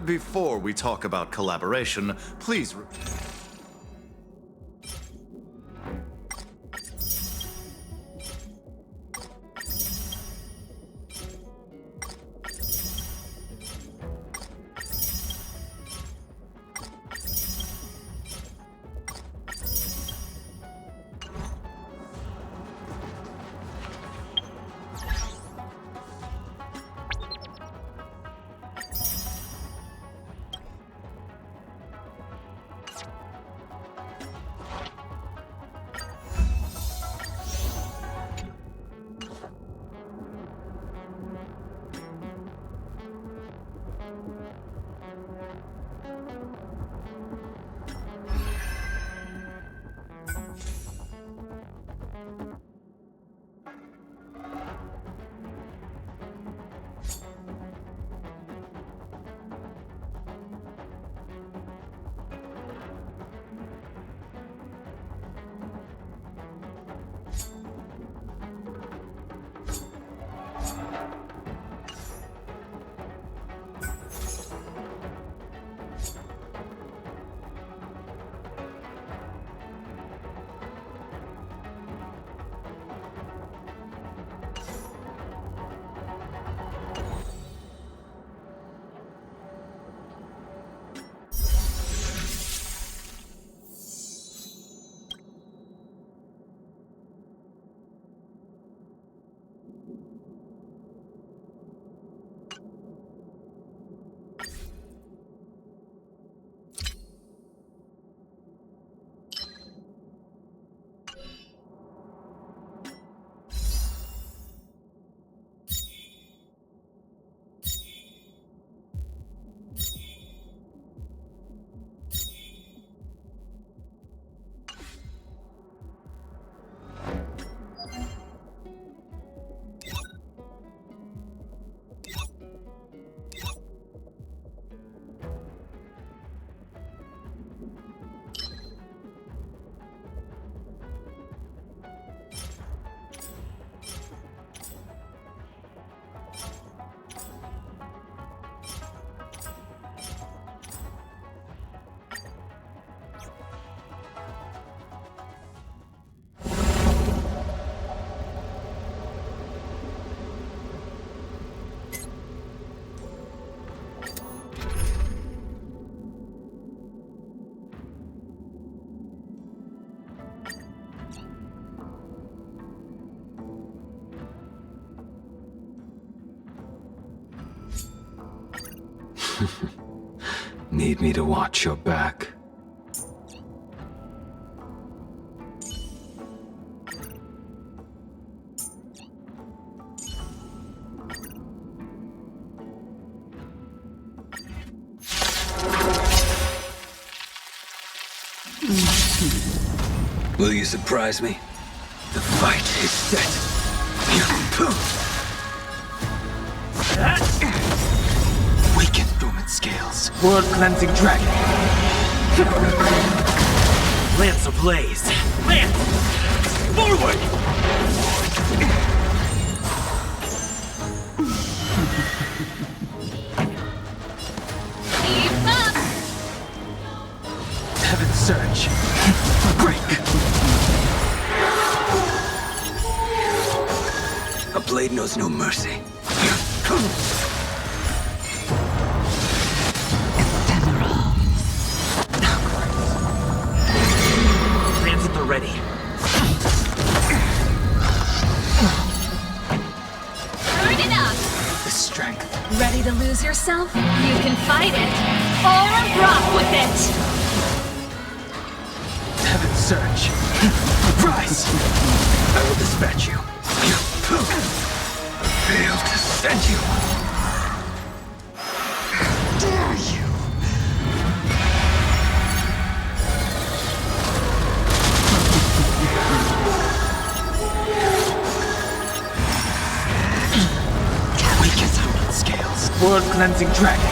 Before we talk about collaboration, please... Need me to watch your back? Will you surprise me? The fight is set. Weaken dormant scales. World-cleansing dragon. Lance ablaze. Lance! Forward! Keep up! Heaven surge. Break! A blade knows no mercy. Lance at the ready. Turn it up! The strength. Ready to lose yourself? You can fight it, or rock with it! Heaven surge. Rise! I will dispatch you. Failed to send you. world cleansing dragon.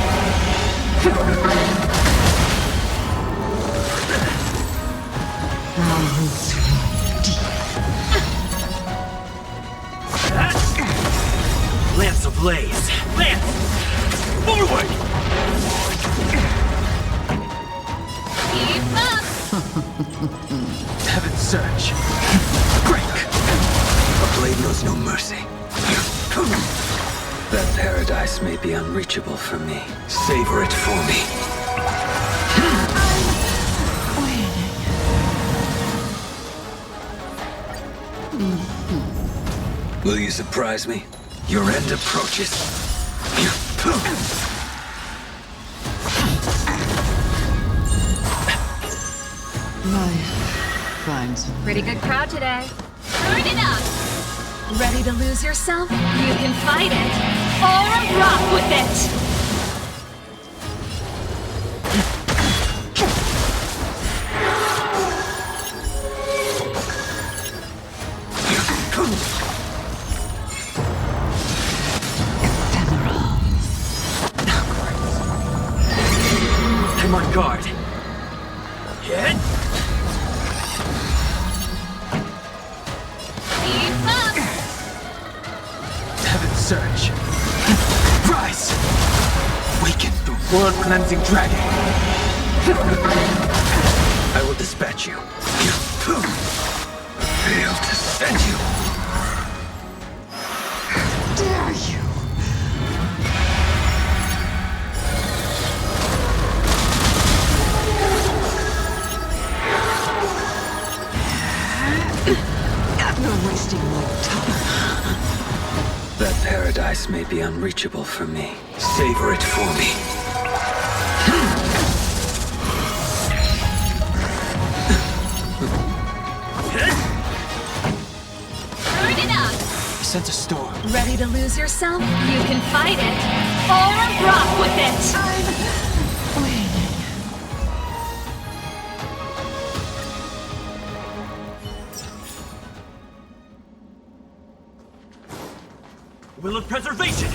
Lance ablaze. Lance! Forward! Keep up! Heaven's surge. Break! A blade knows no mercy. That paradise may be unreachable for me. Savor it for me. Will you surprise me? Your end approaches. My crimes. Pretty good crowd today. Turn it up! Ready to lose yourself? You can fight it, or rock with it! I'm on guard. Hit! Keep up! Heaven's surge. Rise! Weaken the world cleansing dragon. I will dispatch you. Fail to send you. Dare you? You're wasting my time. That paradise may be unreachable for me. Savor it for me. Turn it up! Sense a storm. Ready to lose yourself? You can fight it, or rock with it! Will of preservation!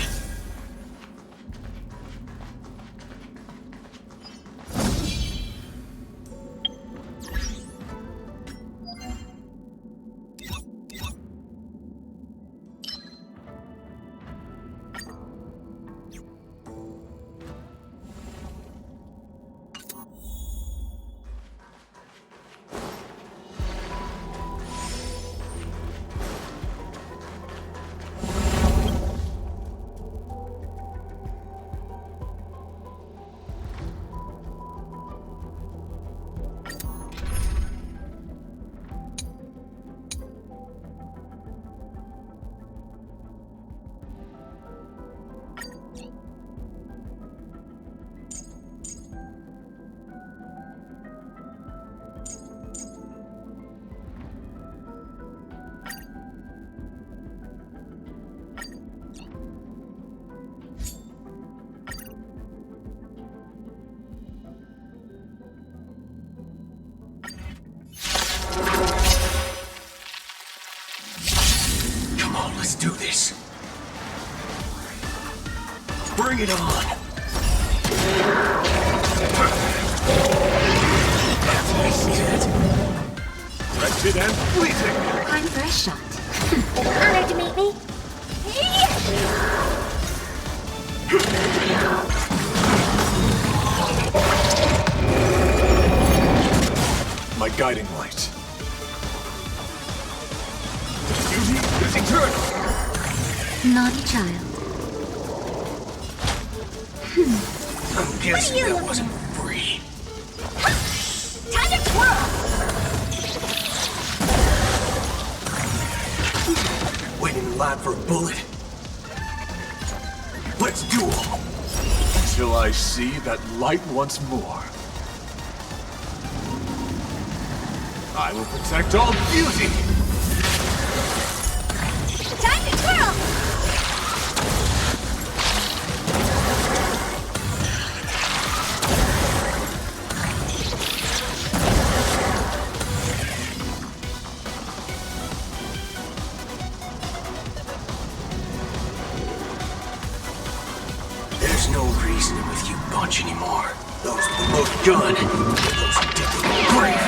Let's do this. Bring it on. That's wasted. Wretched and fleeting. I'm for a shot. Honored to meet me. My guiding light. Beauty is eternal. Naughty child. I'm guessing that wasn't free. Time to twirl! Waiting in line for a bullet. Let's duel. Till I see that light once more. I will protect all beauty. Time to twirl! There's no reasoning with you bunch anymore. Those who look good, those who did the brave.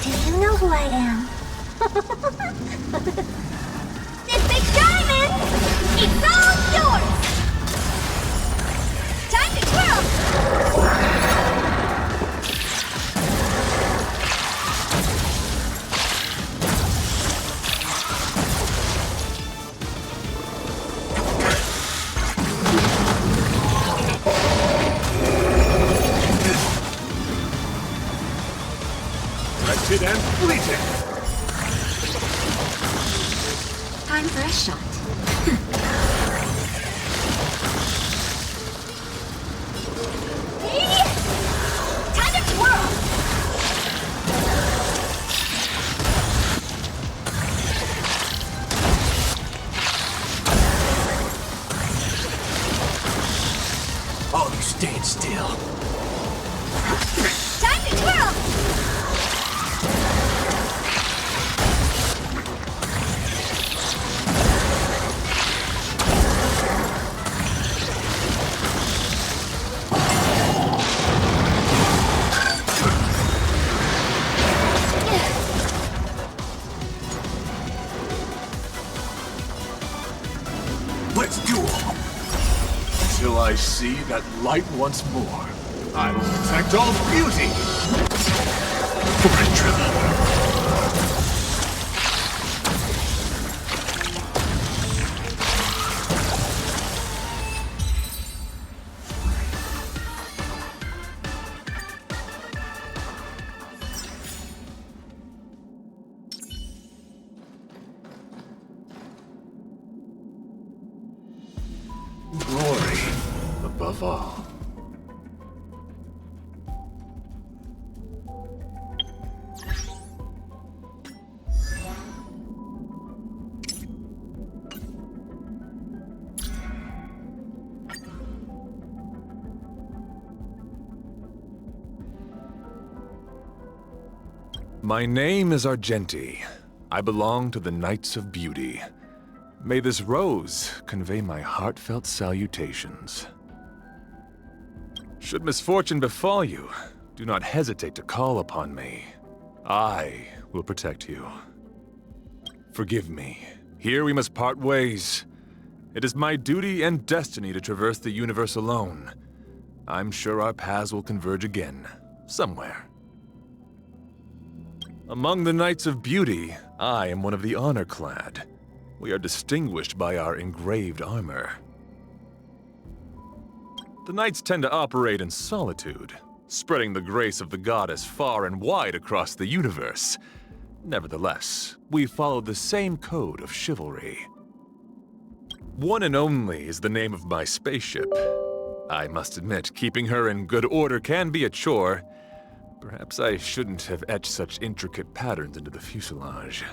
Do you know who I am? This big diamond! It's all yours! Time to twirl! Wretched and fleeting! Time for a shot. Time to twirl! All you staying still. Time to twirl! Let's duel! Till I see that light once more, I will protect all beauty! For Andromeda. Glory above all. My name is Argenti. I belong to the Knights of Beauty. May this rose convey my heartfelt salutations. Should misfortune befall you, do not hesitate to call upon me. I will protect you. Forgive me. Here we must part ways. It is my duty and destiny to traverse the universe alone. I'm sure our paths will converge again, somewhere. Among the Knights of Beauty, I am one of the honor-clad. We are distinguished by our engraved armor. The Knights tend to operate in solitude, spreading the grace of the goddess far and wide across the universe. Nevertheless, we follow the same code of chivalry. One and Only is the name of my spaceship. I must admit, keeping her in good order can be a chore. Perhaps I shouldn't have etched such intricate patterns into the fuselage.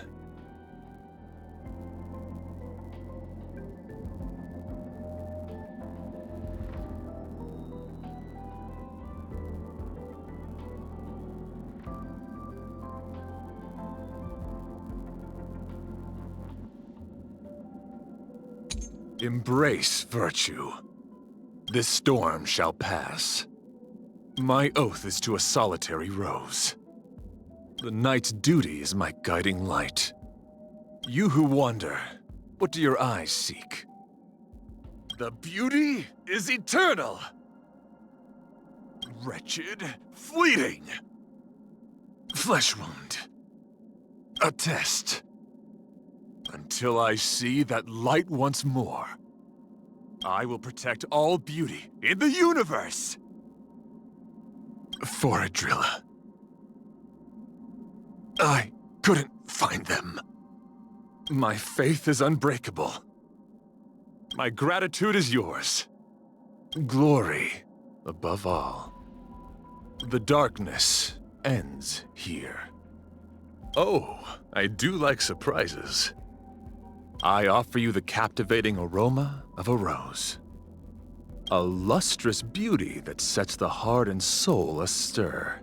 Embrace virtue. This storm shall pass. My oath is to a solitary rose. The knight's duty is my guiding light. You who wander, what do your eyes seek? The beauty is eternal. Wretched, fleeting. Flesh wound. A test. Until I see that light once more, I will protect all beauty in the universe. For Adrilla. I couldn't find them. My faith is unbreakable. My gratitude is yours. Glory above all. The darkness ends here. Oh, I do like surprises. I offer you the captivating aroma of a rose. A lustrous beauty that sets the heart and soul astir.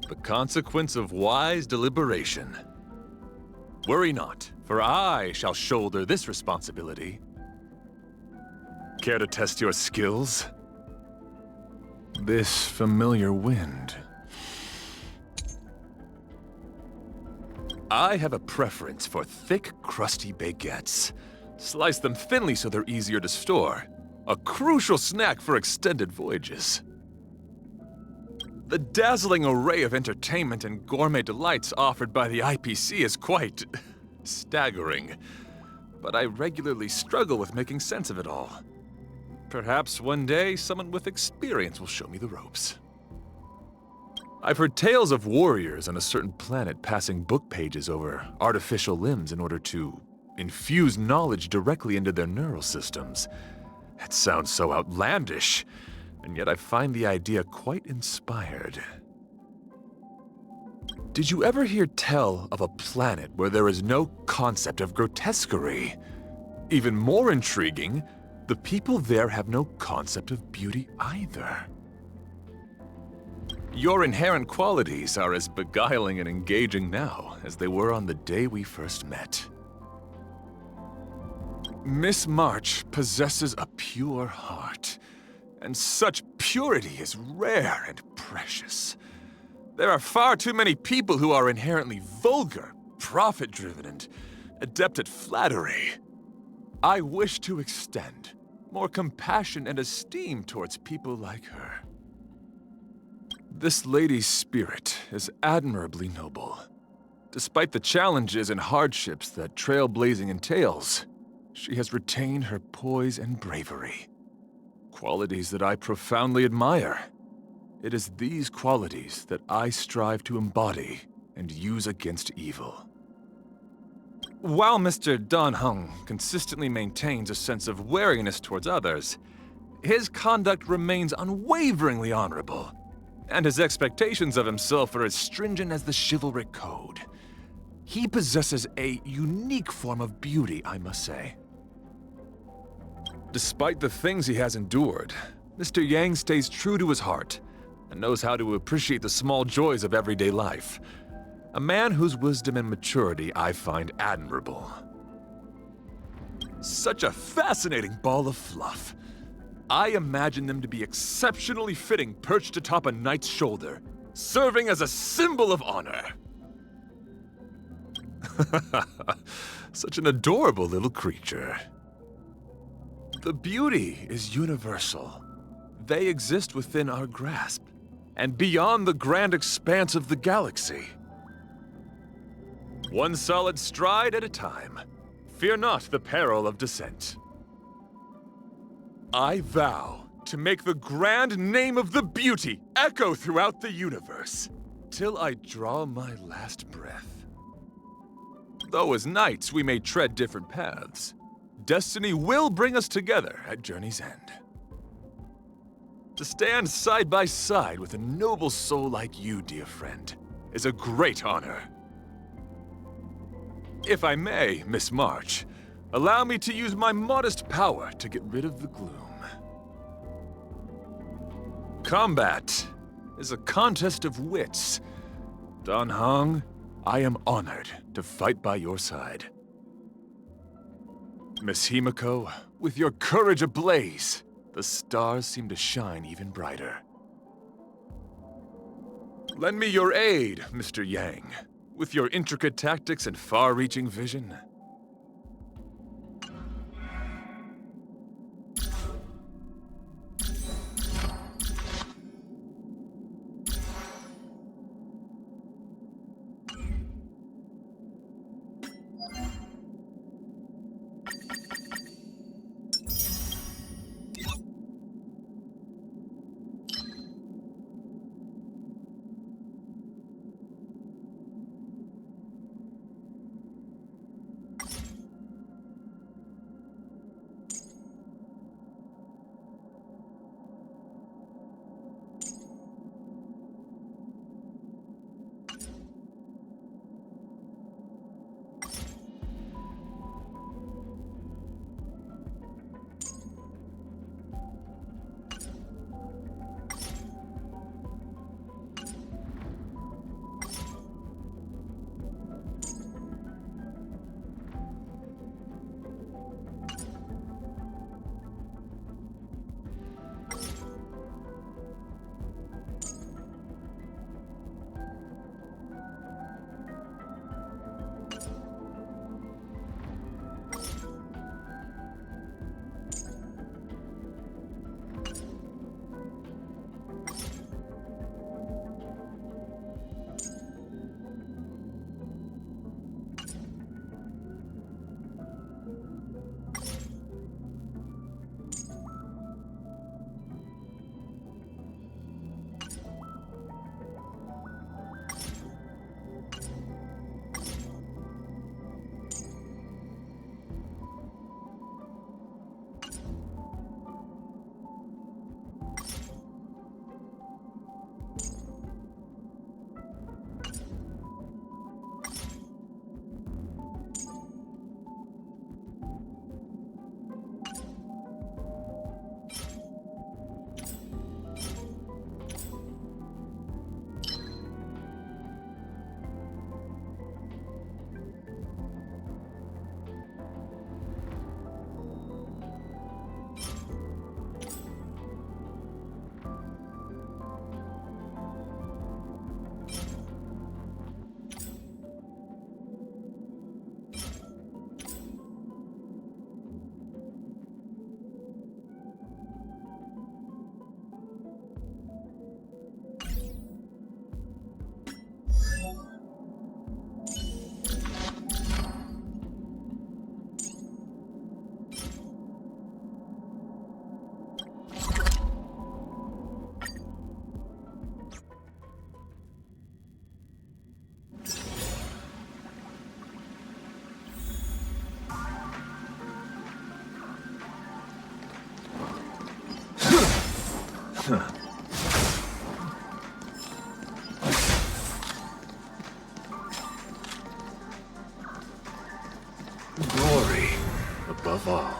The consequence of wise deliberation. Worry not, for I shall shoulder this responsibility. Care to test your skills? This familiar wind. I have a preference for thick, crusty baguettes. Slice them thinly so they're easier to store. A crucial snack for extended voyages. The dazzling array of entertainment and gourmet delights offered by the IPC is quite staggering. But I regularly struggle with making sense of it all. Perhaps one day someone with experience will show me the ropes. I've heard tales of warriors on a certain planet passing book pages over artificial limbs in order to infuse knowledge directly into their neural systems. It sounds so outlandish, and yet I find the idea quite inspired. Did you ever hear tell of a planet where there is no concept of grotesquerie? Even more intriguing, the people there have no concept of beauty either. Your inherent qualities are as beguiling and engaging now as they were on the day we first met. Miss March possesses a pure heart, and such purity is rare and precious. There are far too many people who are inherently vulgar, profit-driven, and adept at flattery. I wish to extend more compassion and esteem towards people like her. This lady's spirit is admirably noble. Despite the challenges and hardships that trailblazing entails, she has retained her poise and bravery. Qualities that I profoundly admire. It is these qualities that I strive to embody and use against evil. While Mr. Dan Heng consistently maintains a sense of wariness towards others, his conduct remains unwaveringly honorable, and his expectations of himself are as stringent as the chivalric code. He possesses a unique form of beauty, I must say. Despite the things he has endured, Mr. Yang stays true to his heart and knows how to appreciate the small joys of everyday life. A man whose wisdom and maturity I find admirable. Such a fascinating ball of fluff. I imagine them to be exceptionally fitting perched atop a knight's shoulder, serving as a symbol of honor. Such an adorable little creature. The beauty is universal. They exist within our grasp, and beyond the grand expanse of the galaxy. One solid stride at a time. Fear not the peril of descent. I vow to make the grand name of the beauty echo throughout the universe, till I draw my last breath. Though as knights we may tread different paths, destiny will bring us together at journey's end. To stand side by side with a noble soul like you, dear friend, is a great honor. If I may, Miss March, allow me to use my modest power to get rid of the gloom. Combat is a contest of wits. Dan Heng, I am honored to fight by your side. Miss Himiko, with your courage ablaze, the stars seem to shine even brighter. Lend me your aid, Mr. Yang, with your intricate tactics and far-reaching vision. of all.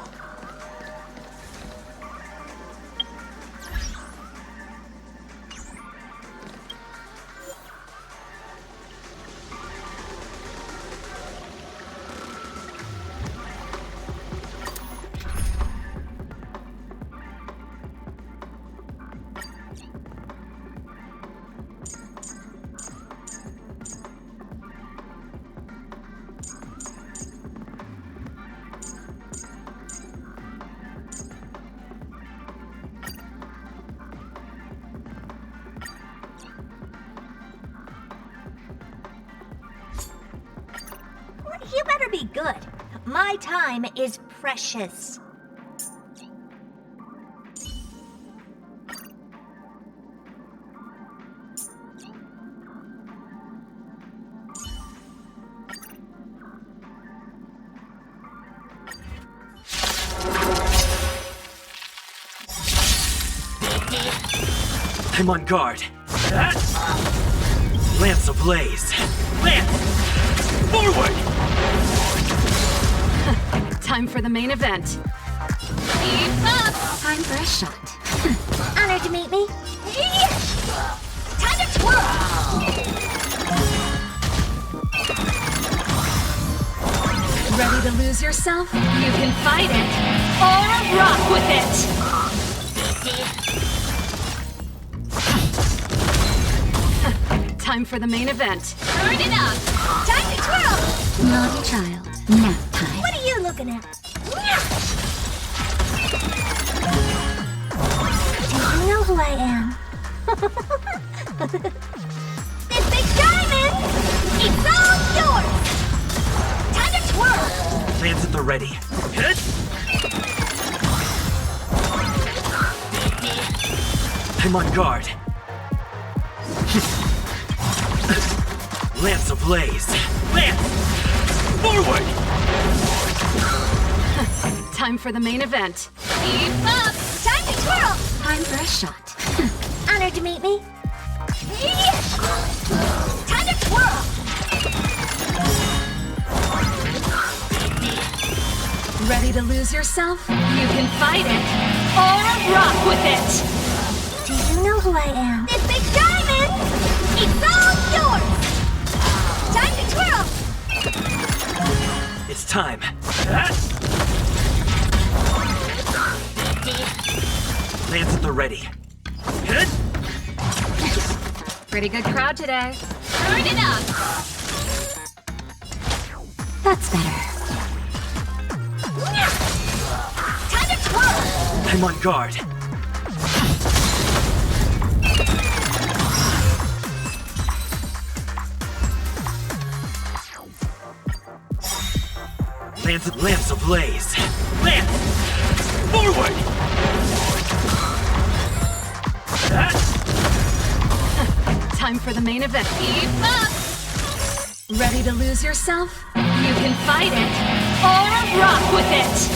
You better be good. My time is precious. I'm on guard. Lance ablaze. Lance! Forward! Time for the main event. Keep up! Time for a shot. Honored to meet me. Time to twirl! Ready to lose yourself? You can fight it, or rock with it! Time for the main event. Turn it up! Time to twirl! Naughty child. Nap time. What are you looking at? Do you know who I am? This big diamond! It's all yours! Time to twirl! Lance at the ready. Hit! I'm on guard. Lance ablaze. Lance! Forward! Time for the main event. Keep up! Time to twirl! Time for a shot. Honored to meet me. Time to twirl! Ready to lose yourself? You can fight it, or rock with it! Do you know who I am? This big diamond! It's all yours! Time to twirl! It's time. Lance at the ready. Hit! Pretty good crowd today. Turn it up! That's better. Time to twirl! I'm on guard. Lance ablaze. Lance! Forward! Time for the main event. Keep up! Ready to lose yourself? You can fight it, or rock with it!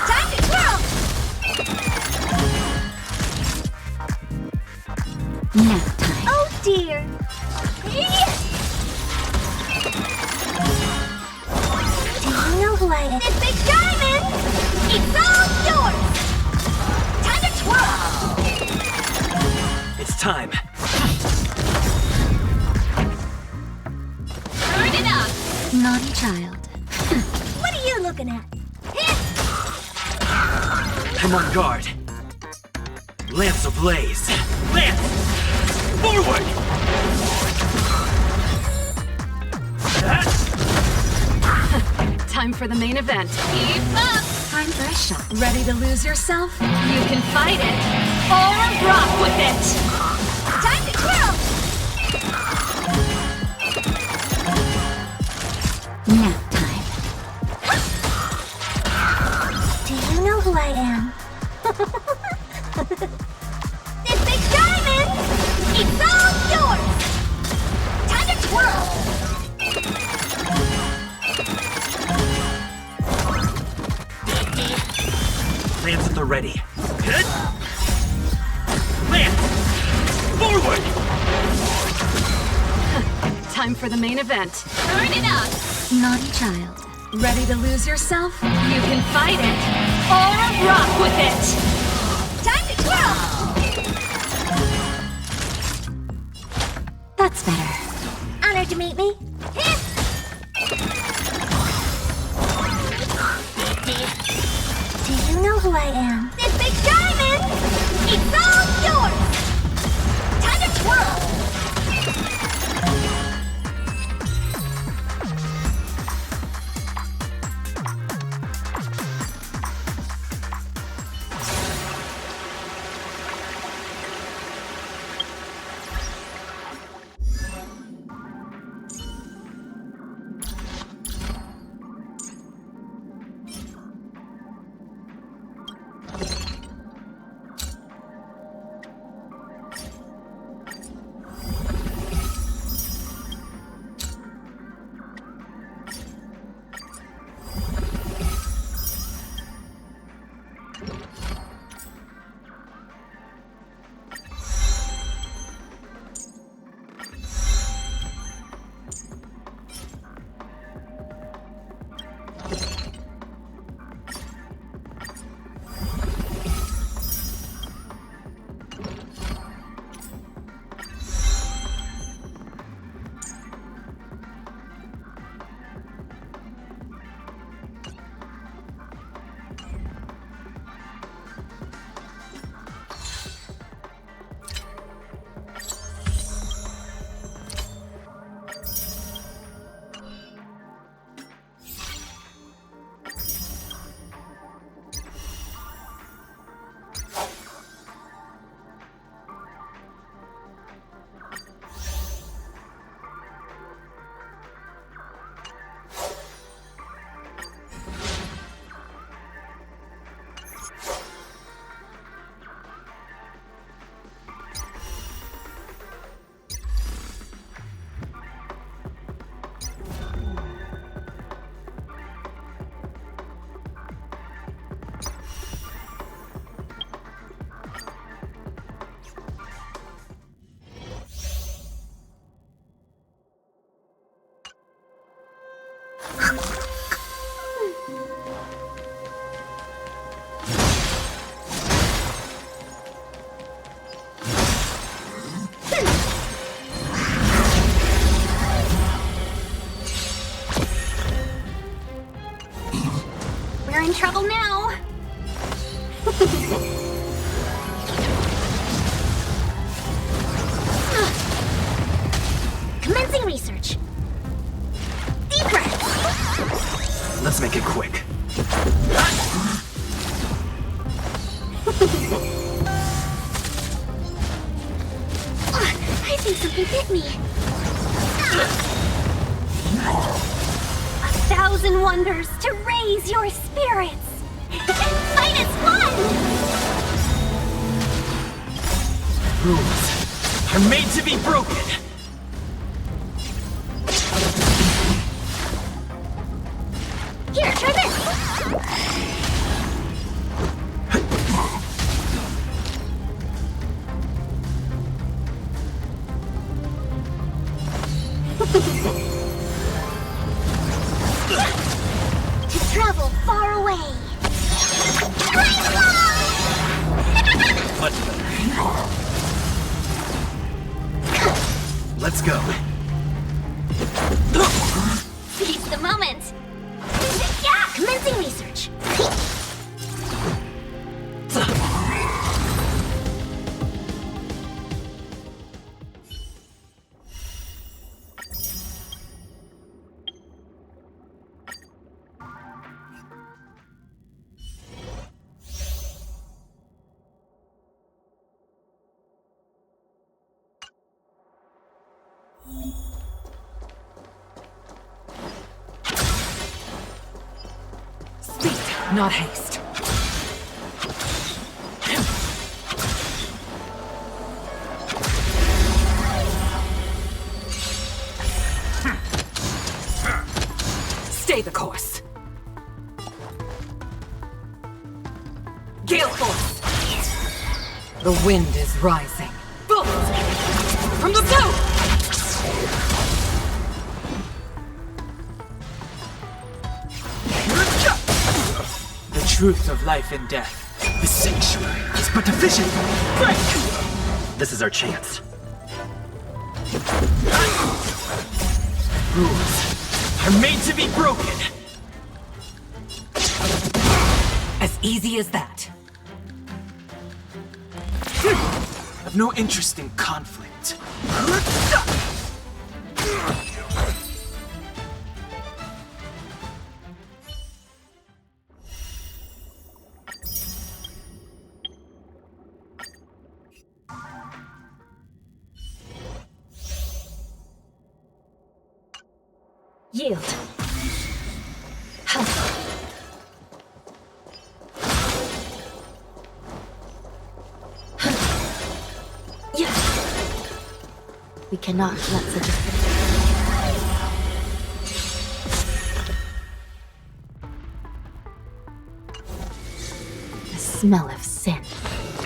Time to twirl! Nap time. Oh dear! Do you know who I am? This big diamond! It's all yours! Time to twirl! It's time. Turn it up! Naughty child. What are you looking at? I'm on guard. Lance ablaze. Lance! Forward! Time for the main event. Keep up! Time for a shot. Ready to lose yourself? You can fight it, or rock with it! Time to twirl! Nap time. Do you know who I am? This big diamond! It's all yours! Time to twirl! Lance at the ready. Hit! Lance! Forward! Time for the main event. Turn it up! Naughty child. Ready to lose yourself? You can fight it, or rock with it! Time to twirl! That's better. Honored to meet me. Do you know who I am? This big diamond! It's all yours! Time to twirl! We're in trouble now. Commencing research. Deep breath. Let's make it quick. I think something bit me. 1,000 wonders to raise your spirits. Fight is fun! Rules are made to be broken. Here, try this. To travel far away. Much better. Let's go. Seize the moment. Yeah, commencing research. Speed, not haste. Stay the course. Gale force. The wind is rising. Bolt! From the south! truth of life and death. The sanctuary is but a vision. Break! This is our chance. Rules are made to be broken. As easy as that. I've no interest in conflict. Yield. Help. Yeah. We cannot let such a thing. The smell of sin.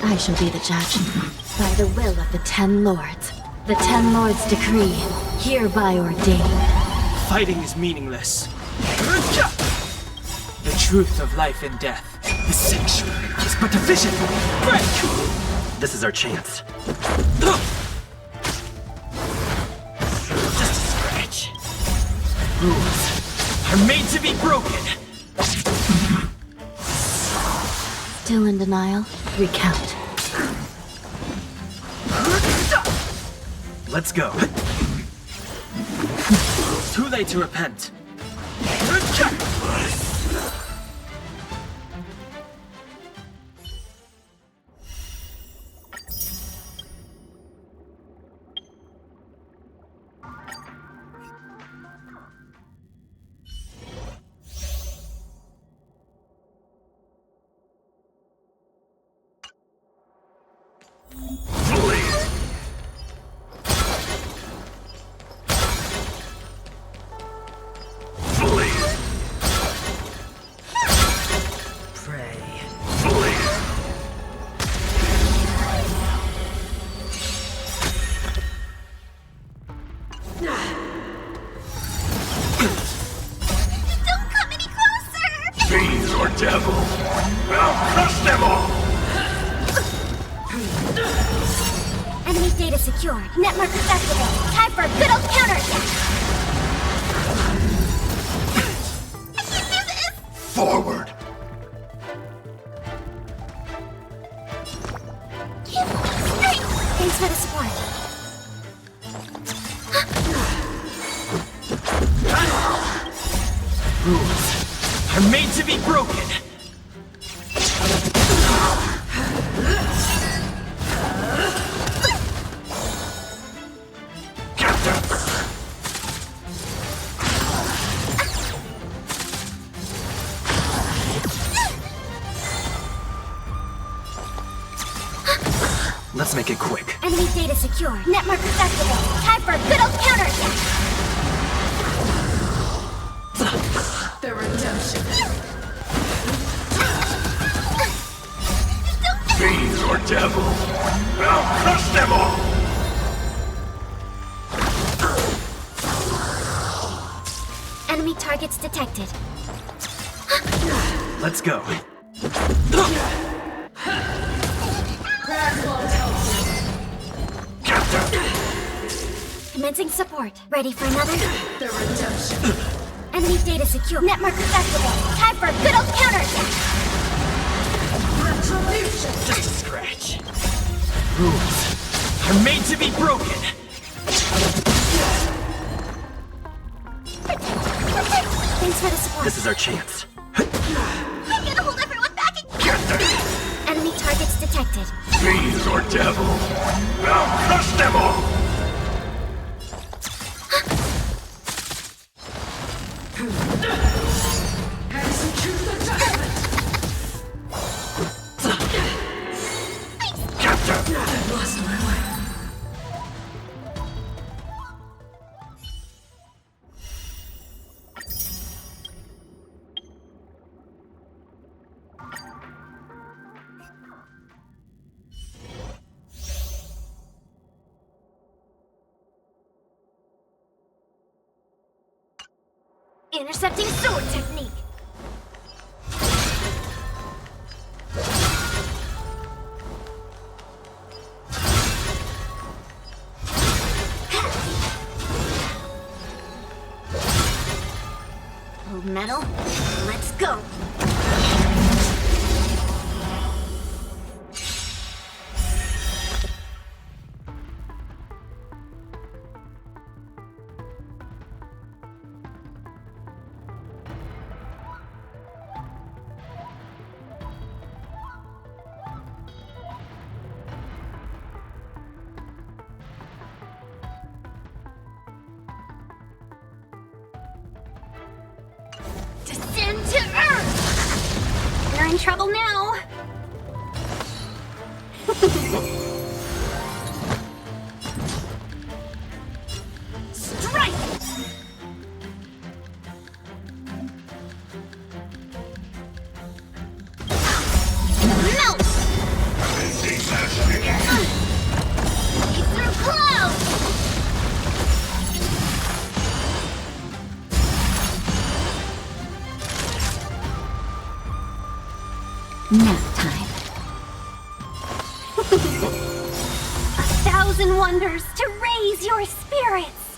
I shall be the judge. By the will of the 10 lords. The 10 lords decree, hereby ordained. Fighting is meaningless. The truth of life and death. The sanctuary is but a vision. Break! This is our chance. Just a scratch. Rules are made to be broken. Still in denial? Recount. Let's go. Too late to repent. Enemy data secured. Net markers activated. Time for a good old counterattack. I can do this! Forward! Give me strength! Thanks for the support. Rules are made to be broken. Let's make it quick. Enemy data secured. Net markers activated. Time for a good old counterattack. The redemption. Fiends or devil! I'll crush them all! Enemy targets detected. Let's go. Commencing support. Ready for another? The redemption. Enemy data secure. Net markers activated. Time for a good old counterattack. Retribution. Just a scratch. Rules are made to be broken. Thanks for the support. This is our chance. I'm gonna hold everyone back and enemy targets detected. Fiends or devil! I'll crush them all! Execute the judgment. I've lost my way. Intercepting sword technique. old metal. Let's go. Descend to Earth! You're in trouble now! Strike! Melt! It's through clouds! Nap time. 1,000 wonders to raise your spirits!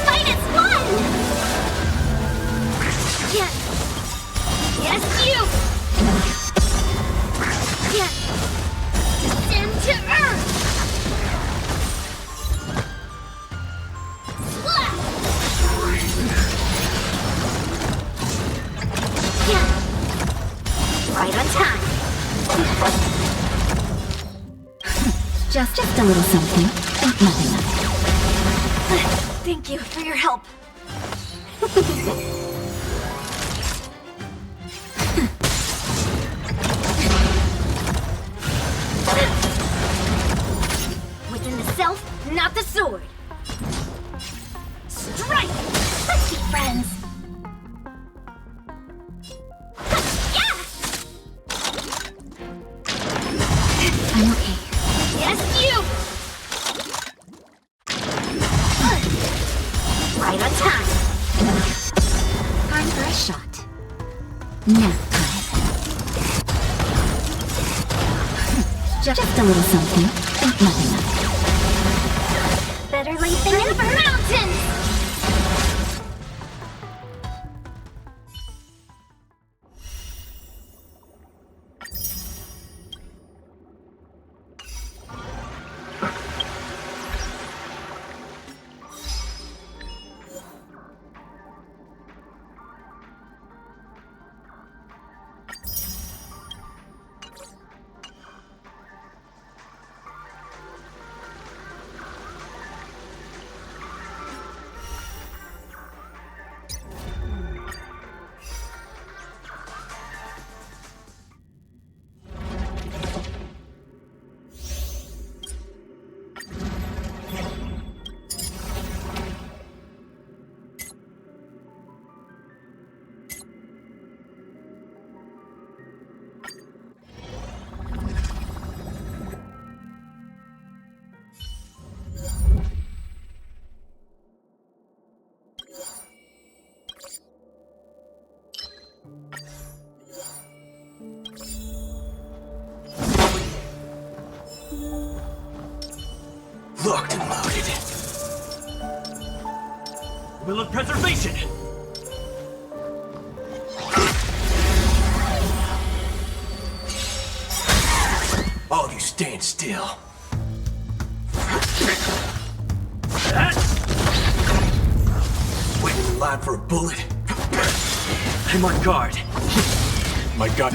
Fight as one! Yes! Yes, you! Yes! Descend to Earth! Slap! Yes! Right on time! Just a little something. Nothing. Thank you for your help. Within the self, not the sword. Strike! Let's be friends. I'm okay. Yes, you! Right on time. Time for a shot. Nap time. Just a little something. Nothing. Better late than never. Mountains! Locked and loaded. Will of preservation! All you stand still. Waiting in line for a bullet. I'm on guard. My God.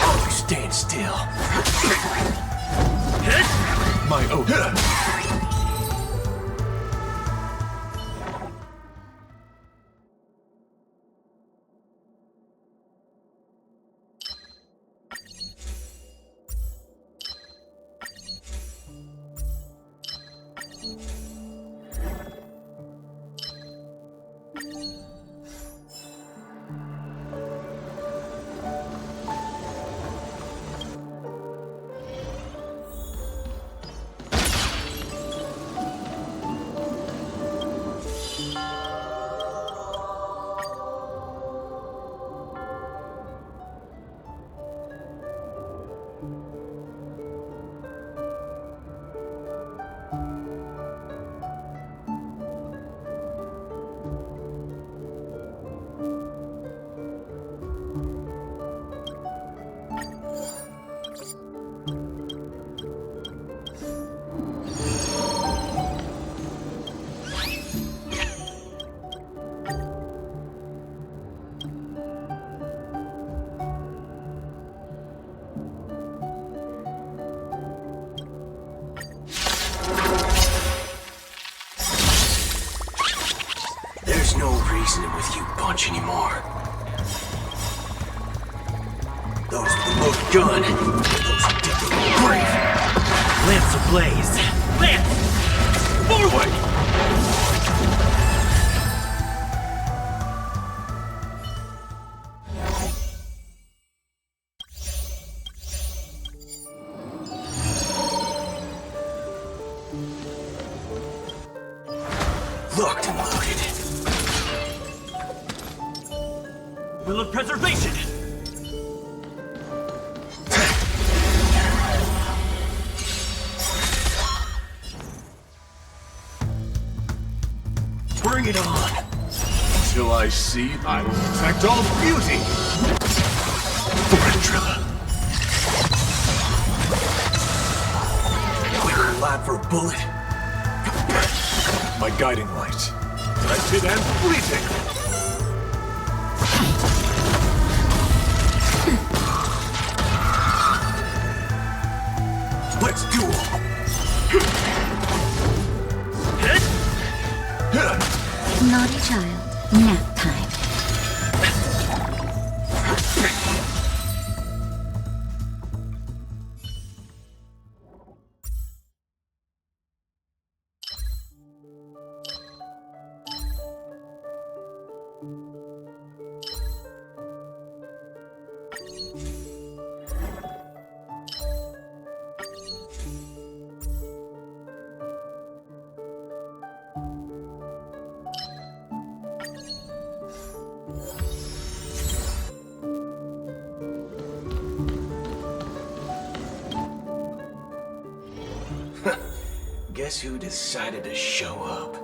All you stand still. My oath. no reasoning with you bunch anymore. Those with the most gun, those who dig their grave. Lance ablaze! Lance! Forward! Locked and loaded. Will of preservation! Bring it on! Till I see, I will protect all beauty! Fortrilla! Clear a lab for a bullet? My guiding light. Wretched and fleeting! Let's duel! Naughty child, nap time. Guess who decided to show up?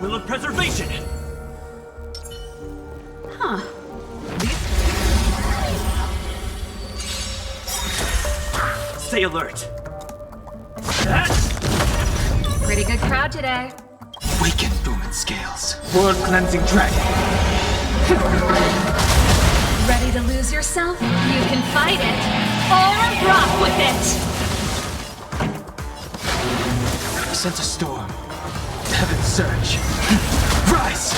Will of preservation! Huh. Stay alert! Pretty good crowd today. Weaken dormant scales. World cleansing dragon. Ready to lose yourself? You can fight it, or rock with it! Sense a storm. Heaven surge. Rise!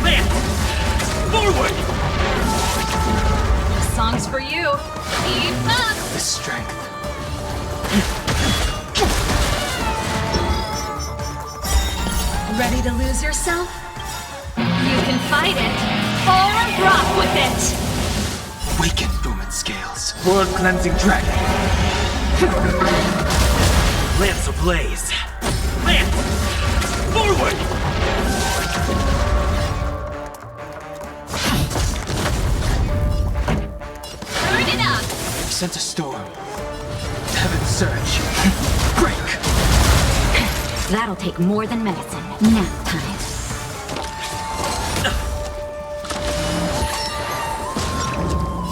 Lance! Forward! This song's for you. Keep up! The strength. Ready to lose yourself? You can fight it, or rock with it! Weaken dormant scales. World cleansing dragon. Lance ablaze. Lance! Forward! Turn it up! Sense a storm. Heaven surge. Break! That'll take more than medicine. Nap time.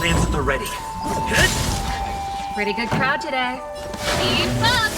Lance at the ready. Pretty good crowd today. Keep up!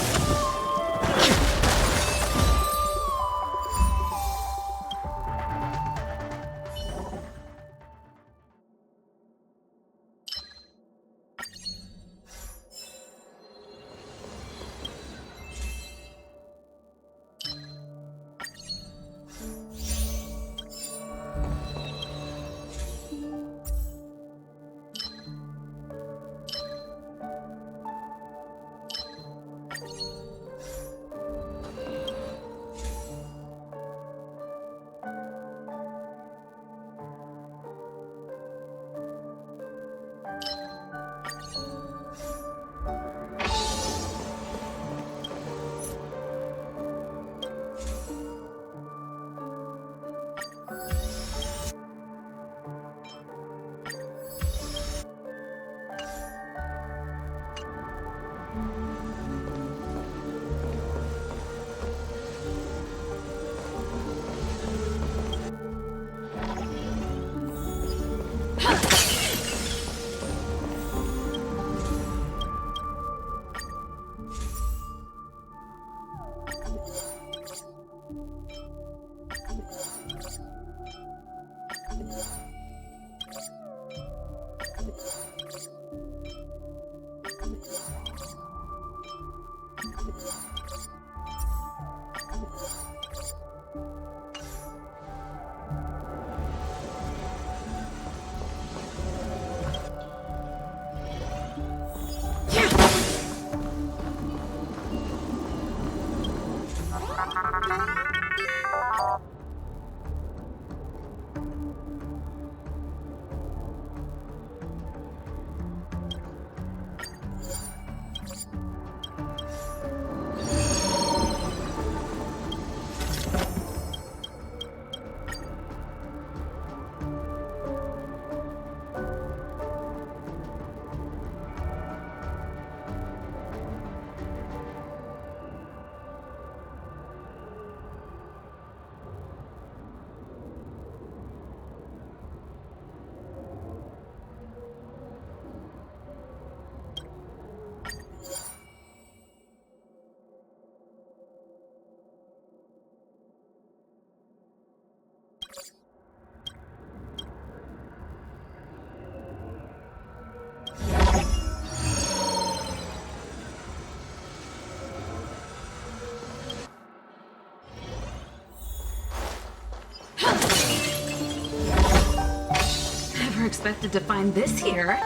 Never expected to find this here.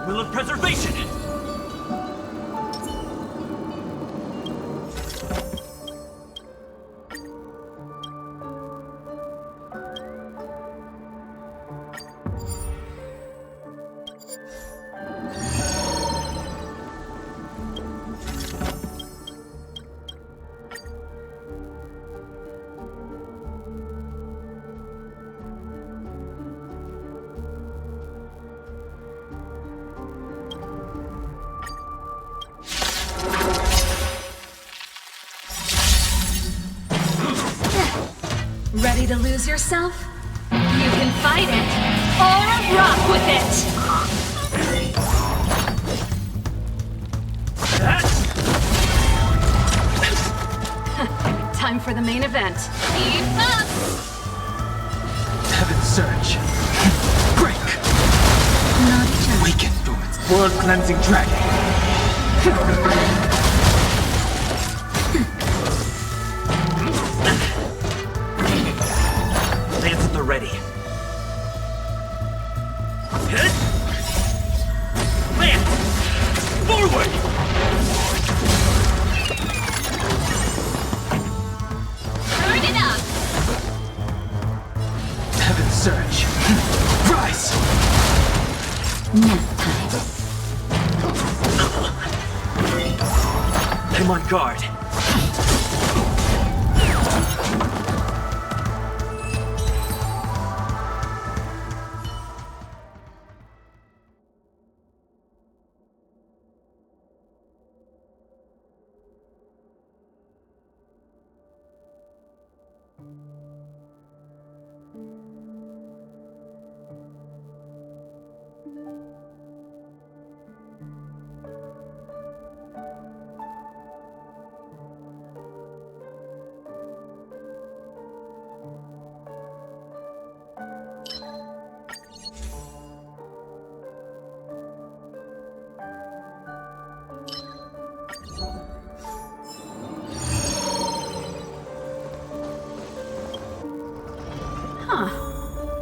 Will of preservation! Ready to lose yourself? You can fight it, or rock with it! Time for the main event. Keep up! Heaven surge. Break! Naughty child. Weaken Dormant's world cleansing dragon. Lance at the ready. Hit! Lance! Forward! Turn it up! Heaven surge. Rise! Nap time. I'm on guard.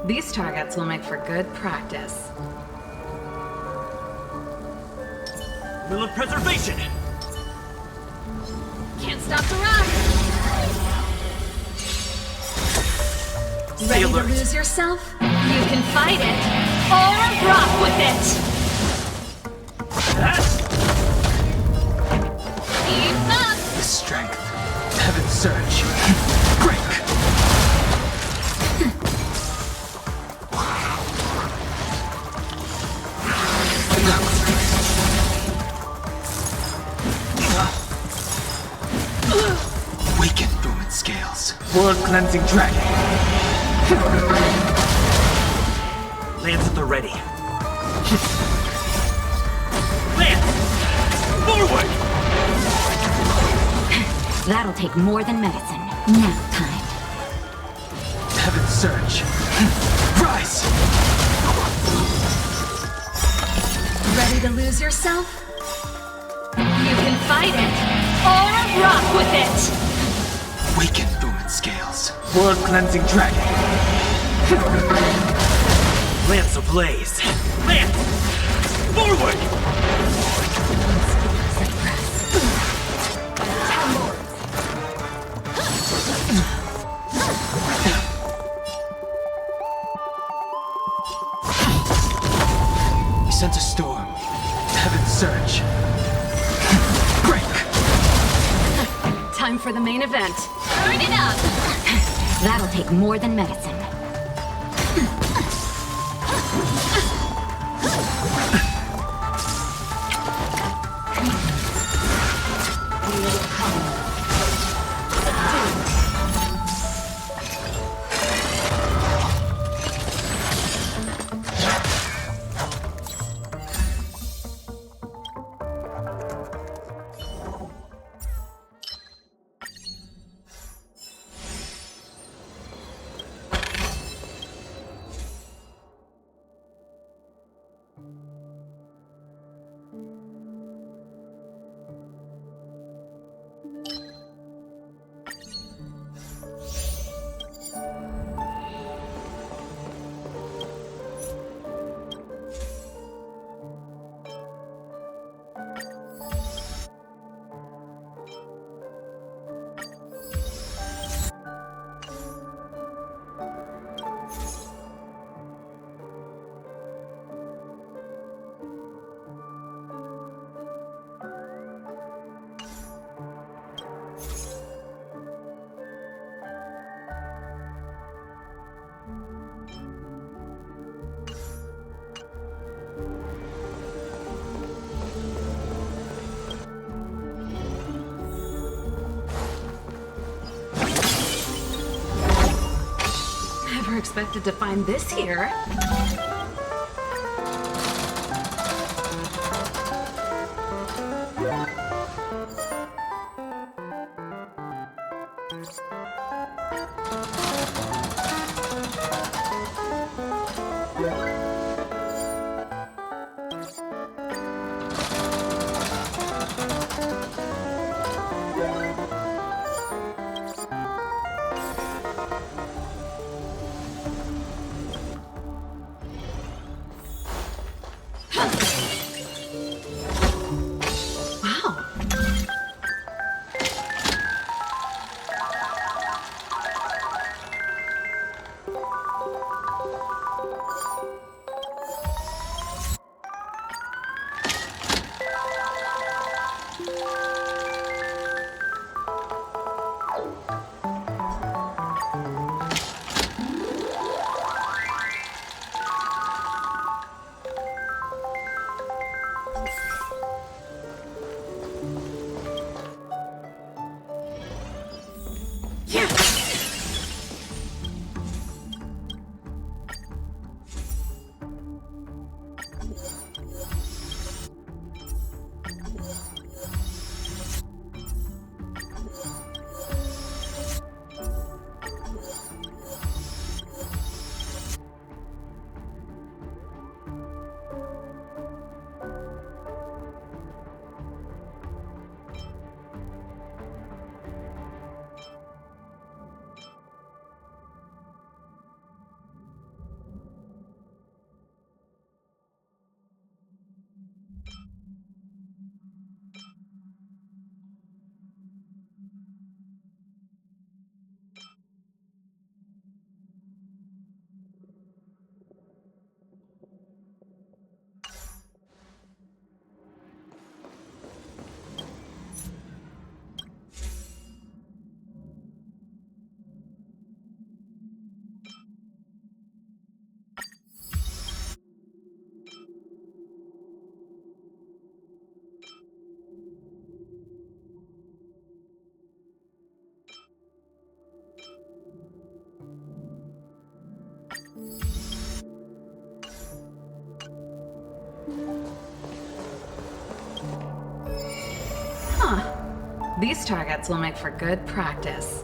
These targets will make for good practice. Will of preservation! Can't stop the run! Stay Ready alert. to lose yourself? You can fight it, or rock with it! Keep up! The strength. Heaven surge. Break! Weaken Dormant scales. World cleansing dragon. Lance at the ready. Lance! Forward! That'll take more than medicine. Nap time. Heaven's surge. Rise! Ready to lose yourself? You can fight it, or rock with it! Weaken Booming Scales. World Cleansing Dragon. Lance ablaze. Lance! Forward! He sent a storm. Heaven's surge. Break! Time for the main event. Turn it up! That'll take more than medicine. Never expected to find this here. Wow. Yeah. Huh. These targets will make for good practice.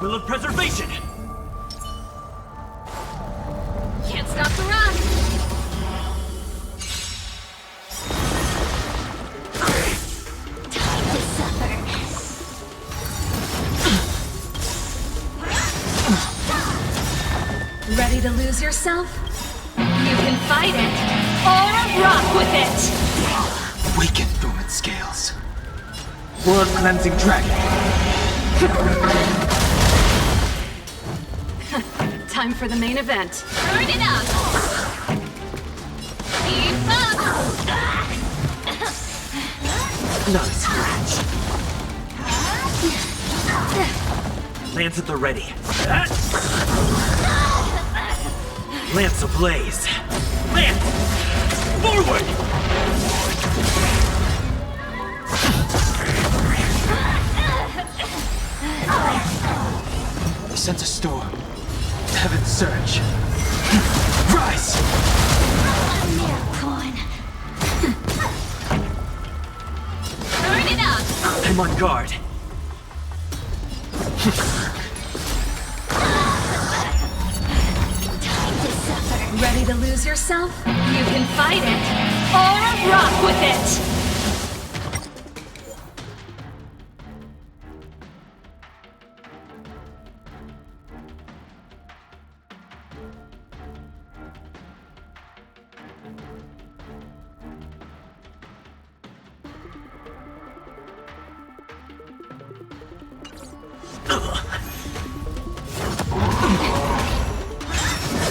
Will of preservation! Can't stop the run! Time to suffer. Ready to lose yourself? You can fight it, or rock with it! Weaken dormant scales. World cleansing dragon! Time for the main event. Turn it up. Keep up. Not a scratch. Lance at the ready. Lance ablaze. Lance! Forward! We sent a storm. Heaven surge. Rise! A mere pawn. Turn it up. I'm on guard. Time to suffer. Ready to lose yourself? You can fight it, or rock with it!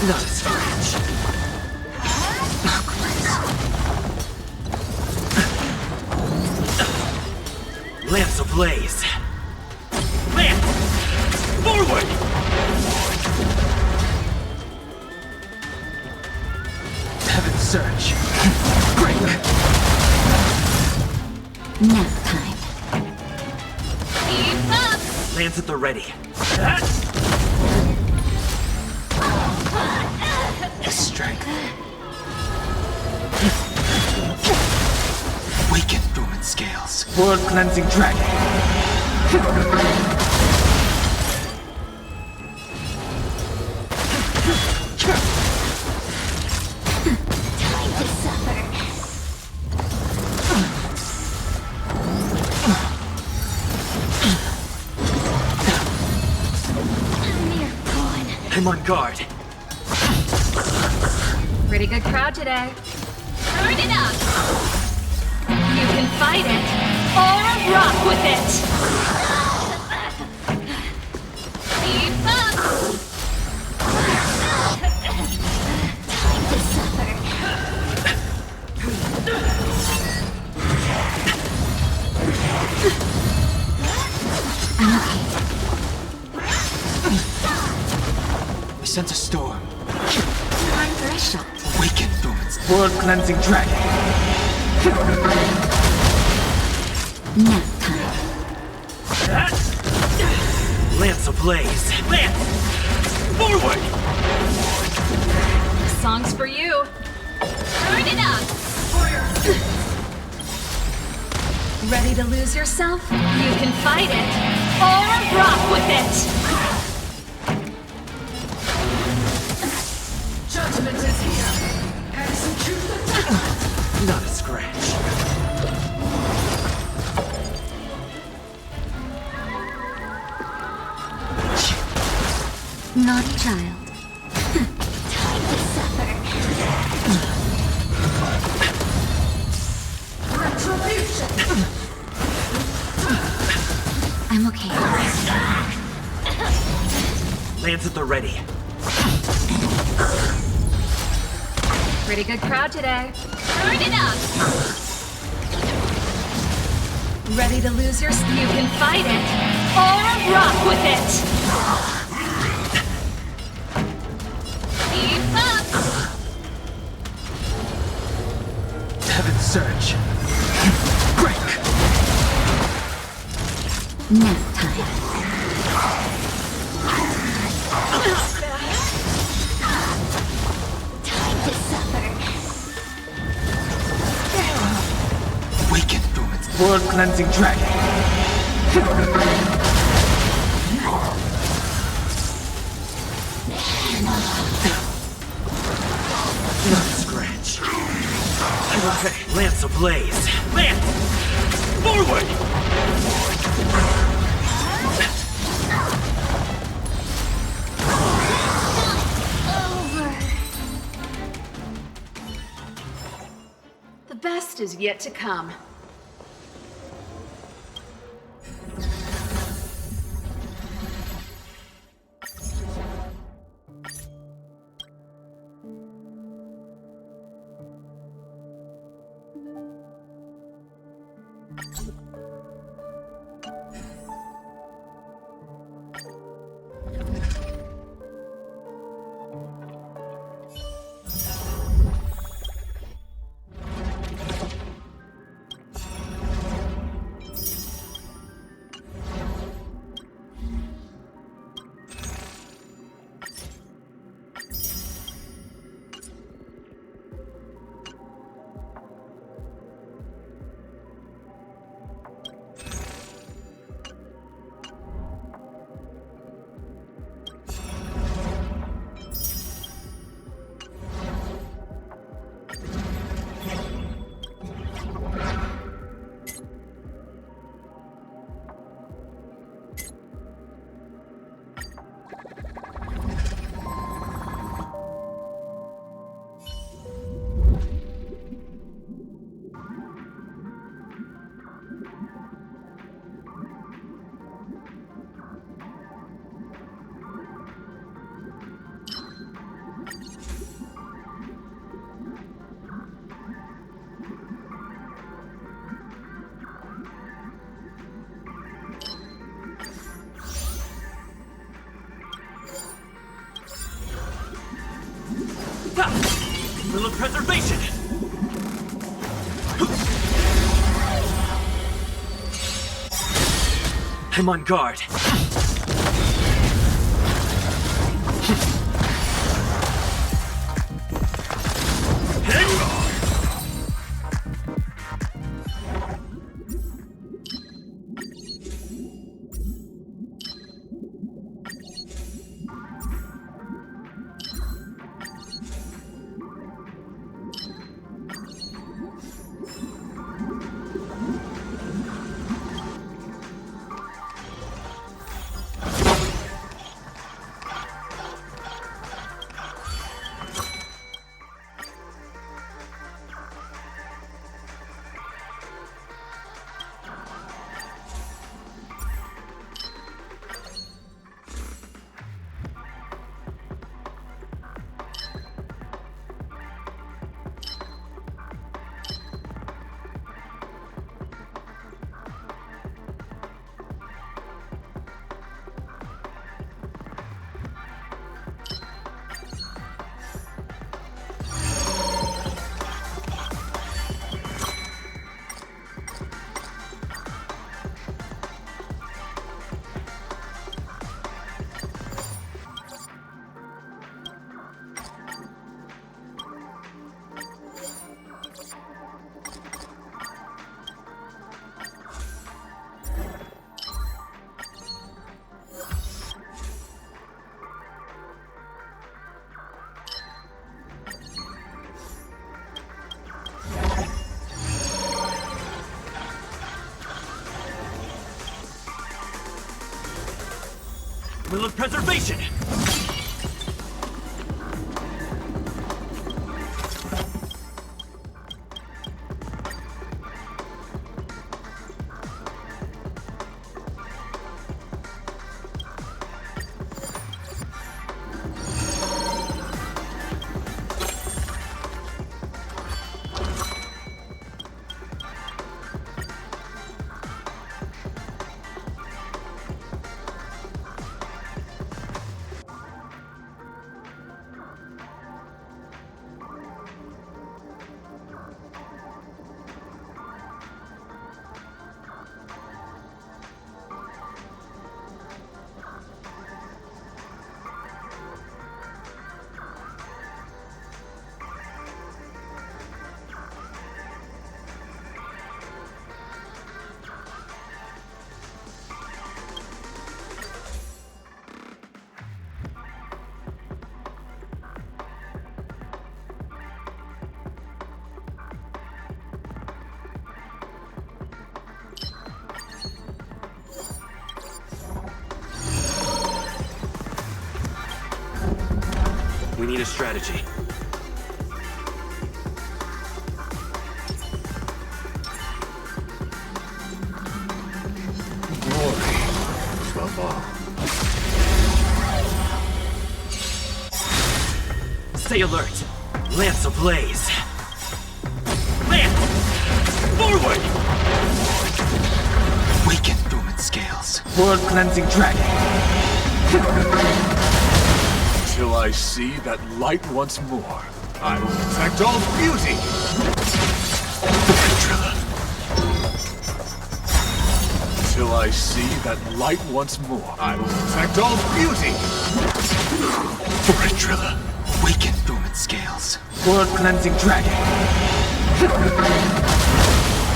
Not a scratch. Lance ablaze. Lance! Forward! Heaven surge. Break! Nap time. Keep up! Lance at the ready. The strength. Weaken dormant scales. World cleansing dragon. Time to suffer. A mere pawn. I'm on guard. Pretty good crowd today. Turn it up. You can fight it, or rock with it! Keep up. Time to suffer. We sent a storm. Time for a shot. Weaken dormant scales. World cleansing dragon. Nap time. Lance ablaze. Lance! Forward! This song's for you. Turn it up. Ready to lose yourself? You can fight it, or rock with it! Judgment is here. Execute the Not a scratch. Naughty child. Time to suffer. Lance at the ready. Pretty good crowd today. Turn it up! Ready to lose your... You can fight it, or rock with it! Keep up! Heaven's Surge. Break! Nap time. Time to suffer. Weaken from its blood-cleansing dragon. Not scratch. Okay, Lance ablaze. Lance! Forward! Over. The best is yet to come. Little preservation! I'm on guard. Will of preservation! need a strategy. Glory above all. Stay alert! Lance ablaze! Lance! Forward! Weaken dormant scales. World cleansing dragon! Till I see that light once more, I will protect all beauty! Till I see that light once more, I will protect all beauty! Weaken dormant scales. World cleansing dragon!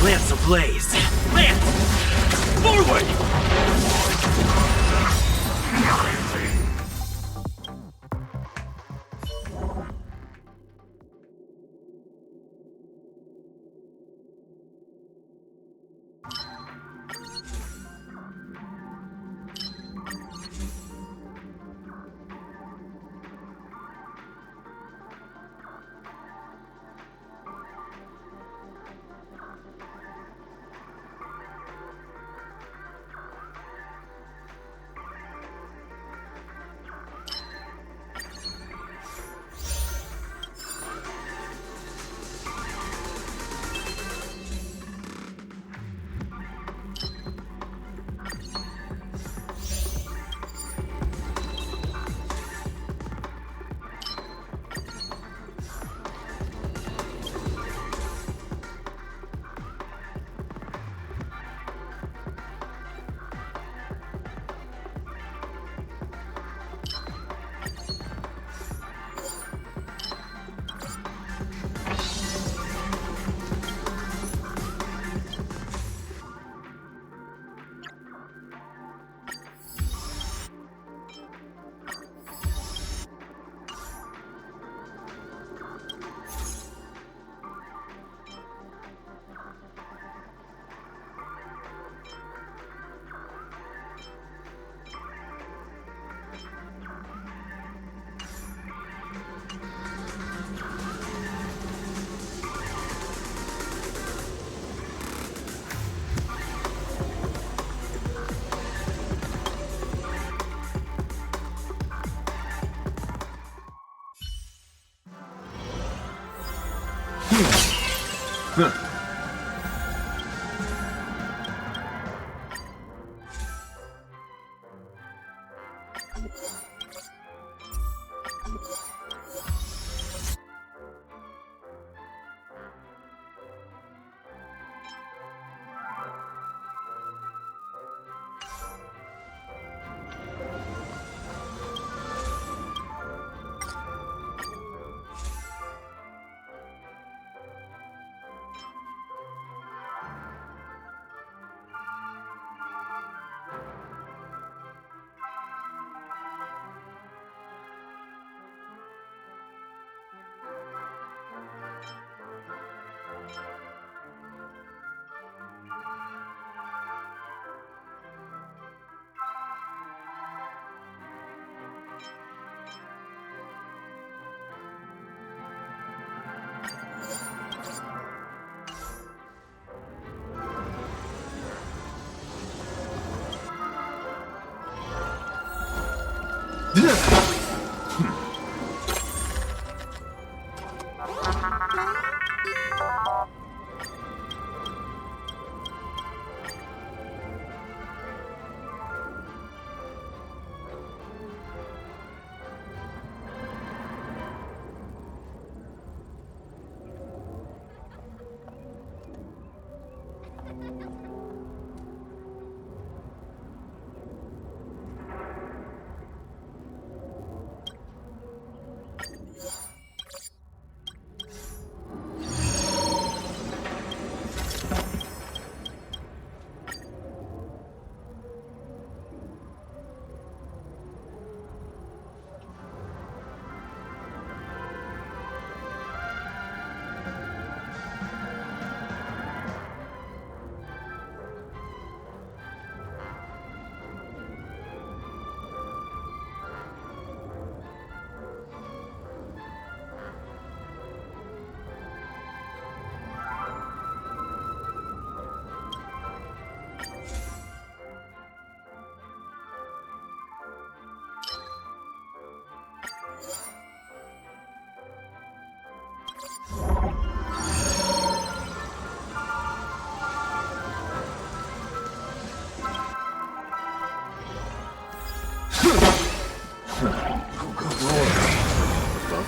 Lance ablaze! Lance! Forward!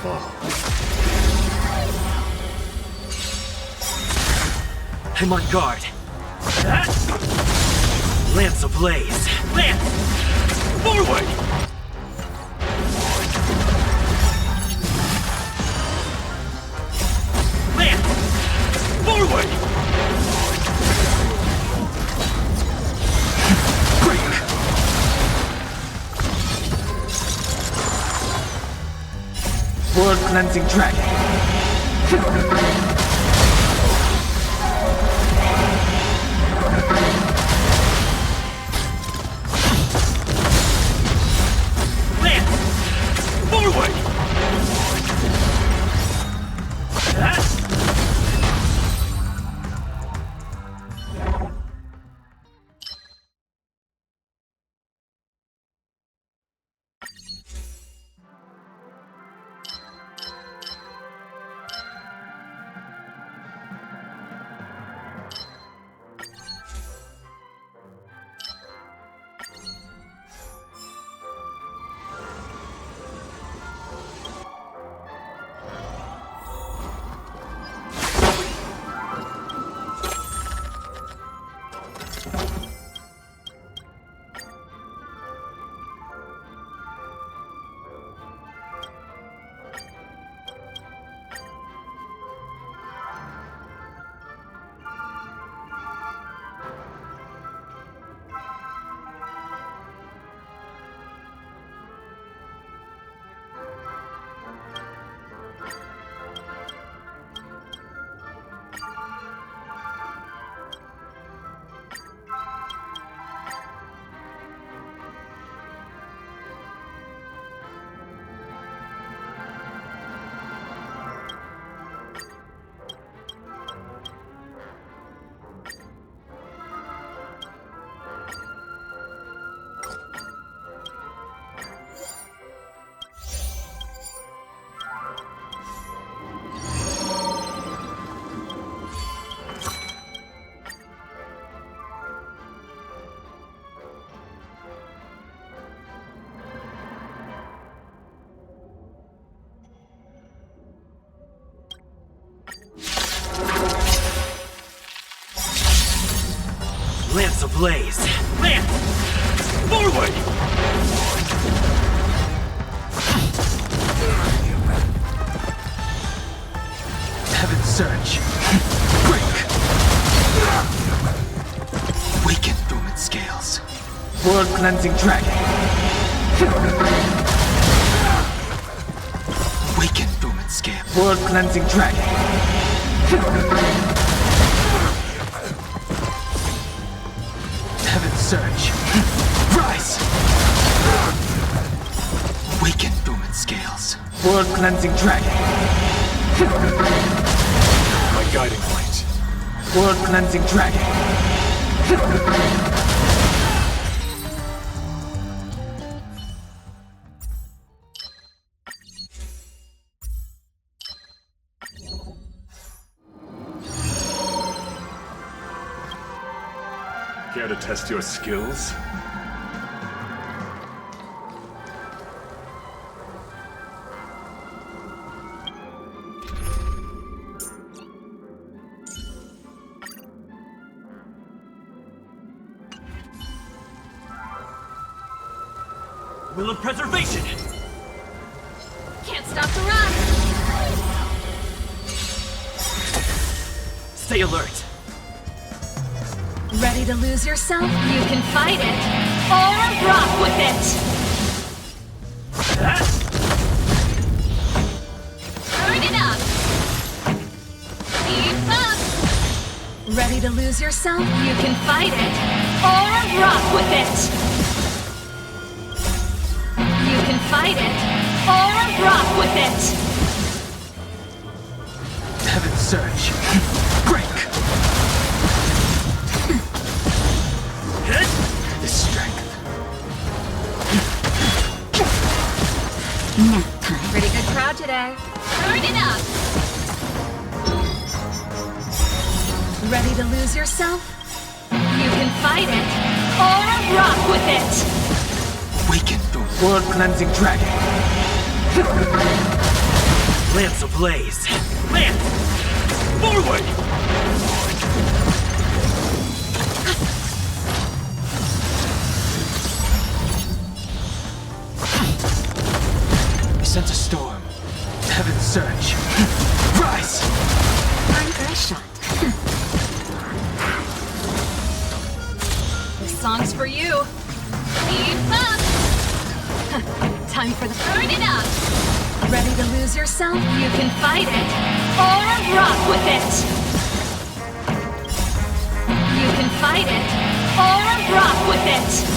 fall. I'm on guard. Lance ablaze. Lance! Forward! Lance! Forward! Break! World cleansing dragon. Lance ablaze! Lance! Forward! Heaven surge! Break! Weaken dormant scales. World cleansing dragon. Weaken dormant scale. World cleansing dragon. Heaven surge. Rise! Weaken dormant scales. World cleansing dragon. My guiding light. World cleansing dragon. Care to test your skills? Will of preservation! Can't stop the run! Stay alert! Ready to lose yourself? You can fight it, or rock with it! Turn it up! Keep up! Ready to lose yourself? You can fight it, or rock with it! You can fight it, or rock with it! Heaven surge. Break! The strength. Nap time. Pretty good crowd today. Turn it up! Ready to lose yourself? You can fight it, or rock with it! Weaken the world cleansing dragon. Lance ablaze! Lance! Forward! I sense a storm. Heaven surge. Rise! I'm Earthshot. This song's for you. Keep up! Time for the burn it up! Ready to lose yourself? You can fight it, or rock with it! You can fight it, or rock with it!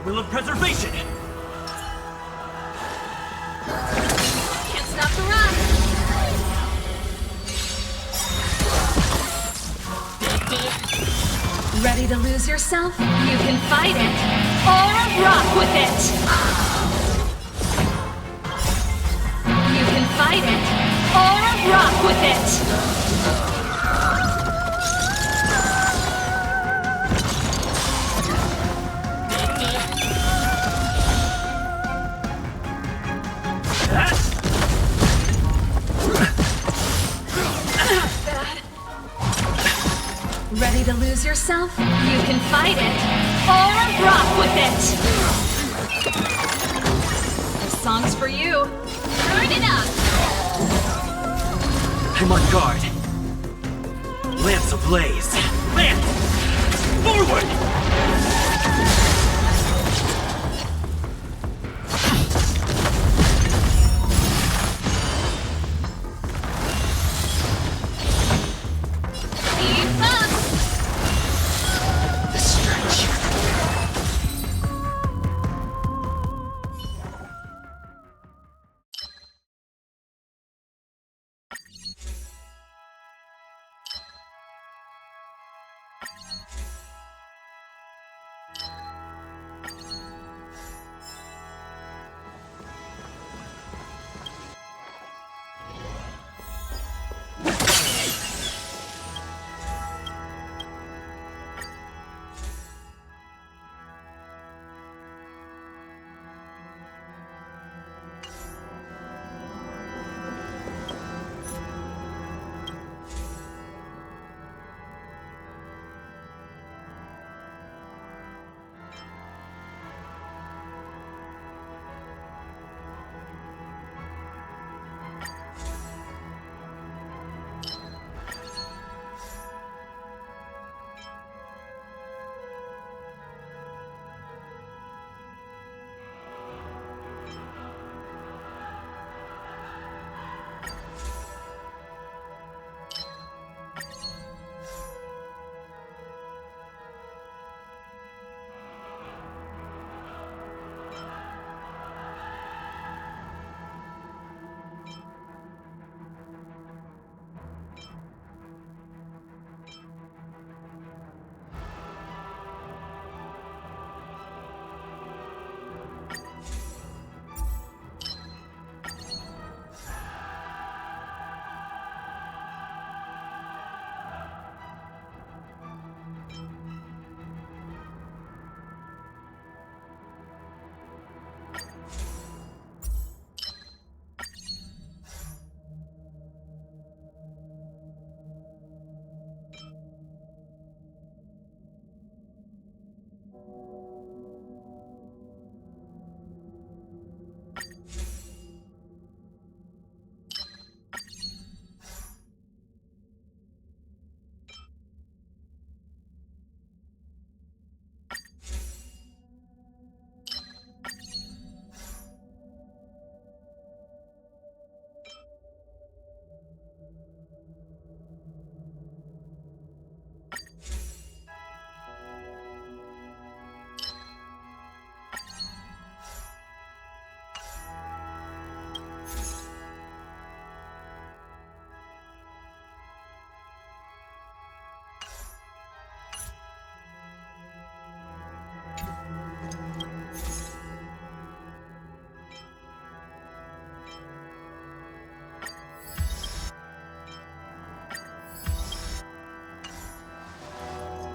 Will of preservation! Can't stop the run! Ready to lose yourself? You can fight it, or rock with it! You can fight it, or rock with it! Ready to lose yourself? You can fight it, or rock with it! This song's for you. Turn it up! I'm on guard. Lance ablaze! Lance! Forward!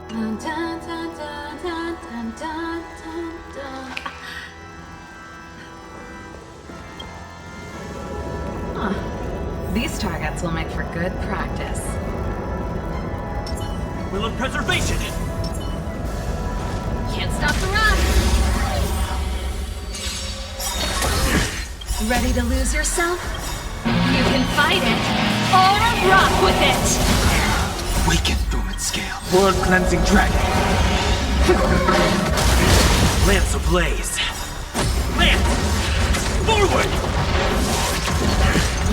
Dun, dun, dun, dun, dun, dun, dun, dun, dun. Huh. These targets will make for good practice. Will of preservation! Can't stop the run! Ready to lose yourself? You can fight it, or rock with it! Weaken Booming Scale. World cleansing dragon. Lance ablaze. Lance! Forward!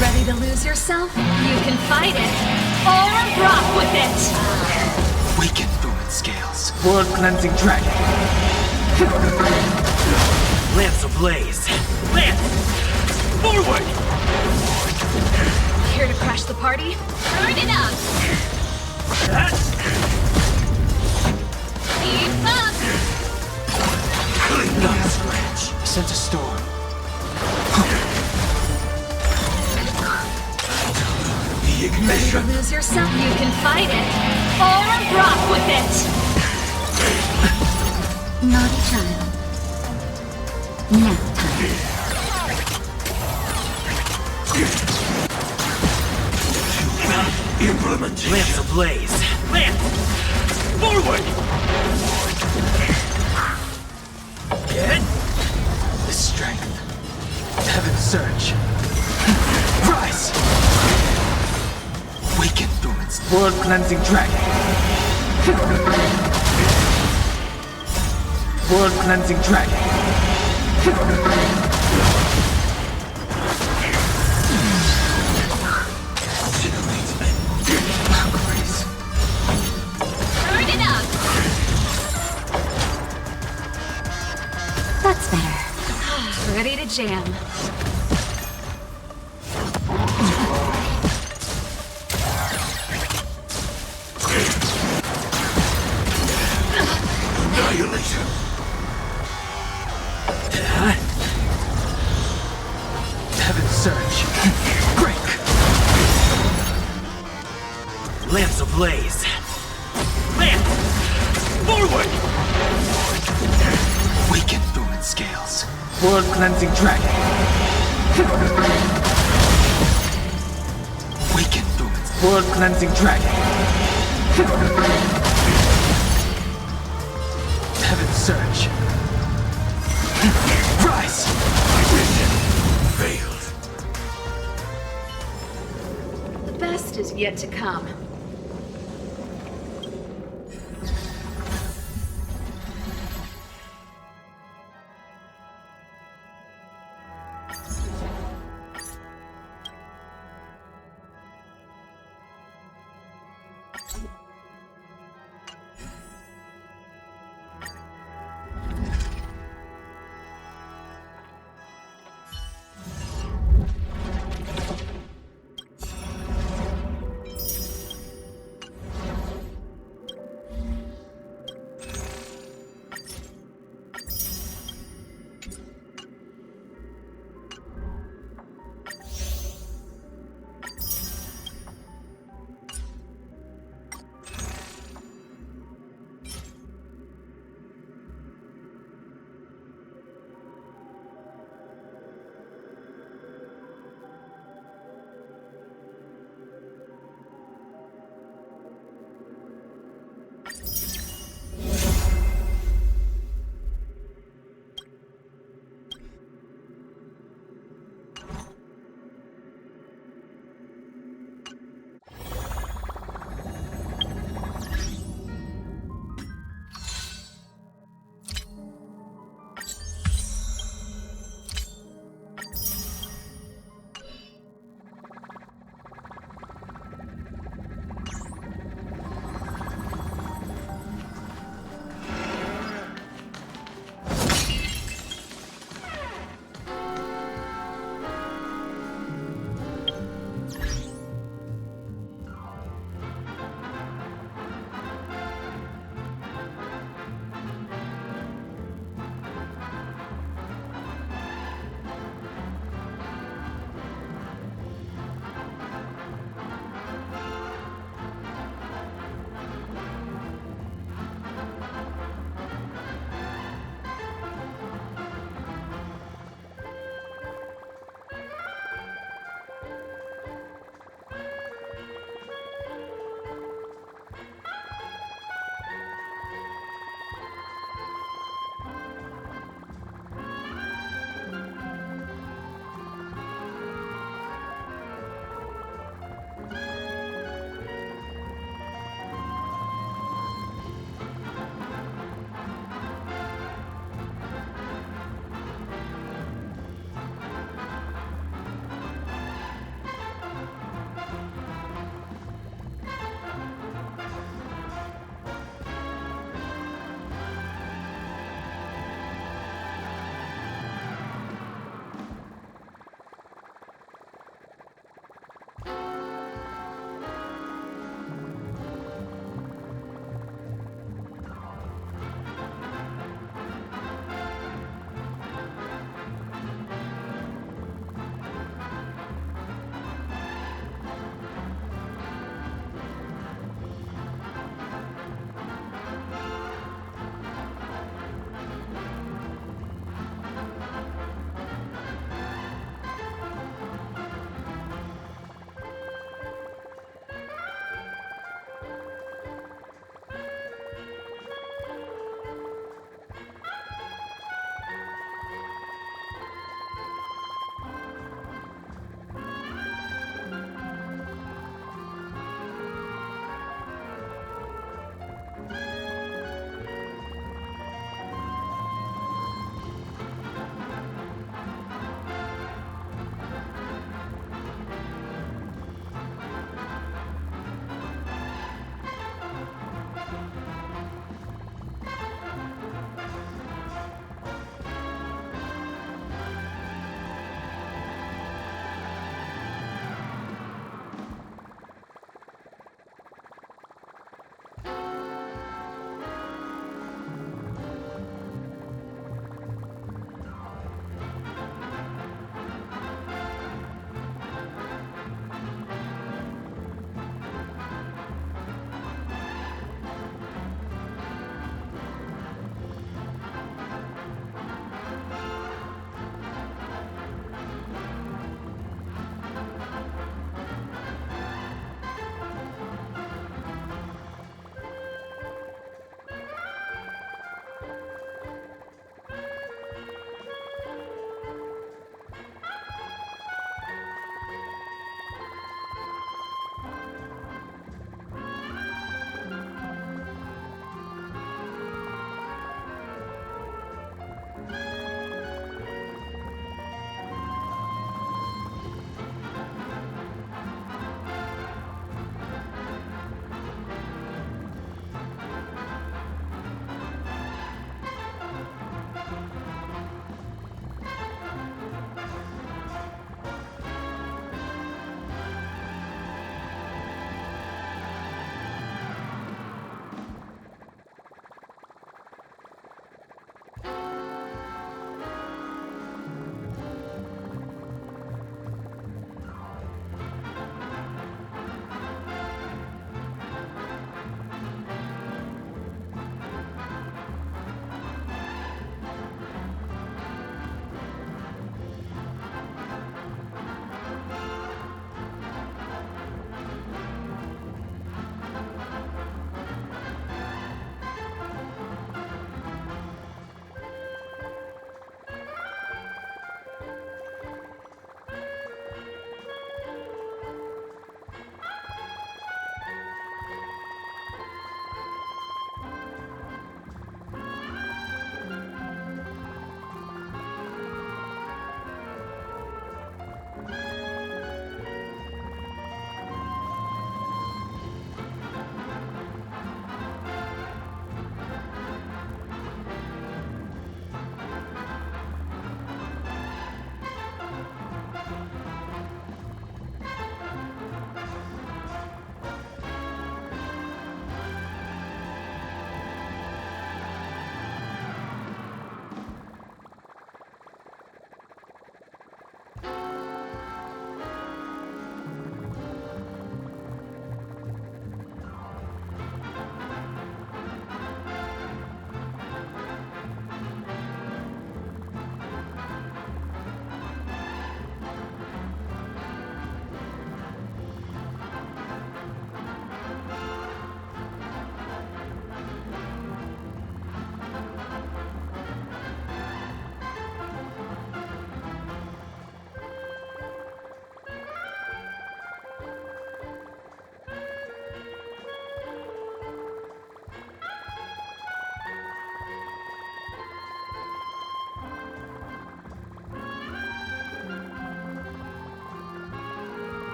Ready to lose yourself? You can fight it, or rock with it! Weaken Booming Scales. World cleansing dragon. Lance ablaze. Lance! Forward! Here to crash the party? Turn it up! Keep up! Not a scratch. I sent a storm. The Ready to ignition. lose yourself? You can fight it, or rock with it! Naughty child. Nap time. Implementation. Lance ablaze. Lance! Forward! Get! The strength. Heaven surge. Rise! Weaken Booming Scale. World cleansing dragon. World cleansing dragon. Turn it up! That's better. Ready to jam. Lamps ablaze. Lance! Forward! Weaken Booming Scales. World cleansing dragon. Weaken Booming World cleansing dragon. Heaven surge. Rise! My vision failed. The best is yet to come.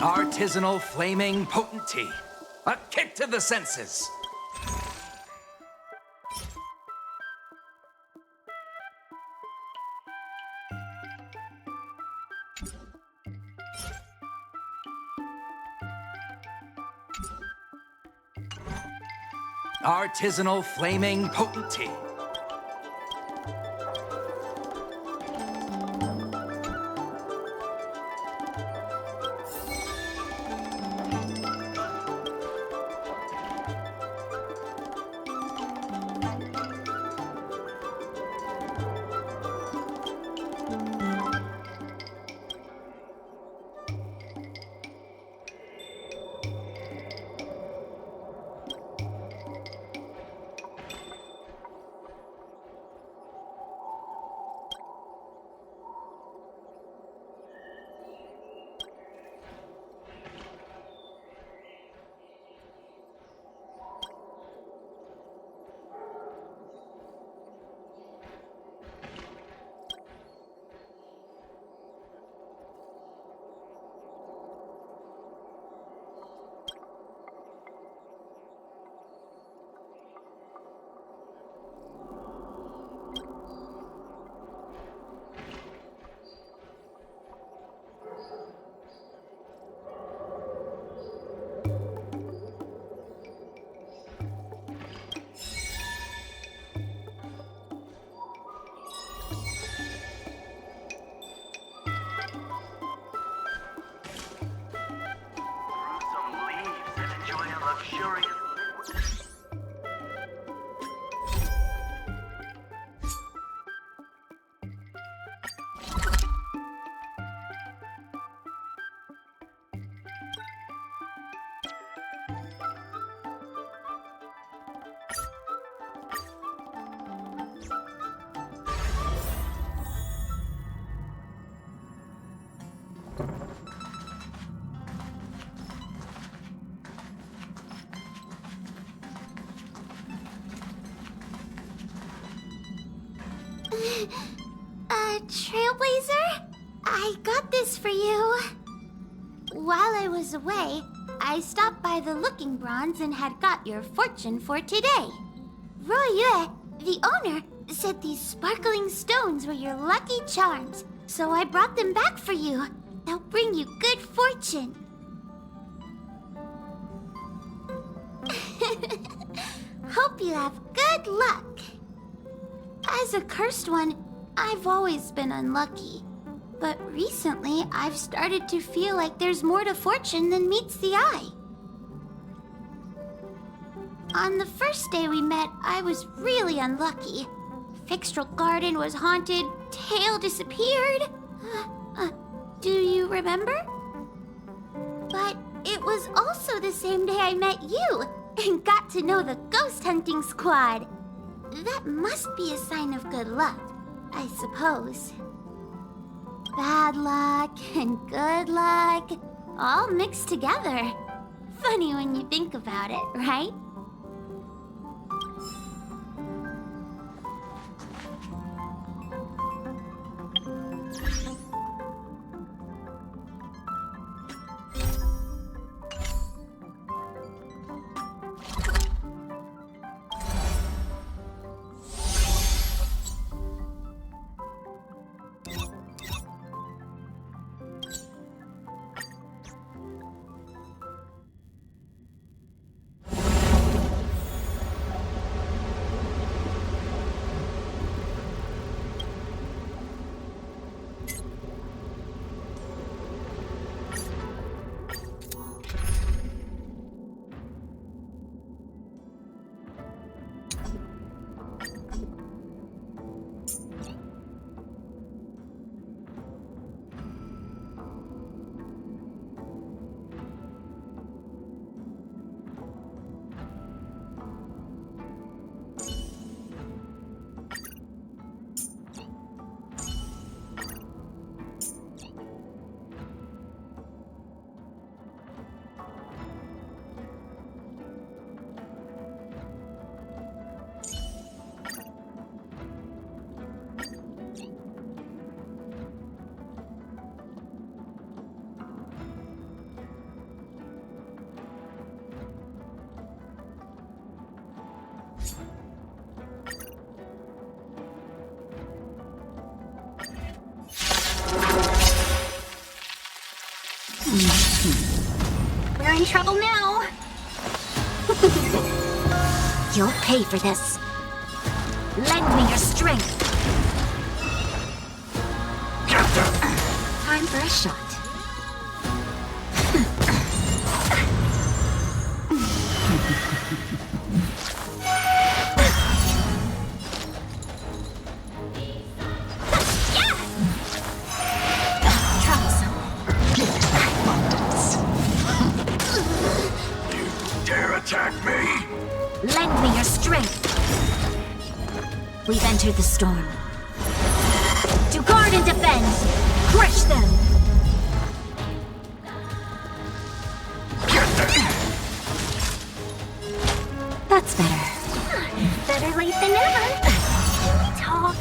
Artisanal flaming potency. A kick to the senses. Artisanal flaming potency. Trailblazer? I got this for you. While I was away, I stopped by the Looking Bronze and had got your fortune for today. Royue, the owner, said these sparkling stones were your lucky charms, so I brought them back for you. They'll bring you good fortune. Hope you have good luck. As a cursed one, I've always been unlucky. But recently, I've started to feel like there's more to fortune than meets the eye. On the first day we met, I was really unlucky. Fixtral Garden was haunted, Tail disappeared. Do you remember? But it was also the same day I met you and got to know the ghost hunting squad. That must be a sign of good luck, I suppose. Bad luck and good luck, all mixed together. Funny when you think about it, right? We're in trouble now. You'll pay for this. Lend me your strength. Time for a shot. Lend me your strength. We've entered the storm. To guard and defend, crush them. That's better. Better late than never. Can we talk?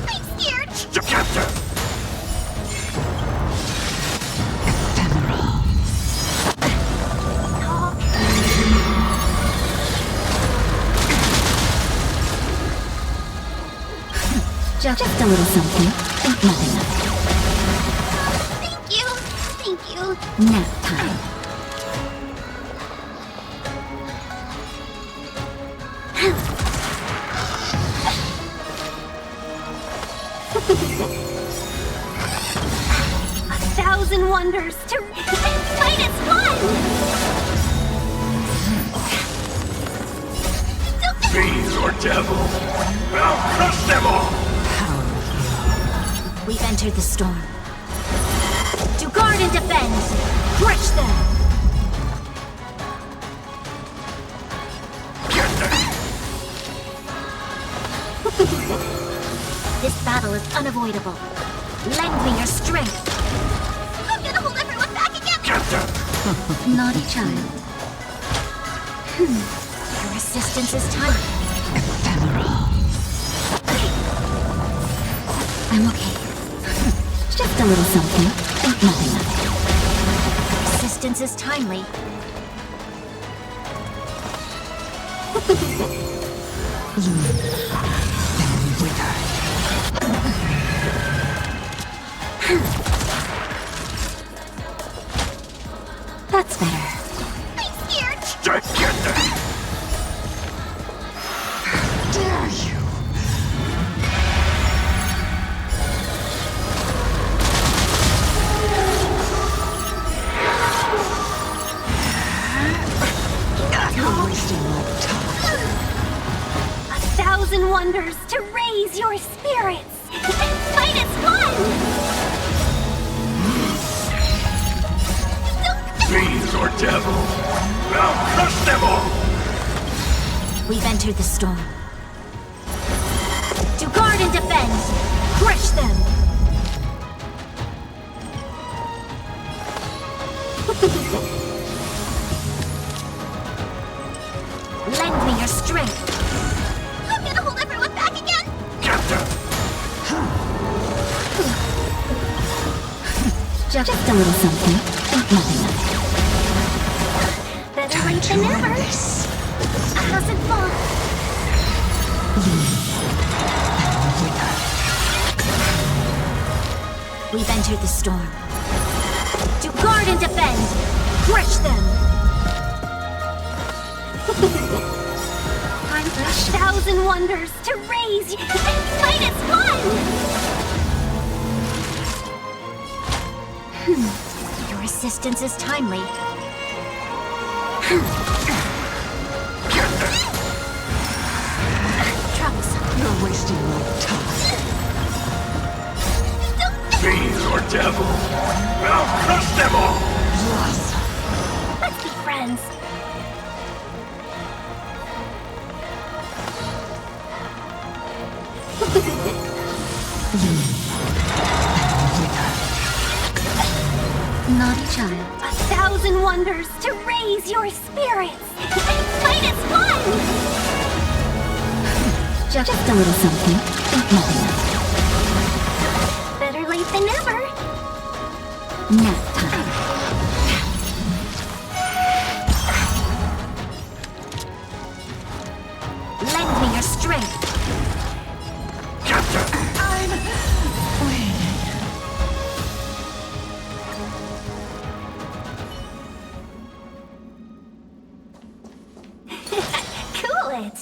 I'm scared. Just a little something. Nothing. Thank you. Thank you. Nap time. A thousand wonders to fight as one. Fiends or devil, I'll crush them all! We've entered the storm. To guard and defend, crush them! This battle is unavoidable. Lend me your strength. I'm gonna hold everyone back again! Naughty child. Your resistance is time. I'm okay. Just a little something. Nothing. Resistance is timely. That's better. I'm scared. Dare you? You're wasting my time. A thousand wonders to raise your spirits and fight as one! Fiends or devil, I'll crush them all! We've entered the storm. To guard and defend, crush them! Lend me your strength. I'm gonna hold everyone back again! Just a little something. Nothing. Better late than never. This. Hasn't fun. We've entered the storm. To guard and defend, crush them! Time for a thousand wonders to raise and fight as one! Your resistance is timely. Troublesome. You're wasting my time. Fiends or devil, I'll crush them all! Let's be friends. Naughty child. A thousand wonders to raise your spirits and fight as one! Just a little something. Nothing. Better late than never. Nap time. strength. I'm waiting. Cool it!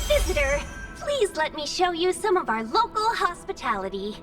Visitor, please let me show you some of our local hospitality.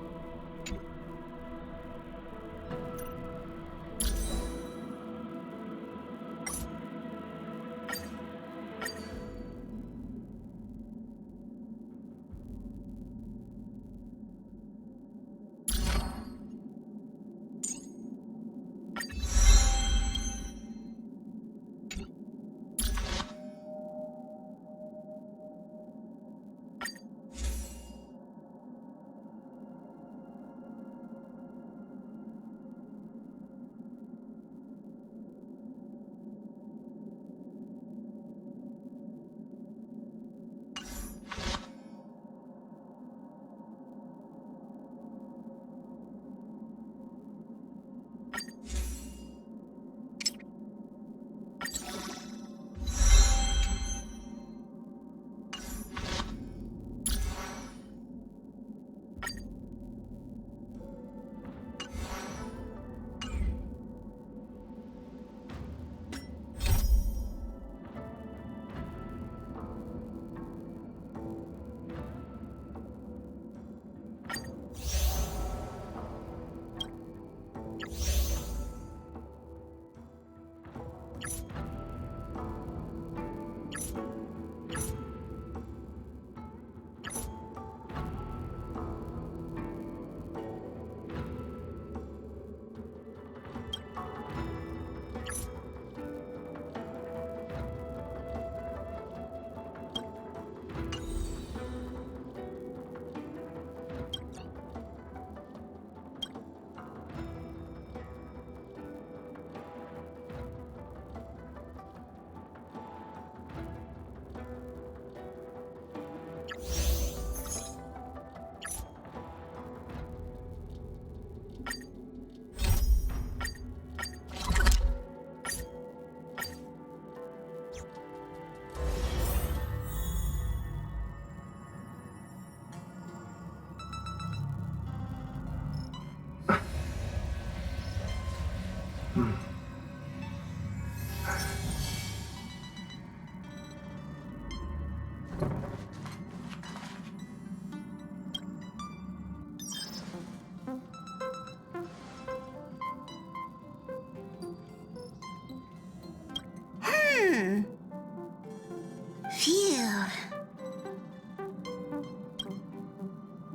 Phew.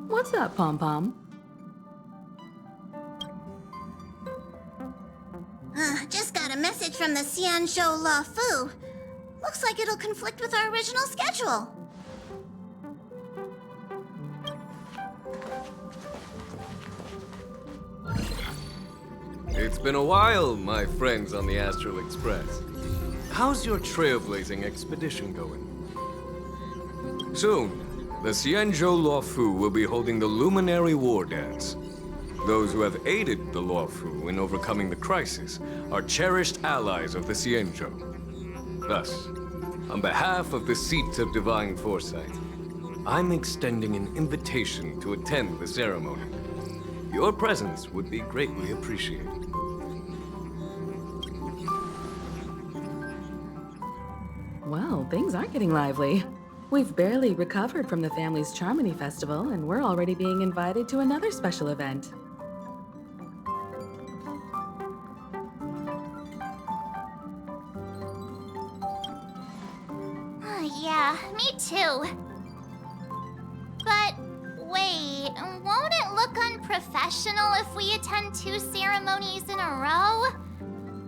What's up, Pom-Pom? Just got a message from the Xianzhou La Fu. Looks like it'll conflict with our original schedule. It's been a while, my friends on the Astral Express. How's your trailblazing expedition going? Soon, the Xianzhou Luofu will be holding the Luminary War Dance. Those who have aided the Luofu in overcoming the crisis are cherished allies of the Xianzhou. Thus, on behalf of the Seat of Divine Foresight, I'm extending an invitation to attend the ceremony. Your presence would be greatly appreciated. Well, things aren't getting lively. We've barely recovered from the family's Charmony Festival, and we're already being invited to another special event. Yeah, me too. But wait, won't it look unprofessional if we attend 2 ceremonies in a row?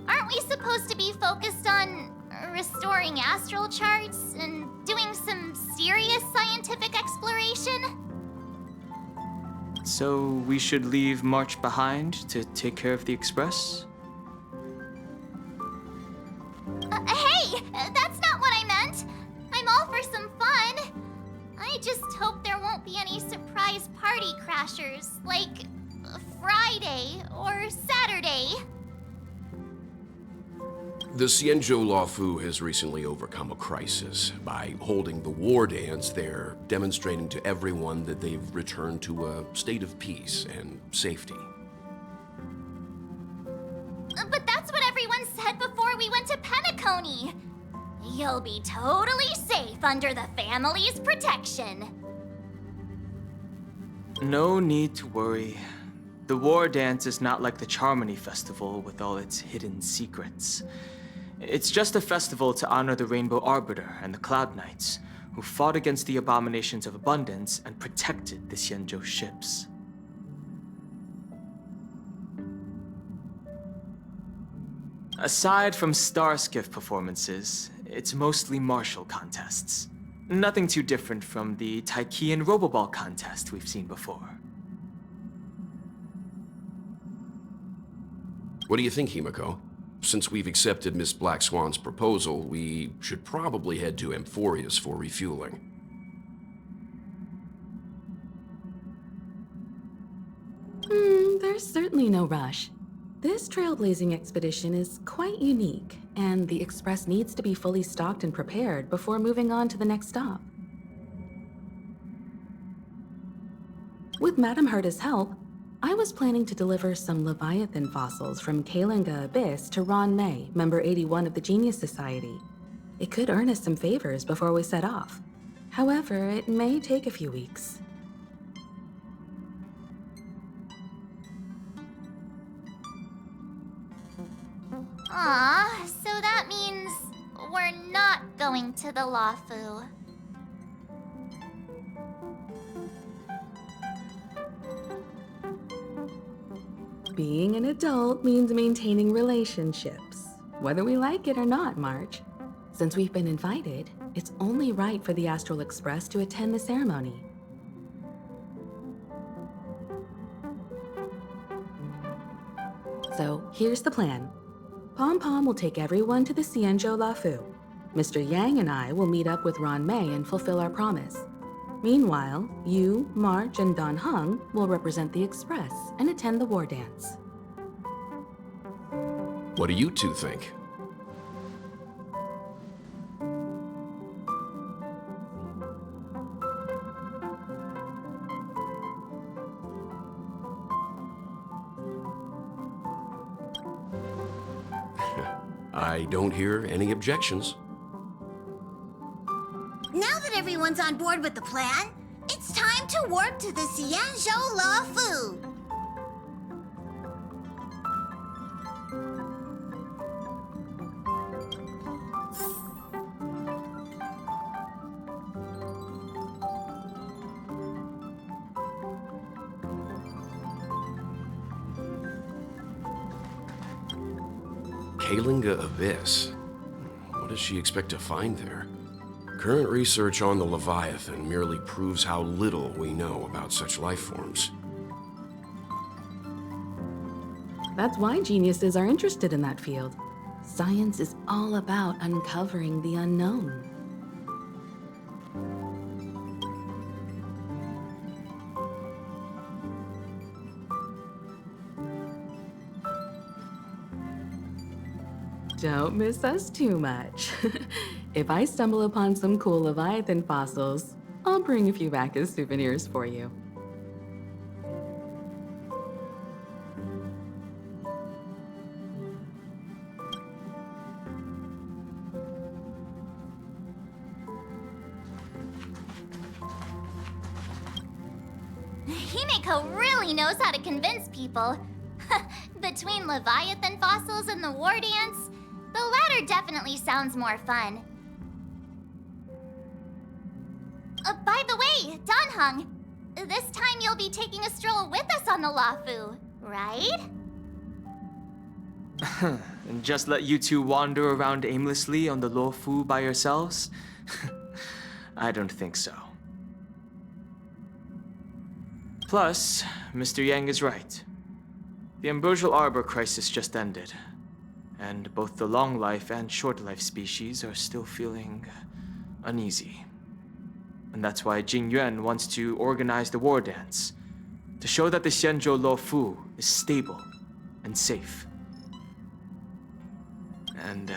Aren't we supposed to be focused on restoring astral charts and doing some serious scientific exploration? So we should leave March behind to take care of the Express? Hey, that's not what I meant. I'm all for some fun. I just hope there won't be any surprise party crashers, like Friday or Saturday. The Xianzhou Luofu has recently overcome a crisis. By holding the war dance, they're demonstrating to everyone that they've returned to a state of peace and safety. But that's what everyone said before we went to Penacony. You'll be totally safe under the family's protection. No need to worry. The war dance is not like the Charmony Festival with all its hidden secrets. It's just a festival to honor the Rainbow Arbiter and the Cloud Knights, who fought against the abominations of abundance and protected the Xianzhou ships. Aside from Starskiff performances, it's mostly martial contests. Nothing too different from the Taiki and Roboball contest we've seen before. What do you think, Himiko? Since we've accepted Miss Black Swan's proposal, we should probably head to Amphorius for refueling. There's certainly no rush. This trailblazing expedition is quite unique, and the Express needs to be fully stocked and prepared before moving on to the next stop. With Madame Herta's help, I was planning to deliver some Leviathan fossils from Kalinga Abyss to Ron May, member 81 of the Genius Society. It could earn us some favors before we set off. However, it may take a few weeks. Aw, so that means we're not going to the Luofu. Being an adult means maintaining relationships, whether we like it or not, March. Since we've been invited, it's only right for the Astral Express to attend the ceremony. So, here's the plan. Pom Pom will take everyone to the Xianzhou Luofu. Mr. Yang and I will meet up with Ron May and fulfill our promise. Meanwhile, you, March, and Don Hung will represent the Express and attend the war dance. What do you two think? I don't hear any objections. Now that everyone's on board with the plan, it's time to warp to the Xianzhou Luofu. Kalinga Abyss. What does she expect to find there? Current research on the Leviathan merely proves how little we know about such life forms. That's why geniuses are interested in that field. Science is all about uncovering the unknown. Don't miss us too much. If I stumble upon some cool Leviathan fossils, I'll bring a few back as souvenirs for you. Himeko really knows how to convince people. Between Leviathan fossils and the war dance, the latter definitely sounds more fun. By the way, Danhung, this time you'll be taking a stroll with us on the Lafu, right? And just let you two wander around aimlessly on the Lafu by yourselves? I don't think so. Plus, Mr. Yang is right. The Ambrosial Arbor crisis just ended, and both the long life and short life species are still feeling uneasy. And that's why Jing Yuan wants to organize the war dance, to show that the Xianzhou Luofu is stable and safe. And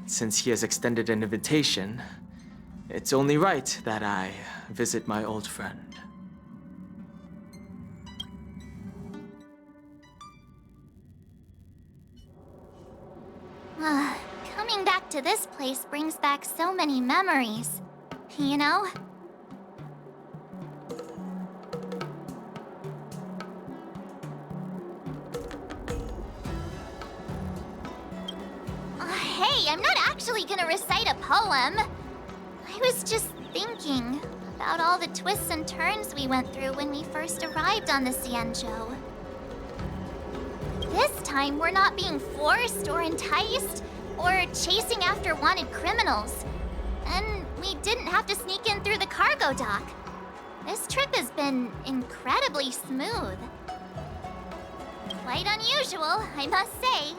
since he has extended an invitation, it's only right that I visit my old friend. Coming back to this place brings back so many memories, you know? Hey, I'm not actually gonna recite a poem. I was just thinking about all the twists and turns we went through when we first arrived on the Xianzhou. This time, we're not being forced or enticed or chasing after wanted criminals. And we didn't have to sneak in through the cargo dock. This trip has been incredibly smooth. Quite unusual, I must say.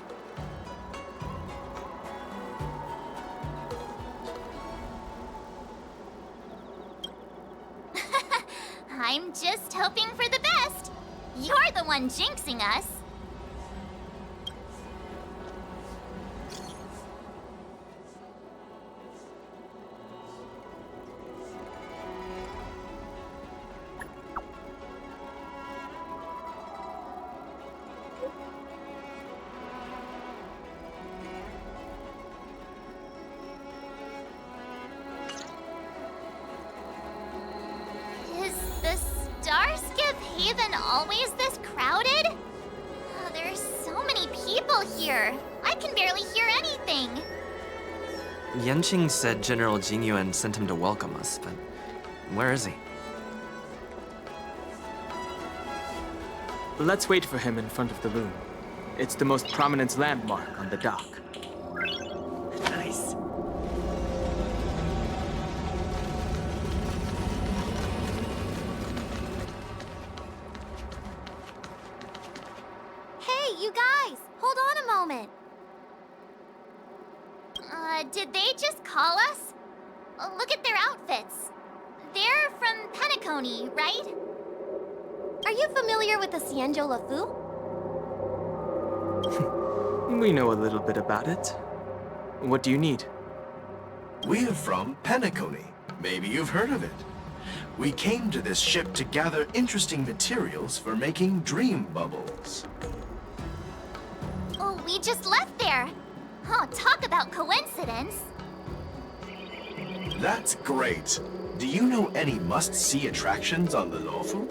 I'm just hoping for the best. You're the one jinxing us. Haven always this crowded? Oh, there's so many people here. I can barely hear anything. Yanqing said General Jing Yuan sent him to welcome us, but where is he? Let's wait for him in front of the loom. It's the most prominent landmark on the dock. Nice. You guys, hold on a moment. Did they just call us? Look at their outfits. They're from Penacony, right? Are you familiar with the Xianzhou Luofu? We know a little bit about it. What do you need? We're from Penacony. Maybe you've heard of it. We came to this ship to gather interesting materials for making dream bubbles. Oh, we just left there. Oh, talk about coincidence. That's great. Do you know any must-see attractions on the Luofu?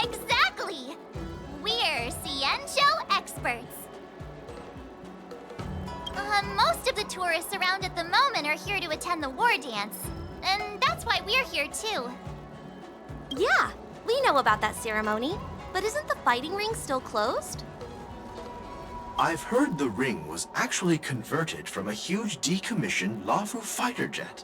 Exactly! We're Xianzhou experts. Most of the tourists around at the moment are here to attend the war dance. And that's why we're here too. Yeah, we know about that ceremony. But isn't the fighting ring still closed? I've heard the ring was actually converted from a huge decommissioned Lafu fighter jet.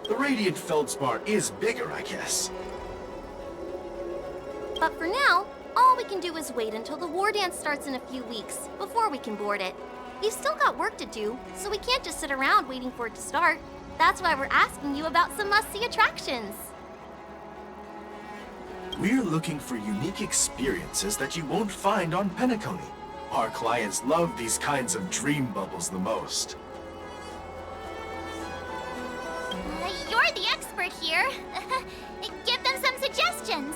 The radiant feldspar is bigger, I guess. But for now, all we can do is wait until the war dance starts in a few weeks before we can board it. We've still got work to do, so we can't just sit around waiting for it to start. That's why we're asking you about some must-see attractions. We're looking for unique experiences that you won't find on Penacony. Our clients love these kinds of dream bubbles the most. You're the expert here. Give them some suggestions.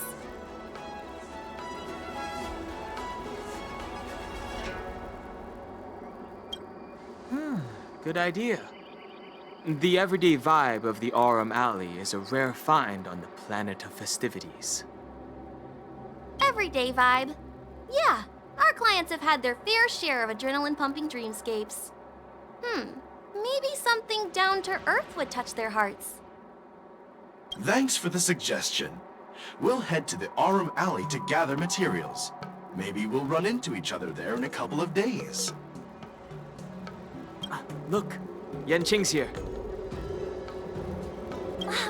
Good idea. The everyday vibe of the Aurum Alley is a rare find on the planet of festivities. Everyday vibe. Yeah, our clients have had their fair share of adrenaline-pumping dreamscapes. Maybe something down to earth would touch their hearts. Thanks for the suggestion. We'll head to the Aurum Alley to gather materials. Maybe we'll run into each other there in a couple of days. Look, Yanqing's here.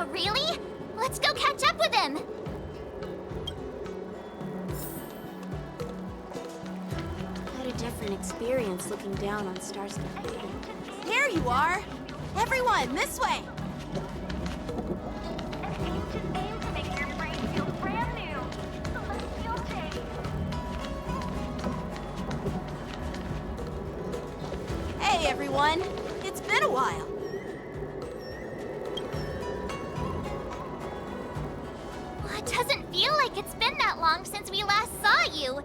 Really? Let's go catch up with him. What a different experience looking down on Starsky. There you are! Everyone, this way! Hey everyone! It's been a while! It doesn't feel like it's been that long since we last saw you.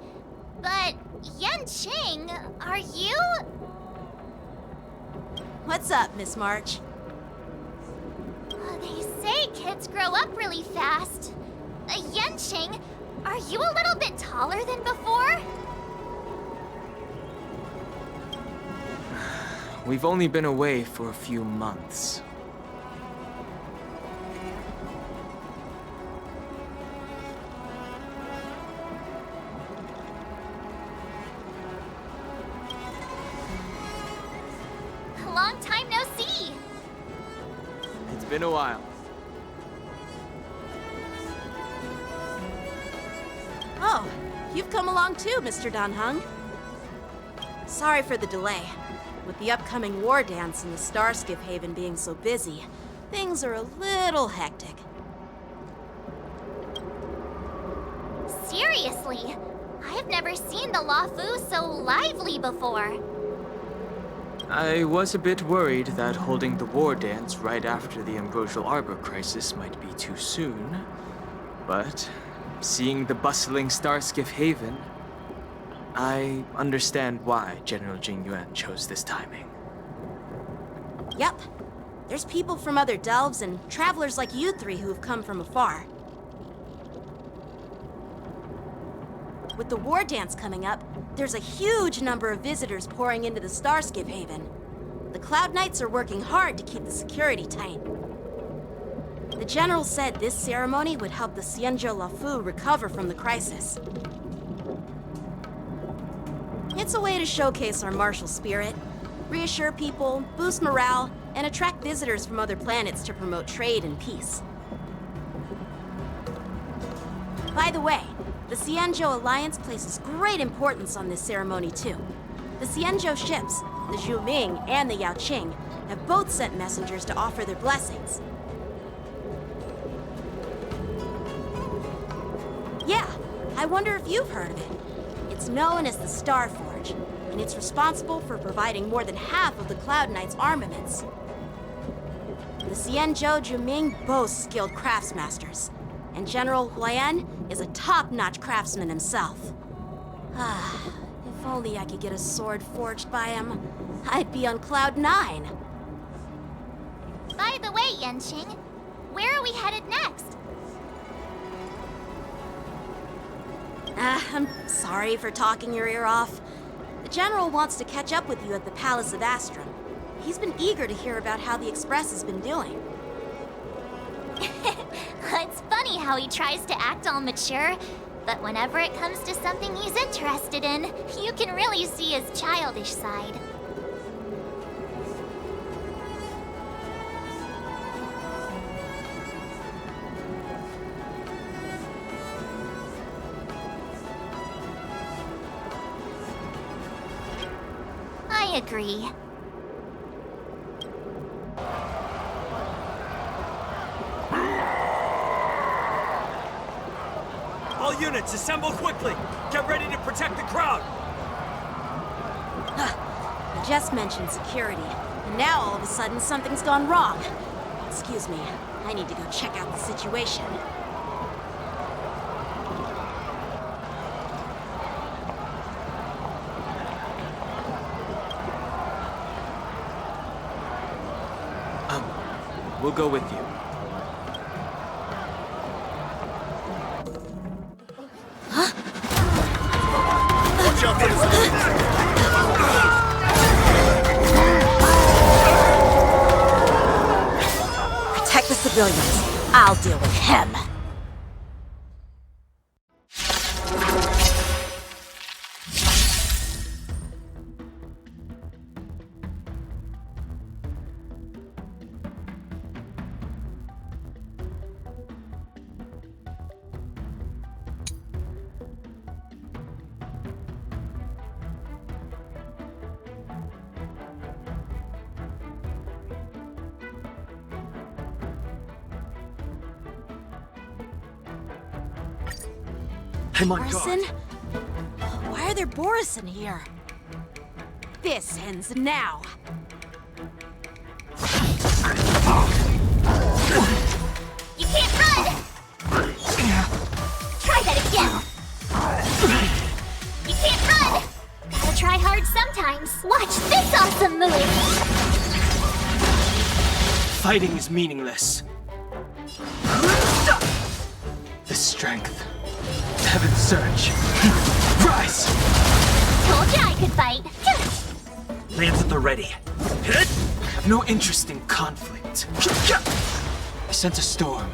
But, Yanqing, are you? What's up, Miss March? They say kids grow up really fast. Yanqing, are you a little bit taller than before? We've only been away for a few months. Long time no see. It's been a while. Oh, you've come along too, Mr. Danheng. Sorry for the delay. With the upcoming war dance and the Starskiff Haven being so busy, things are a little hectic. Seriously, I've never seen the Lafu so lively before. I was a bit worried that holding the war dance right after the Ambrosial Arbor crisis might be too soon. But seeing the bustling Starskiff Haven, I understand why General Jing Yuan chose this timing. Yep. There's people from other delves and travelers like you three who have come from afar. With the war dance coming up, there's a huge number of visitors pouring into the Starskiff Haven. The Cloud Knights are working hard to keep the security tight. The General said this ceremony would help the Xianzhou Lafu recover from the crisis. It's a way to showcase our martial spirit, reassure people, boost morale, and attract visitors from other planets to promote trade and peace. By the way, the Xianzhou Alliance places great importance on this ceremony too. The Xianzhou ships, the Zhuming and the Yaoqing, have both sent messengers to offer their blessings. Yeah, I wonder if you've heard of it. It's known as the Star Forge, and it's responsible for providing more than half of the Cloud Knights' armaments. The Xianzhou Zhuming boasts skilled craftsmasters, and General Huayan is a top-notch craftsman himself. If only I could get a sword forged by him, I'd be on Cloud 9. By the way, Yanqing, where are we headed next? I'm sorry for talking your ear off. The General wants to catch up with you at the Palace of Astrum. He's been eager to hear about how the Express has been doing. It's funny how he tries to act all mature, but whenever it comes to something he's interested in, you can really see his childish side. I agree. All units, assemble quickly! Get ready to protect the crowd! I just mentioned security, and now all of a sudden something's gone wrong. Excuse me, I need to go check out the situation. We'll go with you. Watch out for Protect the civilians. I'll deal with him. Hey, my God. Borison? Why are there Borison here? This ends now. You can't run! Try that again! You can't run! Gotta try hard sometimes. Watch this awesome move! Fighting is meaningless. The strength. Heaven's surge. Rise! Told ya I could fight. Lance at the ready. I have no interest in conflict. I sense a storm.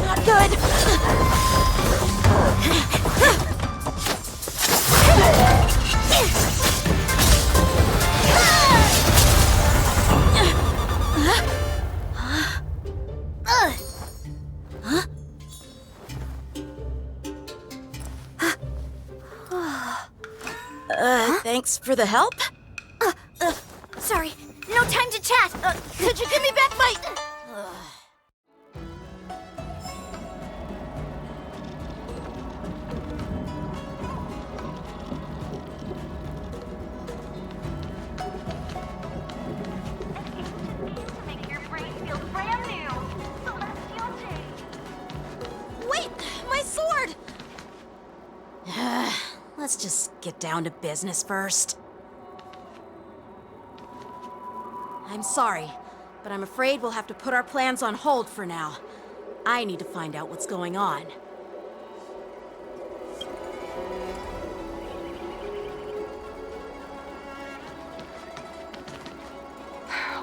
Not good. Thanks for the help. Sorry, no time to chat. Could you give me back my... Wait, my sword! Let's just get down to business first. I'm sorry, but I'm afraid we'll have to put our plans on hold for now. I need to find out what's going on.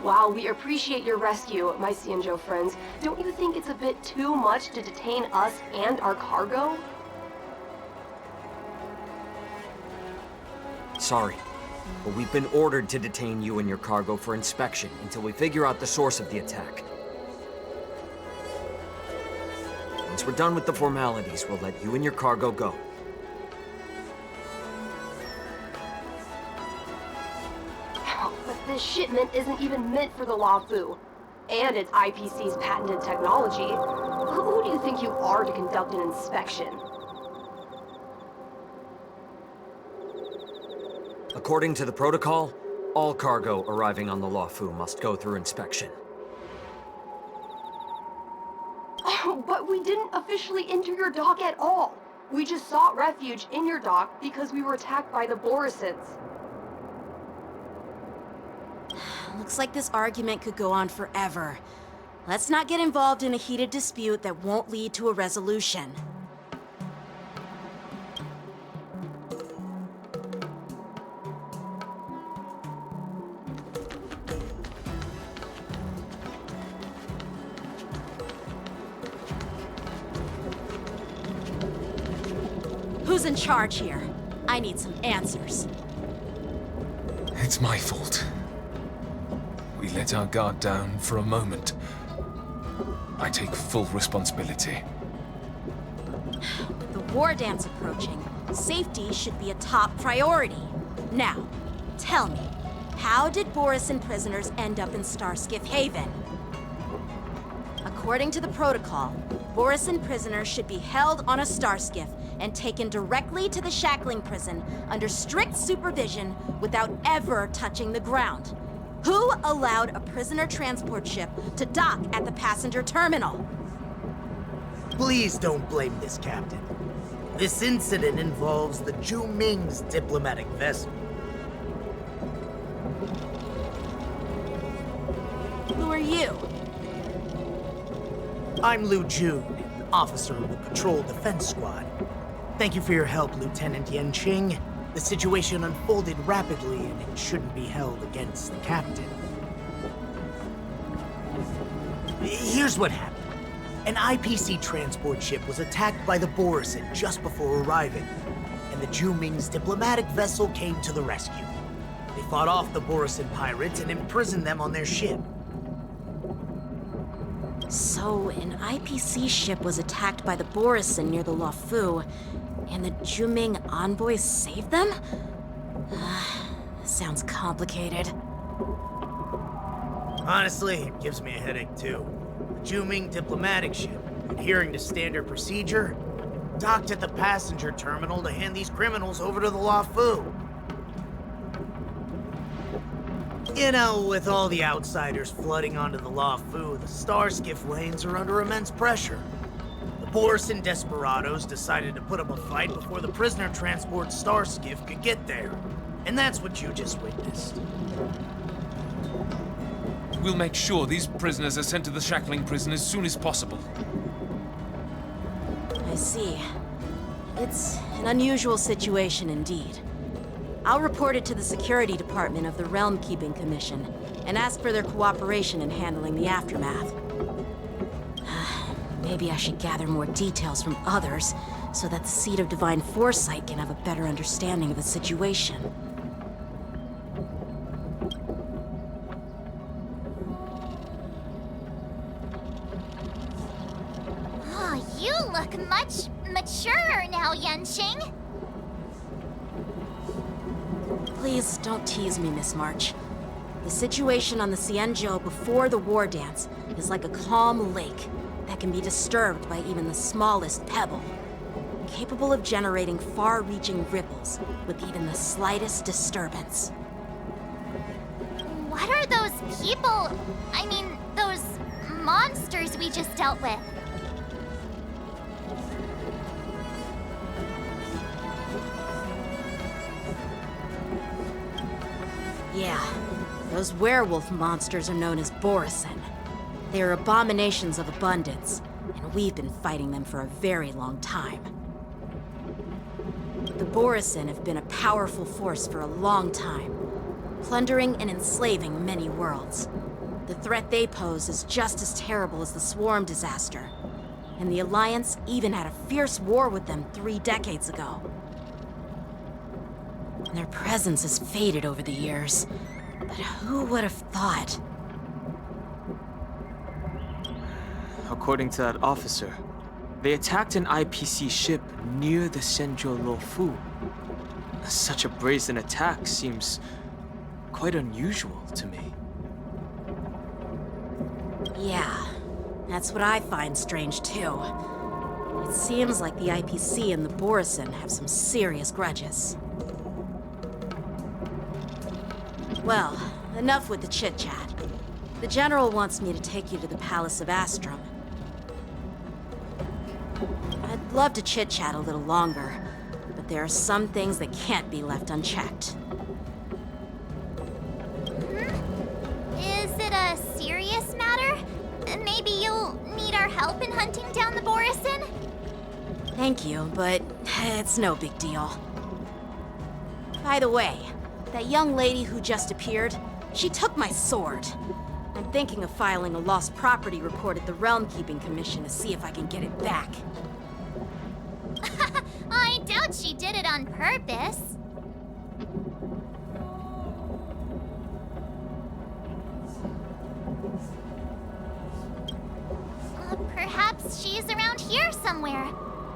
While we appreciate your rescue, my Xianzhou friends, don't you think it's a bit too much to detain us and our cargo? Sorry, but we've been ordered to detain you and your cargo for inspection until we figure out the source of the attack. Once we're done with the formalities, we'll let you and your cargo go. But this shipment isn't even meant for the Luofu, and it's IPC's patented technology. Who do you think you are to conduct an inspection? According to the protocol, all cargo arriving on the Luofu must go through inspection. But we didn't officially enter your dock at all. We just sought refuge in your dock because we were attacked by the Borisons. Looks like this argument could go on forever. Let's not get involved in a heated dispute that won't lead to a resolution. Who's in charge here? I need some answers. It's my fault. We let our guard down for a moment. I take full responsibility. With the war dance approaching, safety should be a top priority. Now, tell me, how did Borisin prisoners end up in Starskiff Haven? According to the protocol, Borisin prisoners should be held on a starskiff and taken directly to the shackling prison under strict supervision without ever touching the ground. Who allowed a prisoner transport ship to dock at the passenger terminal? Please don't blame this captain. This incident involves the Ming's diplomatic vessel. Who are you? I'm Liu Jun, officer of the Patrol Defense Squad. Thank you for your help, Lieutenant Yanqing. The situation unfolded rapidly and it shouldn't be held against the captain. Here's what happened. An IPC transport ship was attacked by the Borisin just before arriving, and the Ming's diplomatic vessel came to the rescue. They fought off the Borisin pirates and imprisoned them on their ship. So, an IPC ship was attacked by the Borisin near the Luofu, and the Ming envoys saved them? Sounds complicated. Honestly, it gives me a headache too. The Ming diplomatic ship, adhering to standard procedure, docked at the passenger terminal to hand these criminals over to the Luofu. You know, with all the outsiders flooding onto the Luofu, the starskiff lanes are under immense pressure. The Borisin desperados decided to put up a fight before the prisoner transport starskiff could get there. And that's what you just witnessed. We'll make sure these prisoners are sent to the shackling prison as soon as possible. I see. It's an unusual situation indeed. I'll report it to the security department of the Realm Keeping Commission and ask for their cooperation in handling the aftermath. Maybe I should gather more details from others so that the Seat of Divine Foresight can have a better understanding of the situation. Oh, you look much maturer now, Yanqing. Please don't tease me, Miss March. The situation on the Xianzhou before the war dance is like a calm lake that can be disturbed by even the smallest pebble, capable of generating far-reaching ripples with even the slightest disturbance. What are those people? I mean, those monsters we just dealt with? Yeah, those werewolf monsters are known as Borisin. They are abominations of abundance, and we've been fighting them for a very long time. The Borisin have been a powerful force for a long time, plundering and enslaving many worlds. The threat they pose is just as terrible as the Swarm disaster, and the Alliance even had a fierce war with them 3 decades ago. Their presence has faded over the years, but who would have thought? According to that officer, they attacked an IPC ship near the Shenzhou Luofu. Such a brazen attack seems quite unusual to me. Yeah, that's what I find strange too. It seems like the IPC and the Borisin have some serious grudges. Well, enough with the chit-chat. The General wants me to take you to the Palace of Astrum. I'd love to chit-chat a little longer, but there are some things that can't be left unchecked. Is it a serious matter? Maybe need our help in hunting down the Borison? Thank you, but it's no big deal. By the way, that young lady who just appeared, she took my sword. I'm thinking of filing a lost property report at the Realm Keeping Commission to see if I can get it back. I doubt she did it on purpose. Perhaps she's around here somewhere.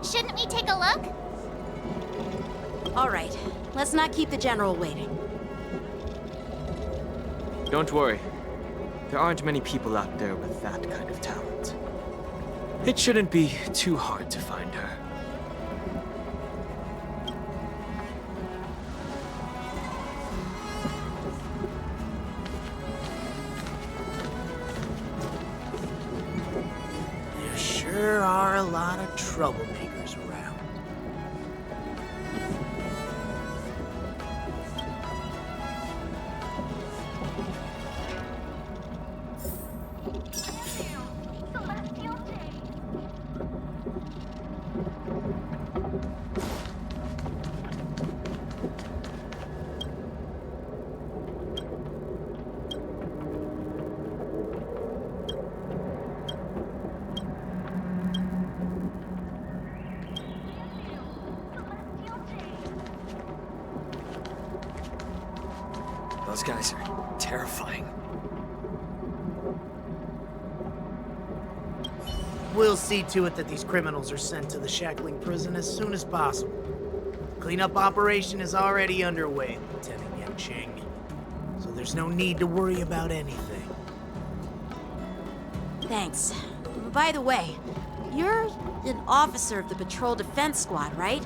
Shouldn't we take a look? All right, let's not keep the General waiting. Don't worry. There aren't many people out there with that kind of talent. It shouldn't be too hard to find her. There sure are a lot of troublemakers around. Those guys are terrifying. We'll see to it that these criminals are sent to the shackling prison as soon as possible. Cleanup operation is already underway, Lieutenant Yanqing, so there's no need to worry about anything. Thanks. By the way, you're an officer of the Patrol Defense Squad, right?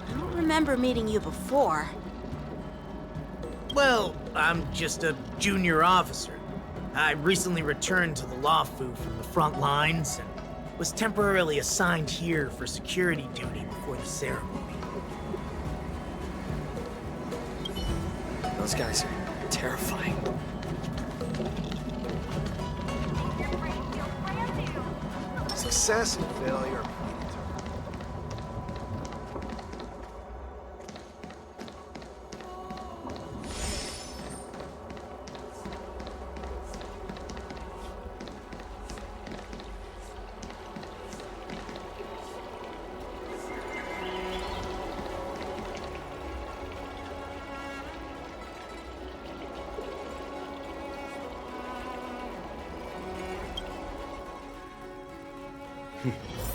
I don't remember meeting you before. Well, I'm just a junior officer. I recently returned to the Lawfu from the front lines and was temporarily assigned here for security duty before the ceremony. Those guys are terrifying. Success and failure.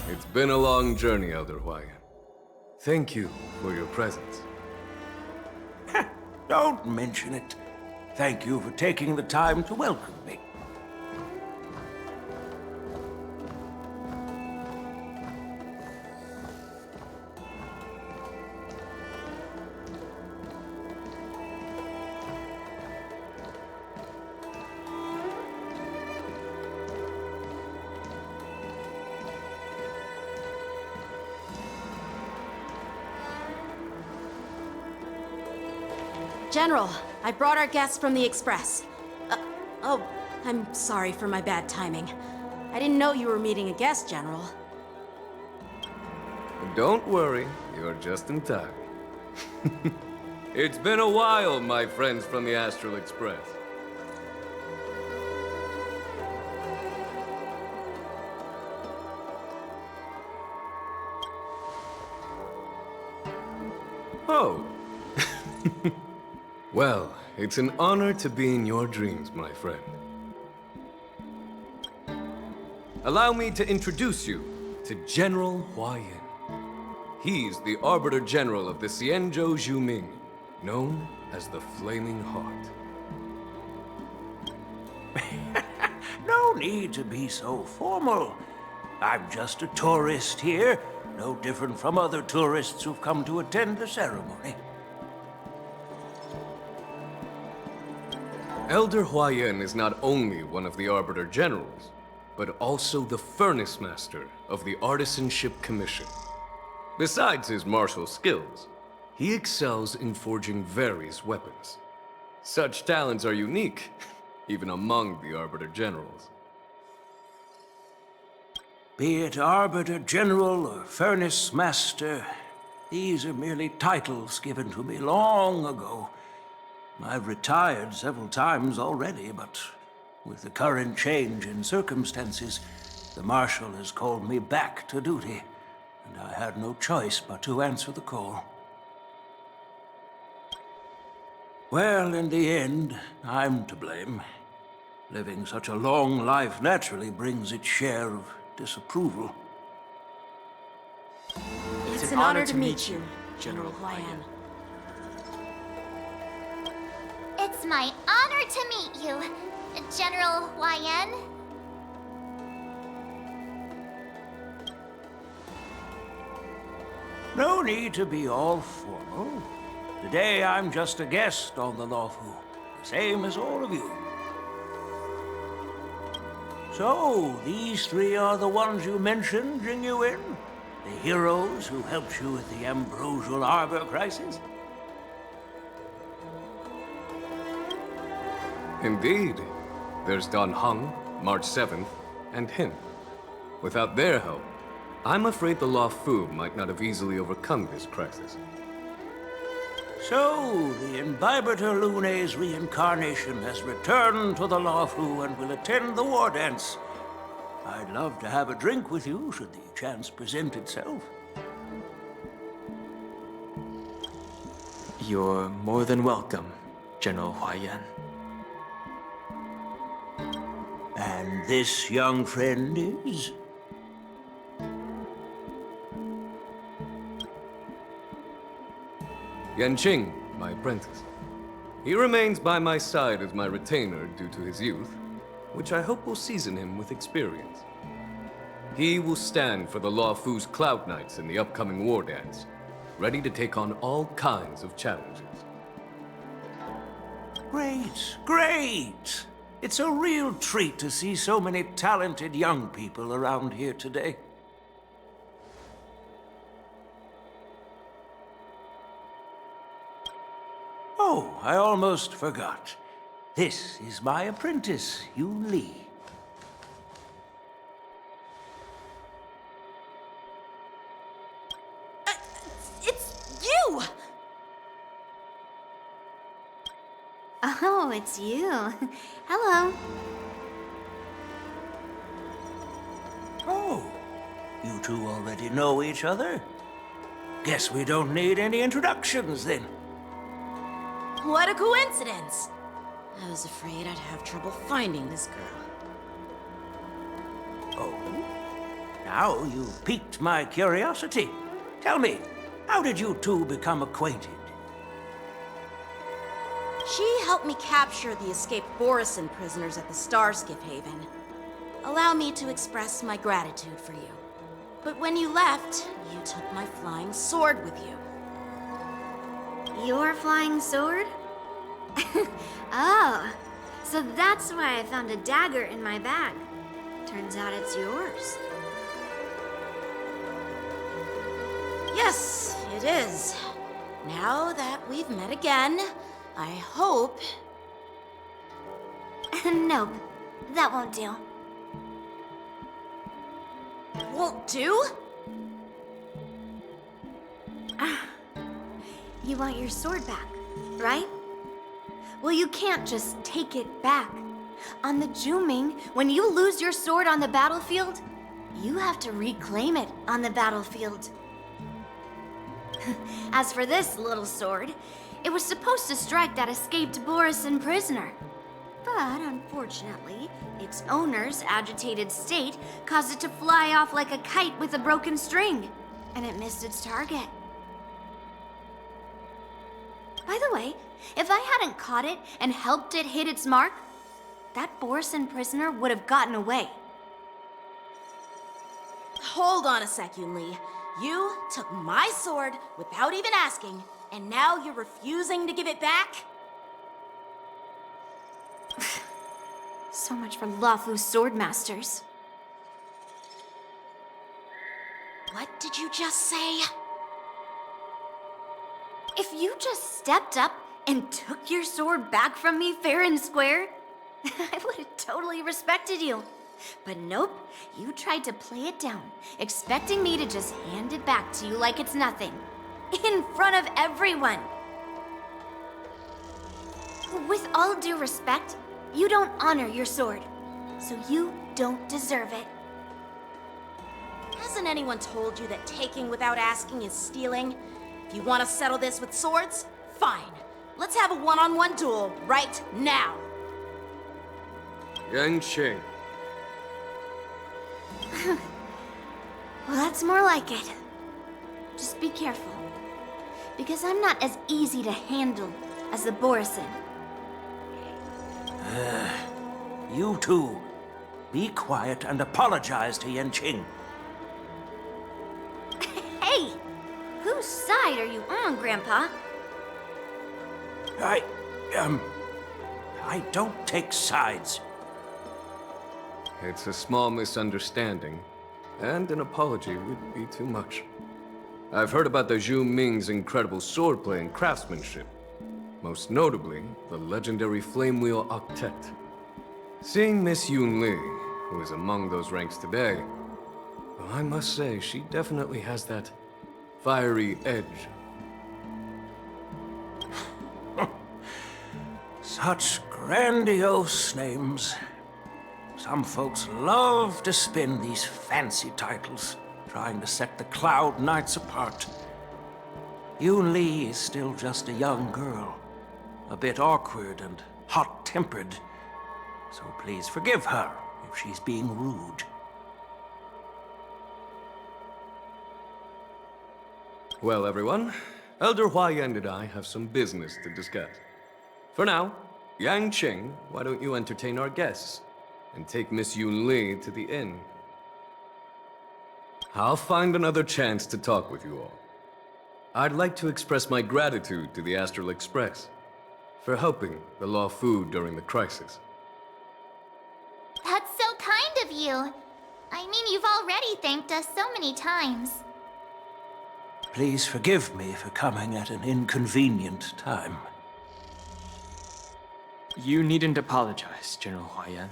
It's been a long journey, Elder Huayan. Thank you for your presence. Don't mention it. Thank you for taking the time to welcome me. General, I brought our guests from the Express. Oh, I'm sorry for my bad timing. I didn't know you were meeting a guest, General. Don't worry, you're just in time. It's been a while, my friends from the Astral Express. Oh. Well, it's an honor to be in your dreams, my friend. Allow me to introduce you to General Huayan. He's the Arbiter General of the Xianzhou Zhuming, known as the Flaming Heart. No need to be so formal. I'm just a tourist here, no different from other tourists who've come to attend the ceremony. Elder Huayan is not only one of the Arbiter Generals, but also the Furnace Master of the Artisanship Commission. Besides his martial skills, he excels in forging various weapons. Such talents are unique, even among the Arbiter Generals. Be it Arbiter General or Furnace Master, these are merely titles given to me long ago. I've retired several times already, but with the current change in circumstances, the Marshal has called me back to duty, and I had no choice but to answer the call. Well, in the end, I'm to blame. Living such a long life naturally brings its share of disapproval. It's an honor to meet you, General Huayan. It's my honor to meet you, General Huayan. No need to be all formal. Today I'm just a guest on the Luofu, the same as all of you. So, these three are the ones you mentioned, Jingyuin? The heroes who helped you with the Ambrosial Arbor crisis? Indeed. There's Don Hung, March 7th, and him. Without their help, I'm afraid the Luofu might not have easily overcome this crisis. So, the Imbibitor Lune's reincarnation has returned to the Luofu and will attend the war dance. I'd love to have a drink with you, should the chance present itself. You're more than welcome, General Huayan. And this young friend is? Yanqing, my apprentice. He remains by my side as my retainer due to his youth, which I hope will season him with experience. He will stand for the Luofu's Cloud Knights in the upcoming war dance, ready to take on all kinds of challenges. Great, great! It's a real treat to see so many talented young people around here today. Oh, I almost forgot. This is my apprentice, Yu Li. It's you! Oh, it's you. Hello. Oh, you two already know each other? Guess we don't need any introductions then. What a coincidence! I was afraid I'd have trouble finding this girl. Oh? Now you've piqued my curiosity. Tell me, how did you two become acquainted? She helped me capture the escaped Borisin prisoners at the Starskiff Haven. Allow me to express my gratitude for you. But when you left, you took my flying sword with you. Your flying sword? Oh, so that's why I found a dagger in my bag. Turns out it's yours. Yes, it is. Now that we've met again, I hope... Nope, that won't do. Won't do? You want your sword back, right? Well, you can't just take it back. On the Juming, when you lose your sword on the battlefield, you have to reclaim it on the battlefield. As for this little sword, it was supposed to strike that escaped Borisin prisoner. But unfortunately, its owner's agitated state caused it to fly off like a kite with a broken string, and it missed its target. By the way, if I hadn't caught it and helped it hit its mark, that Borisin prisoner would have gotten away. Hold on a sec, Yun Li. You took my sword without even asking, and now you're refusing to give it back? So much for Luofu's swordmasters. What did you just say? If you just stepped up and took your sword back from me fair and square, I would have totally respected you. But nope, you tried to play it down, expecting me to just hand it back to you like it's nothing. In front of everyone. With all due respect, you don't honor your sword, so you don't deserve it. Hasn't anyone told you that taking without asking is stealing? If you want to settle this with swords, fine. Let's have a one-on-one duel right now. Yanqing. Well, that's more like it. Just be careful, because I'm not as easy to handle as the Borisin. You two, be quiet and apologize to Yanqing. Hey! Whose side are you on, Grandpa? I don't take sides. It's a small misunderstanding, and an apology would be too much. I've heard about the Zhu Ming's incredible swordplay and craftsmanship. Most notably, the legendary Flame Wheel Octet. Seeing Miss Yun Li, who is among those ranks today, well, I must say, she definitely has that fiery edge. Such grandiose names. Some folks love to spin these fancy titles, trying to set the Cloud Knights apart. Yun Li is still just a young girl, a bit awkward and hot-tempered, so please forgive her if she's being rude. Well, everyone, Elder Huayan and I have some business to discuss. For now, Yanqing, why don't you entertain our guests and take Miss Yun Li to the inn? I'll find another chance to talk with you all. I'd like to express my gratitude to the Astral Express for helping the Law Fu during the crisis. That's so kind of you. I mean, you've already thanked us so many times. Please forgive me for coming at an inconvenient time. You needn't apologize, General Huayan.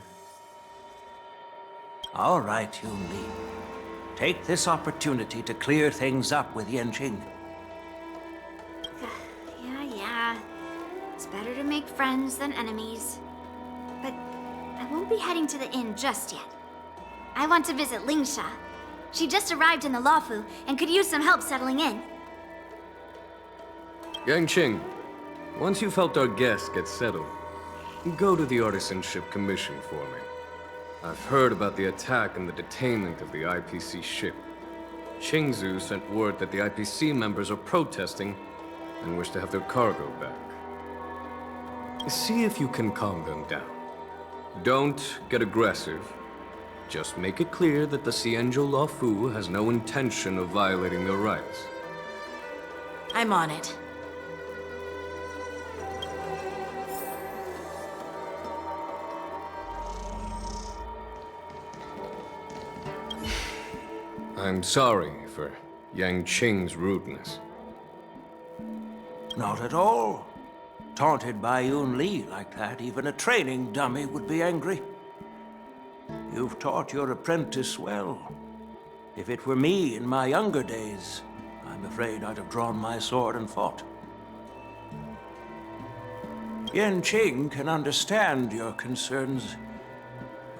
All right, Yun Li. Take this opportunity to clear things up with Yanqing. Yeah. It's better to make friends than enemies. But I won't be heading to the inn just yet. I want to visit Lingsha. She just arrived in the Luofu and could use some help settling in. Yanqing, once you've helped our guests get settled, go to the Artisanship Commission for me. I've heard about the attack and the detainment of the IPC ship. Qingzu sent word that the IPC members are protesting and wish to have their cargo back. See if you can calm them down. Don't get aggressive. Just make it clear that the Xianzhou Luofu has no intention of violating their rights. I'm on it. I'm sorry for Yanqing's rudeness. Not at all. Taunted by Yun Li like that, even a training dummy would be angry. You've taught your apprentice well. If it were me in my younger days, I'm afraid I'd have drawn my sword and fought. Yanqing can understand your concerns.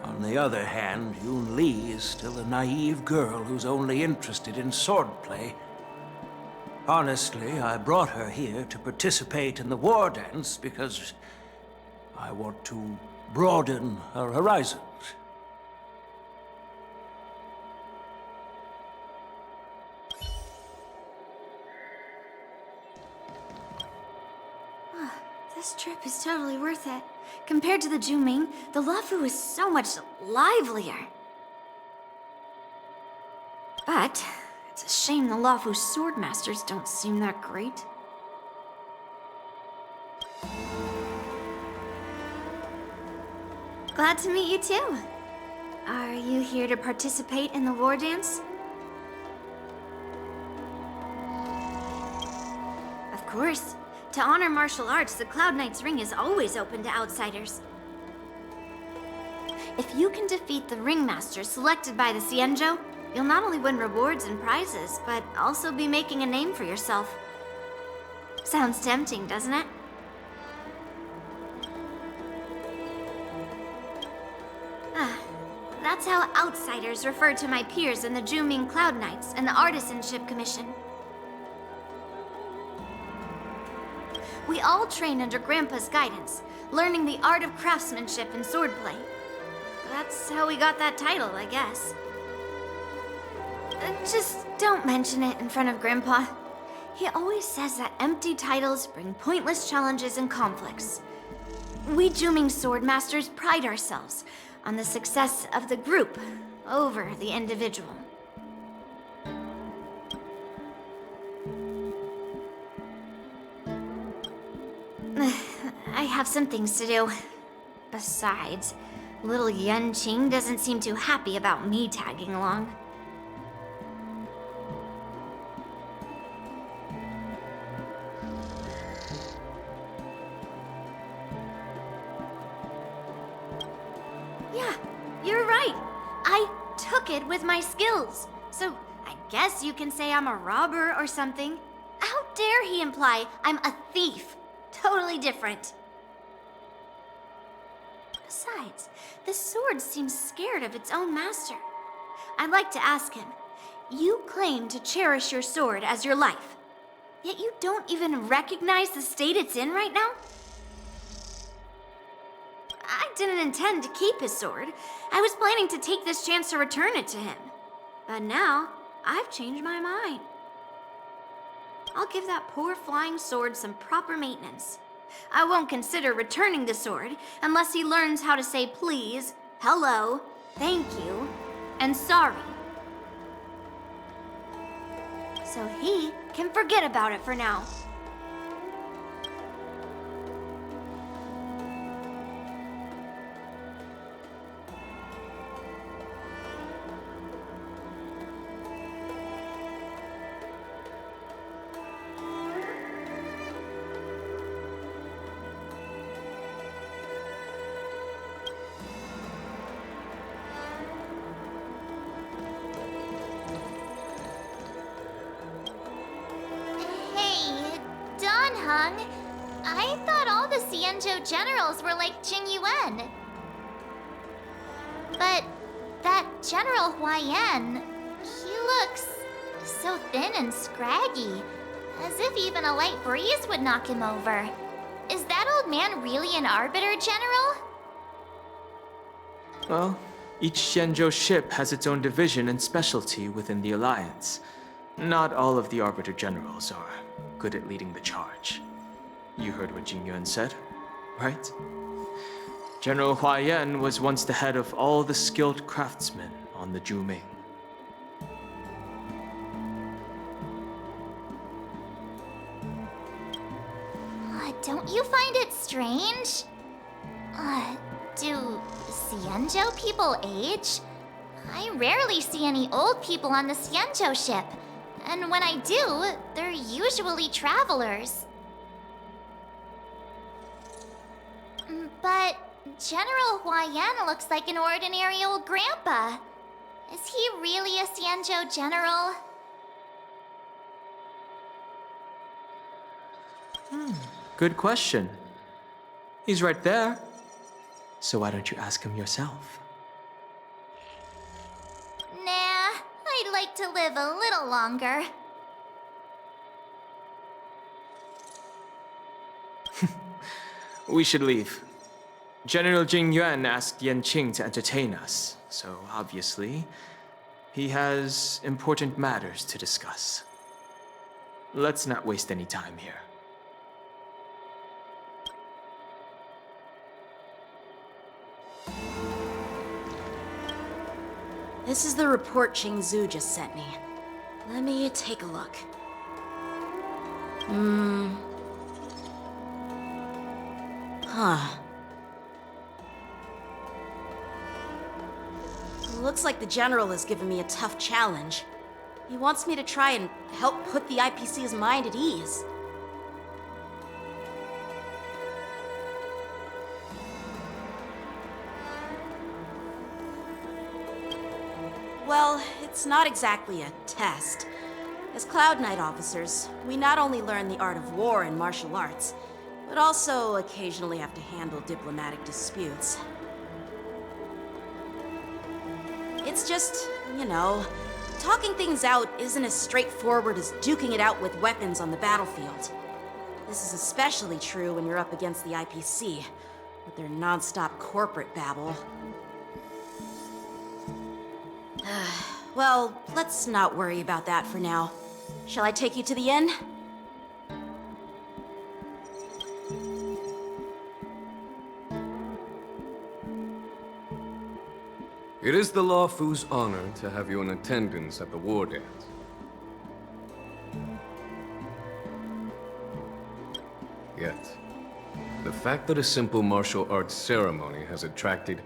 On the other hand, Yun Li is still a naive girl who's only interested in swordplay. Honestly, I brought her here to participate in the war dance because I want to broaden her horizons. This trip is totally worth it. Compared to the Zhu, the Luofu is so much livelier. But it's a shame the Luofu swordmasters don't seem that great. Glad to meet you too. Are you here to participate in the war dance? Of course. To honor martial arts, the Cloud Knight's Ring is always open to outsiders. If you can defeat the ringmaster selected by the Xianzhou, you'll not only win rewards and prizes, but also be making a name for yourself. Sounds tempting, doesn't it? That's how outsiders refer to my peers in the Juming Cloud Knights and the Artisanship Commission. We all train under Grandpa's guidance, learning the art of craftsmanship and swordplay. That's how we got that title, I guess. Just don't mention it in front of Grandpa. He always says that empty titles bring pointless challenges and conflicts. We Juming Swordmasters pride ourselves on the success of the group over the individual. I have some things to do. Besides, little Yanqing doesn't seem too happy about me tagging along. Yeah, you're right. I took it with my skills. So I guess you can say I'm a robber or something. How dare he imply I'm a thief? Totally different. Besides, the sword seems scared of its own master. I'd like to ask him, you claim to cherish your sword as your life, yet you don't even recognize the state it's in right now? I didn't intend to keep his sword. I was planning to take this chance to return it to him. But now, I've changed my mind. I'll give that poor flying sword some proper maintenance. I won't consider returning the sword unless he learns how to say please, hello, thank you, and sorry. So he can forget about it for now. I thought all the Xianzhou generals were like Jing Yuan. But that General Huaiyan, he looks so thin and scraggy, as if even a light breeze would knock him over. Is that old man really an Arbiter General? Well, each Xianzhou ship has its own division and specialty within the Alliance. Not all of the Arbiter Generals are good at leading the charge. You heard what Jing Yuan said, right? General Huaiyan was once the head of all the skilled craftsmen on the Juming. Don't you find it strange? Do Xianzhou people age? I rarely see any old people on the Xianzhou ship. And when I do, they're usually travelers. But General Huaiyan looks like an ordinary old grandpa. Is he really a Xianzhou general? Good question. He's right there. So why don't you ask him yourself? Nah, I'd like to live a little longer. We should leave. General Jing Yuan asked Yanqing to entertain us, so obviously, he has important matters to discuss. Let's not waste any time here. This is the report Qingzu just sent me. Let me take a look. Looks like the General has given me a tough challenge. He wants me to try and help put the IPC's mind at ease. Well, it's not exactly a test. As Cloud Knight officers, we not only learn the art of war and martial arts, but also occasionally have to handle diplomatic disputes. It's just, you know, talking things out isn't as straightforward as duking it out with weapons on the battlefield. This is especially true when you're up against the IPC, with their non-stop corporate babble. Well, let's not worry about that for now. Shall I take you to the inn? It is the Lawfu's honor to have you in attendance at the war dance. Yet, the fact that a simple martial arts ceremony has attracted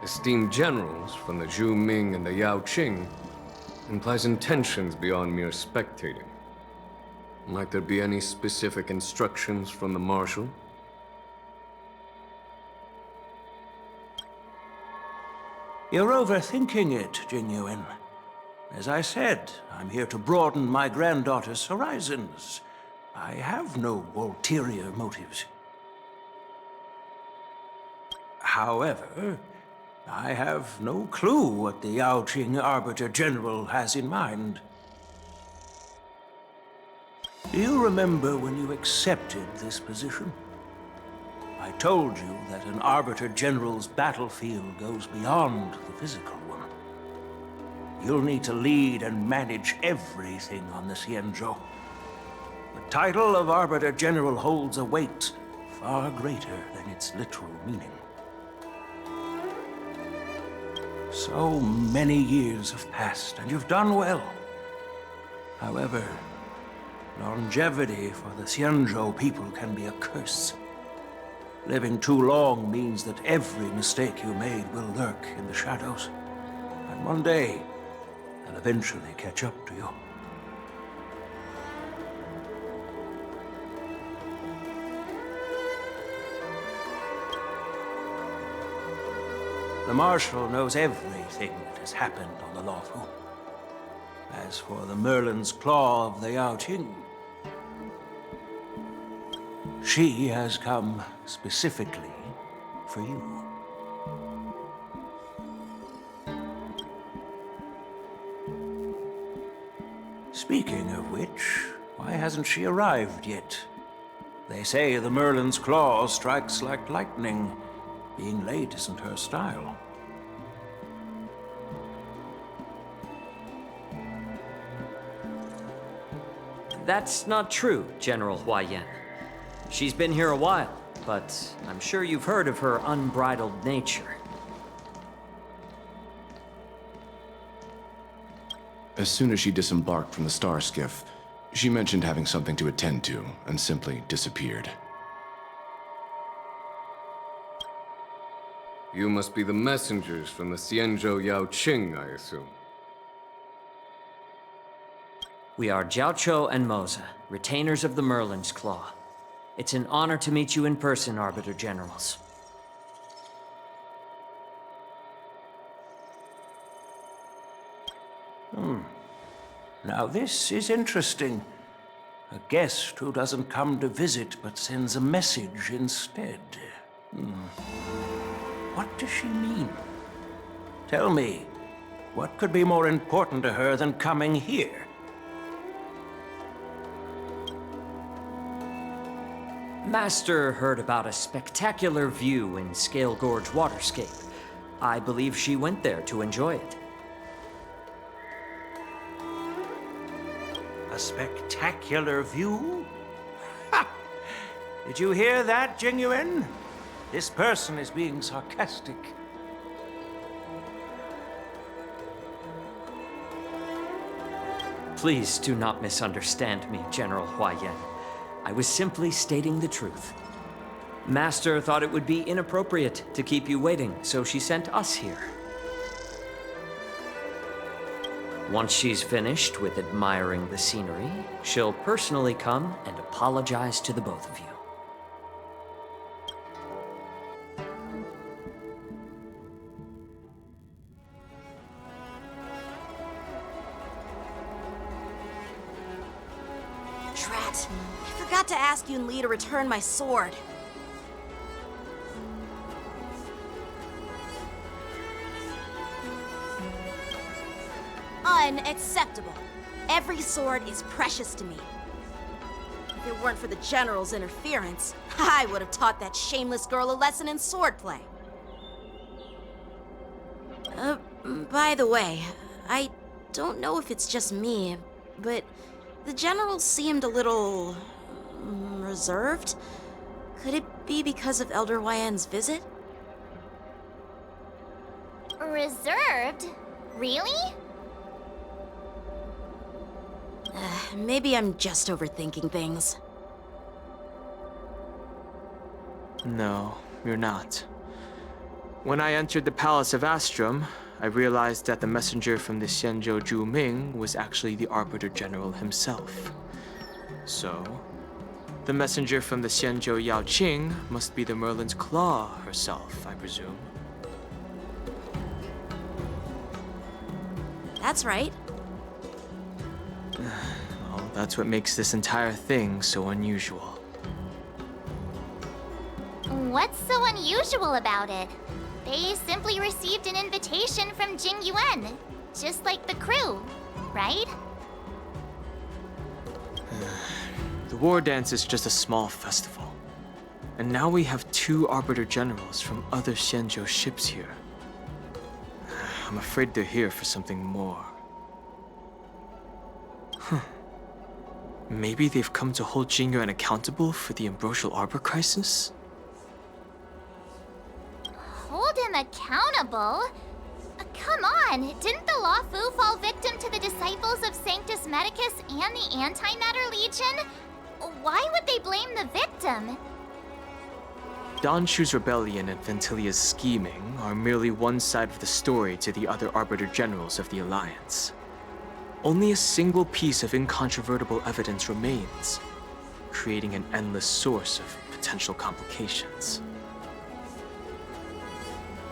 esteemed generals from the Zhu Ming and the Yao Qing implies intentions beyond mere spectating. Might there be any specific instructions from the marshal? You're overthinking it, Jinyuan. As I said, I'm here to broaden my granddaughter's horizons. I have no ulterior motives. However, I have no clue what the Yao Qing Arbiter General has in mind. Do you remember when you accepted this position? I told you that an Arbiter General's battlefield goes beyond the physical one. You'll need to lead and manage everything on the Xianzhou. The title of Arbiter General holds a weight far greater than its literal meaning. So many years have passed, and you've done well. However, longevity for the Xianzhou people can be a curse. Living too long means that every mistake you made will lurk in the shadows. And one day, they'll eventually catch up to you. The Marshal knows everything that has happened on the Lawfu. As for the Merlin's Claw of the Yao Qing, she has come specifically for you. Speaking of which, why hasn't she arrived yet? They say the Merlin's Claw strikes like lightning. Being late isn't her style. That's not true, General Huayan. She's been here a while, but I'm sure you've heard of her unbridled nature. As soon as she disembarked from the star skiff, she mentioned having something to attend to and simply disappeared. You must be the messengers from the Xianzhou Yao Qing, I assume. We are Jiaoqiu and Moza, retainers of the Merlin's Claw. It's an honor to meet you in person, Arbiter Generals. Now this is interesting. A guest who doesn't come to visit but sends a message instead. What does she mean? Tell me, what could be more important to her than coming here? Master heard about a spectacular view in Scale Gorge Waterscape. I believe she went there to enjoy it. A spectacular view? Ha! Did you hear that, Jinyuan? This person is being sarcastic. Please do not misunderstand me, General Huayan. I was simply stating the truth. Master thought it would be inappropriate to keep you waiting, so she sent us here. Once she's finished with admiring the scenery, she'll personally come and apologize to the both of you. Drat. I forgot to ask Yun Li to return my sword. Unacceptable. Every sword is precious to me. If it weren't for the General's interference, I would have taught that shameless girl a lesson in swordplay. By the way, I don't know if it's just me, but the General seemed a little reserved. Could it be because of Elder Yan's visit? Reserved? Really? Maybe I'm just overthinking things. No, you're not. When I entered the Palace of Astrum, I realized that the messenger from the Xianzhou Zhu Ming was actually the Arbiter General himself. So, the messenger from the Xianzhou Yao Qing must be the Merlin's Claw herself, I presume. That's right. Well, that's what makes this entire thing so unusual. What's so unusual about it? They simply received an invitation from Jing Yuan, just like the crew, right? The war dance is just a small festival. And now we have 2 Arbiter Generals from other Xianzhou ships here. I'm afraid they're here for something more. Maybe they've come to hold Jing Yuan accountable for the Ambrosial Arbor crisis? Hold him accountable? Come on, didn't the Law Fu fall victim to the disciples of Sanctus Medicus and the Antimatter Legion? Why would they blame the victim? Don Shu's rebellion and Ventilia's scheming are merely one side of the story to the other Arbiter Generals of the Alliance. Only a single piece of incontrovertible evidence remains, creating an endless source of potential complications.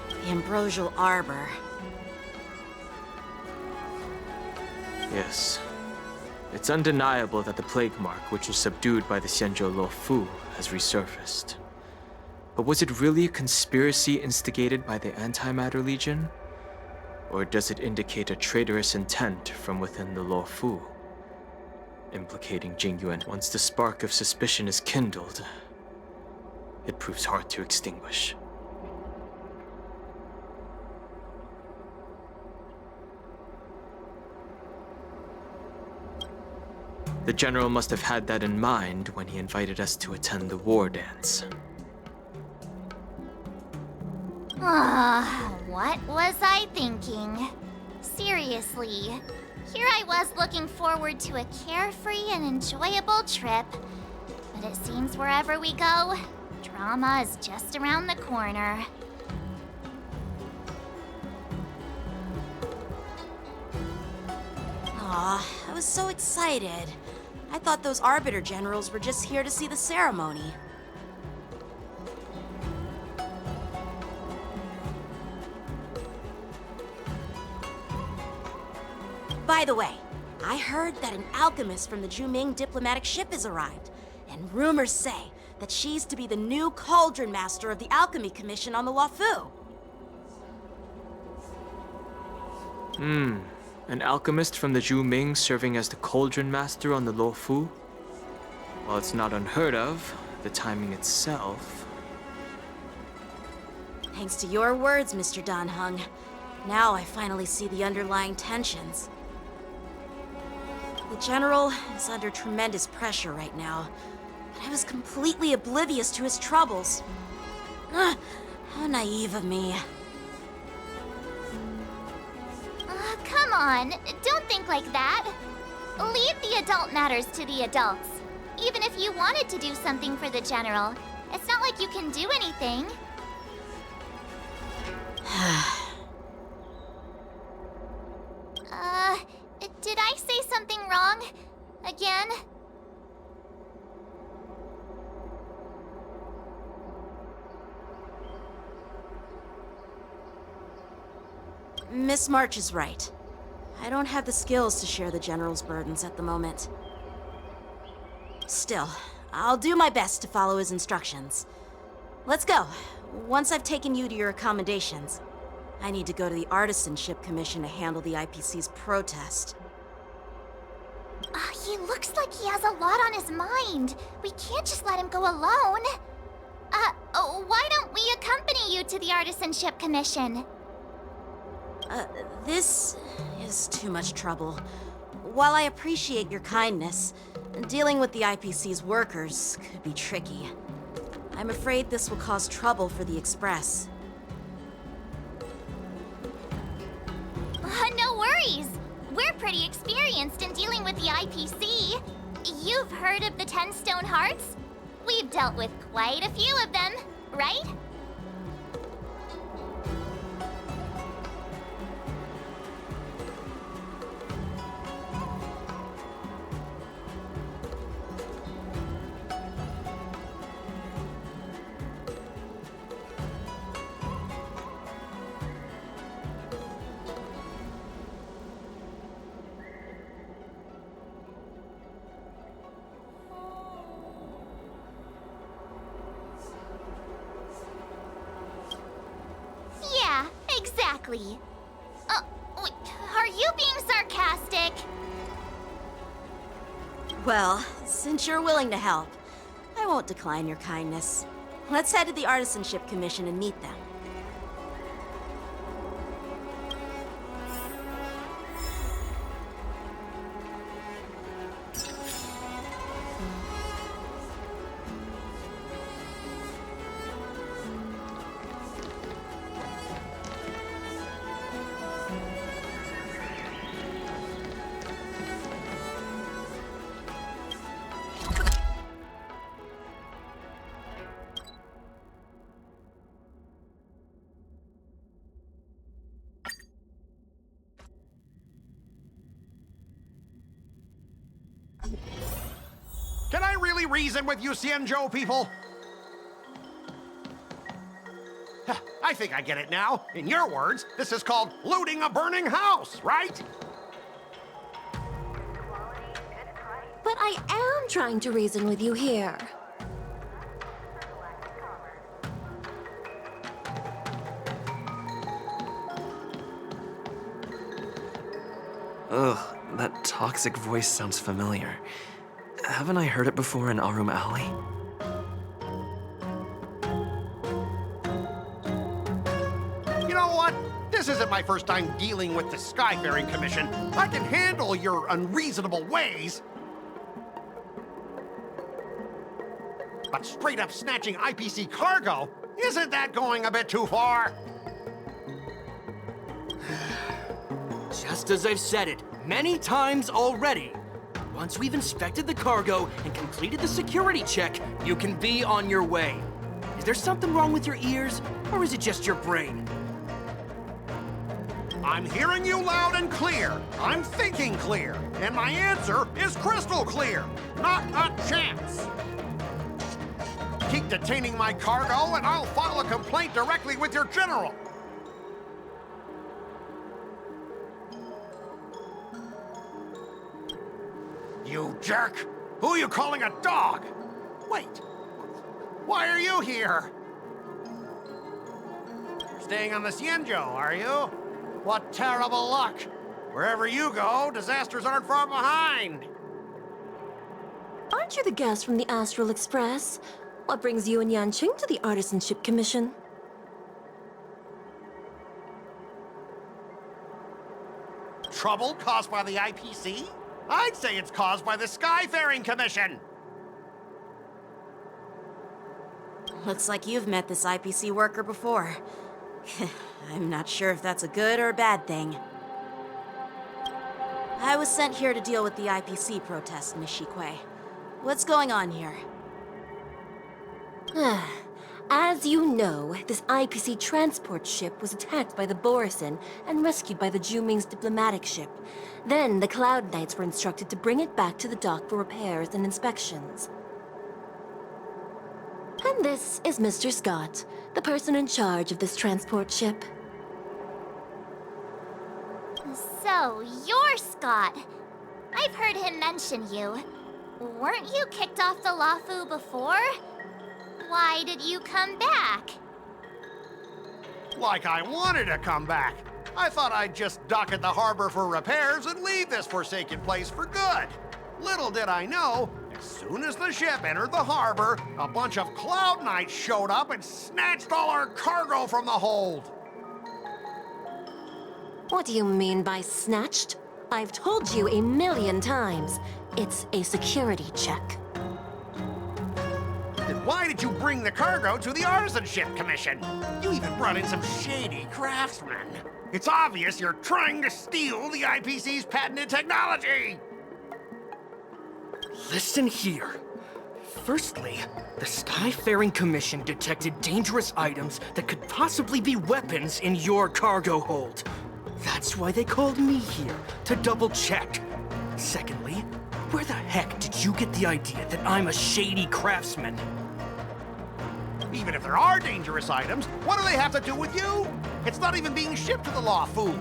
The Ambrosial Arbor. Yes. It's undeniable that the plague mark, which was subdued by the Xianzhou Lo Fu, has resurfaced. But was it really a conspiracy instigated by the Antimatter Legion? Or does it indicate a traitorous intent from within the Lo Fu, implicating Jing Yuan? Once the spark of suspicion is kindled, it proves hard to extinguish. The General must have had that in mind when he invited us to attend the war dance. What was I thinking? Seriously, here I was looking forward to a carefree and enjoyable trip. But it seems wherever we go, drama is just around the corner. Aw, I was so excited. I thought those Arbiter Generals were just here to see the ceremony. By the way, I heard that an alchemist from the Zhuming diplomatic ship has arrived, and rumors say that she's to be the new Cauldron Master of the Alchemy Commission on the Lo Fu. An alchemist from the Zhuming serving as the Cauldron Master on the Lo Fu? While it's not unheard of, the timing itself... Thanks to your words, Mr. Dan Heng. Now I finally see the underlying tensions. The General is under tremendous pressure right now, but I was completely oblivious to his troubles. How naive of me. Come on, don't think like that. Leave the adult matters to the adults. Even if you wanted to do something for the General, it's not like you can do anything. Did I say something wrong? Again? Miss March is right. I don't have the skills to share the General's burdens at the moment. Still, I'll do my best to follow his instructions. Let's go. Once I've taken you to your accommodations, I need to go to the Artisanship Commission to handle the IPC's protest. He looks like he has a lot on his mind. We can't just let him go alone. Why don't we accompany you to the Artisanship Commission? This is too much trouble. While I appreciate your kindness, dealing with the IPC's workers could be tricky. I'm afraid this will cause trouble for the Express. No worries. We're pretty experienced in dealing with the IPC. You've heard of the 10 Stone Hearts? We've dealt with quite a few of them, right? Yeah, exactly. Wait, are you being sarcastic? Well, since you're willing to help, I won't decline your kindness. Let's head to the Artisanship Commission and meet them. Can I really reason with you Xianzhou people? I think I get it now. In your words, this is called looting a burning house, right? But I am trying to reason with you here. Ugh, that toxic voice sounds familiar. Haven't I heard it before in Arum Alley? You know what? This isn't my first time dealing with the Skyfaring Commission. I can handle your unreasonable ways. But straight up snatching IPC cargo? Isn't that going a bit too far? Just as I've said it many times already. Once we've inspected the cargo and completed the security check, you can be on your way. Is there something wrong with your ears, or is it just your brain? I'm hearing you loud and clear. I'm thinking clear. And my answer is crystal clear. Not a chance. Keep detaining my cargo, and I'll file a complaint directly with your general. You jerk! Who are you calling a dog? Wait, why are you here? You're staying on the Xianzhou, are you? What terrible luck! Wherever you go, disasters aren't far behind. Aren't you the guest from the Astral Express? What brings you and Yanqing to the Artisanship Commission? Trouble caused by the IPC? I'd say it's caused by the Skyfaring Commission! Looks like you've met this IPC worker before. I'm not sure if that's a good or a bad thing. I was sent here to deal with the IPC protest, Miss Shikui. What's going on here? As you know, this IPC transport ship was attacked by the Borisin and rescued by the Juming's diplomatic ship. Then the Cloud Knights were instructed to bring it back to the dock for repairs and inspections. And this is Mr. Scott, the person in charge of this transport ship. So, you're Scott. I've heard him mention you. Weren't you kicked off the Lafu before? Why did you come back? Like I wanted to come back. I thought I'd just dock at the harbor for repairs and leave this forsaken place for good. Little did I know, as soon as the ship entered the harbor, a bunch of Cloud Knights showed up and snatched all our cargo from the hold. What do you mean by snatched? I've told you 1,000,000 times. It's a security check. Then why did you bring the cargo to the Artisanship Commission? You even brought in some shady craftsmen. It's obvious you're trying to steal the IPC's patented technology! Listen here. Firstly, the Skyfaring Commission detected dangerous items that could possibly be weapons in your cargo hold. That's why they called me here, to double-check. Secondly, where the heck did you get the idea that I'm a shady craftsman? Even if there are dangerous items, what do they have to do with you? It's not even being shipped to the Lafu.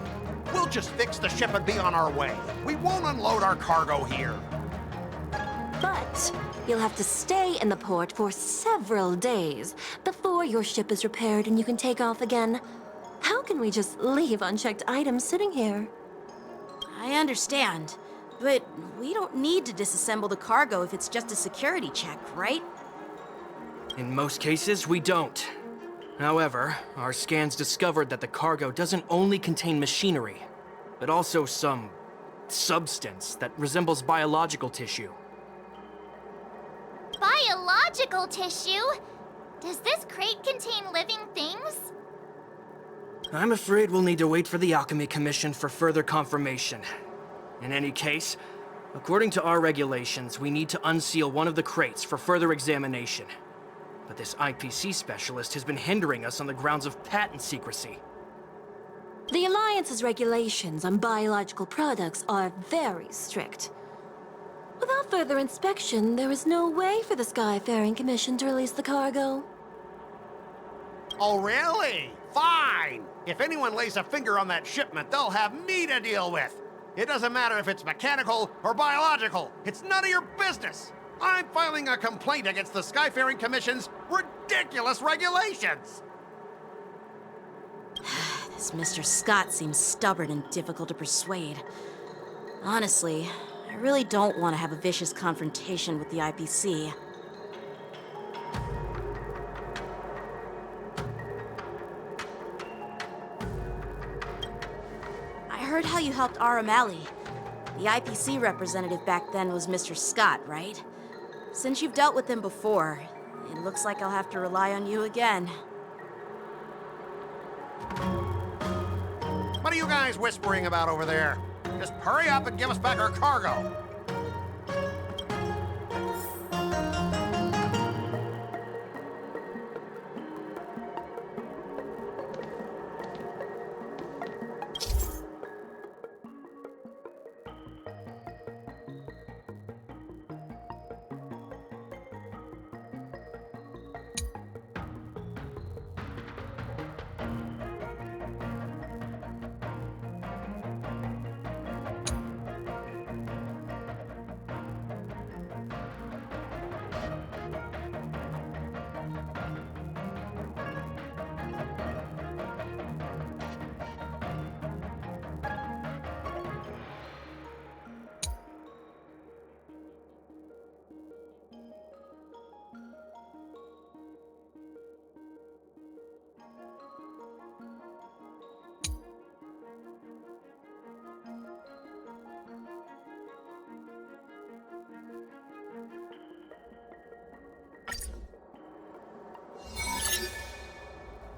We'll just fix the ship and be on our way. We won't unload our cargo here. But you'll have to stay in the port for several days before your ship is repaired and you can take off again. How can we just leave unchecked items sitting here? I understand, but we don't need to disassemble the cargo if it's just a security check, right? In most cases, we don't. However, our scans discovered that the cargo doesn't only contain machinery, but also some substance that resembles biological tissue. Biological tissue? Does this crate contain living things? I'm afraid we'll need to wait for the Alchemy Commission for further confirmation. In any case, according to our regulations, we need to unseal one of the crates for further examination. But this IPC specialist has been hindering us on the grounds of patent secrecy. The Alliance's regulations on biological products are very strict. Without further inspection, there is no way for the Skyfaring Commission to release the cargo. Oh, really? Fine! If anyone lays a finger on that shipment, they'll have me to deal with. It doesn't matter if it's mechanical or biological. It's none of your business. I'm filing a complaint against the Skyfaring Commission's ridiculous regulations. This Mr. Scott seems stubborn and difficult to persuade. Honestly, I really don't want to have a vicious confrontation with the IPC. I heard how you helped Aramali. The IPC representative back then was Mr. Scott, right? Since you've dealt with him before, it looks like I'll have to rely on you again. What are you guys whispering about over there? Just hurry up and give us back our cargo.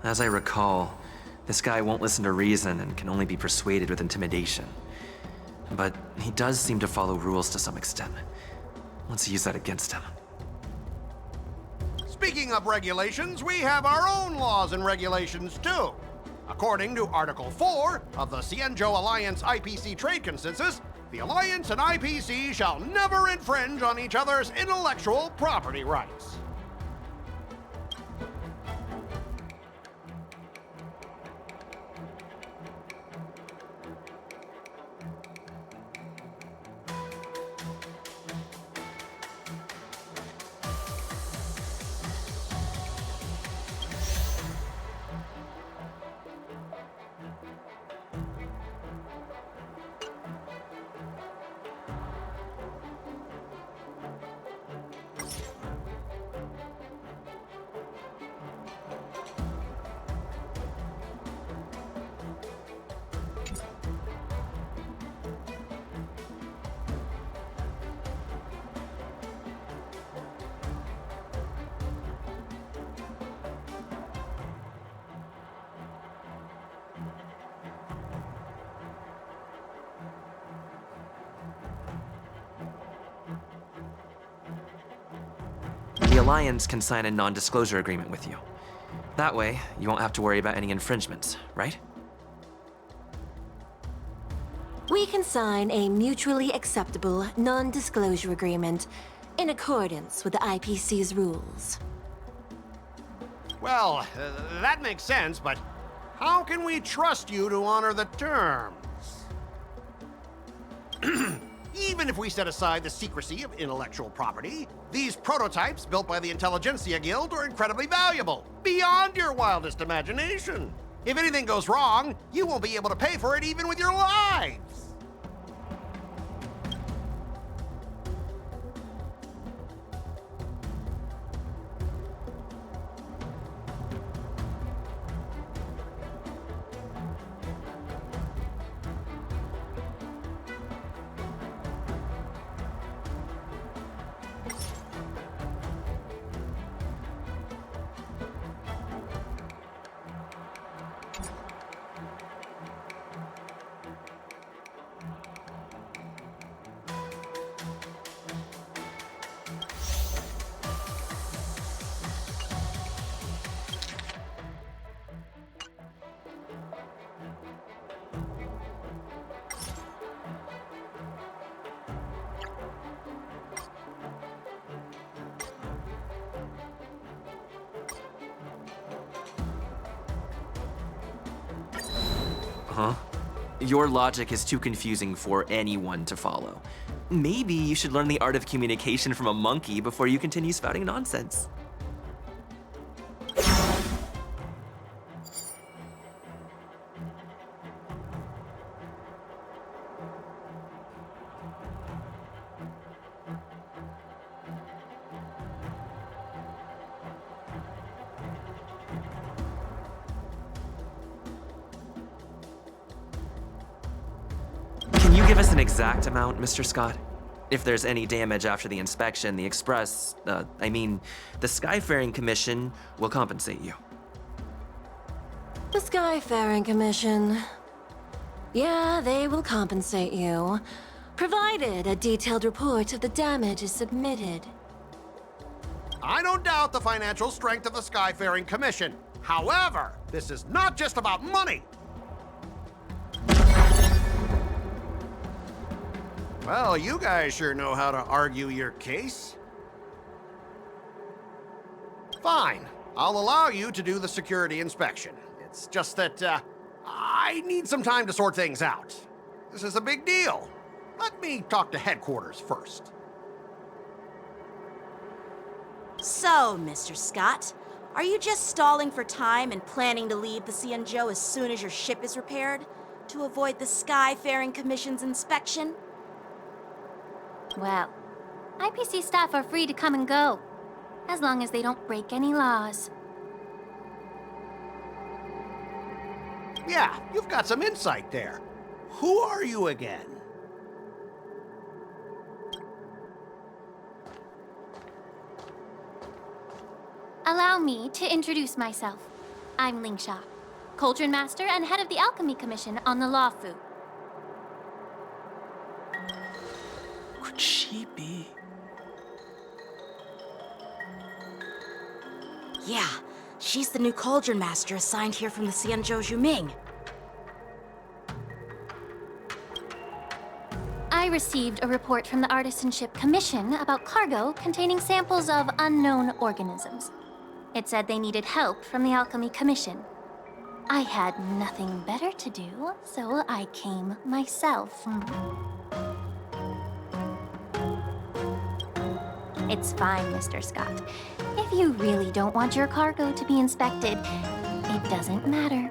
As I recall, this guy won't listen to reason and can only be persuaded with intimidation. But he does seem to follow rules to some extent. Let's use that against him. Speaking of regulations, we have our own laws and regulations too. According to Article 4 of the Cienjo Alliance IPC Trade Consensus, the Alliance and IPC shall never infringe on each other's intellectual property rights. Alliance can sign a non-disclosure agreement with you. That way, you won't have to worry about any infringements, right? We can sign a mutually acceptable non-disclosure agreement in accordance with the IPC's rules. Well, that makes sense, but how can we trust you to honor the terms? Even if we set aside the secrecy of intellectual property, these prototypes built by the Intelligentsia Guild are incredibly valuable, beyond your wildest imagination. If anything goes wrong, you won't be able to pay for it even with your lives. Huh? Your logic is too confusing for anyone to follow. Maybe you should learn the art of communication from a monkey before you continue spouting nonsense. Can you give us an exact amount, Mr. Scott? If there's any damage after the inspection, the the Skyfaring Commission will compensate you. The Skyfaring Commission. Yeah, they will compensate you, provided a detailed report of the damage is submitted. I don't doubt the financial strength of the Skyfaring Commission. However, this is not just about money. Well, you guys sure know how to argue your case. Fine. I'll allow you to do the security inspection. It's just that, I need some time to sort things out. This is a big deal. Let me talk to headquarters first. So, Mr. Scott, are you just stalling for time and planning to leave the Cienjo as soon as your ship is repaired? To avoid the Skyfaring Commission's inspection? Well, IPC staff are free to come and go, as long as they don't break any laws. Yeah, you've got some insight there. Who are you again? Allow me to introduce myself. I'm Lingsha, Cauldron Master and head of the Alchemy Commission on the Lawfu. Could she be? Yeah, she's the new Cauldron Master assigned here from the Cienjo Juming. I received a report from the Artisanship Commission about cargo containing samples of unknown organisms. It said they needed help from the Alchemy Commission. I had nothing better to do, so I came myself. It's fine, Mr. Scott. If you really don't want your cargo to be inspected, it doesn't matter.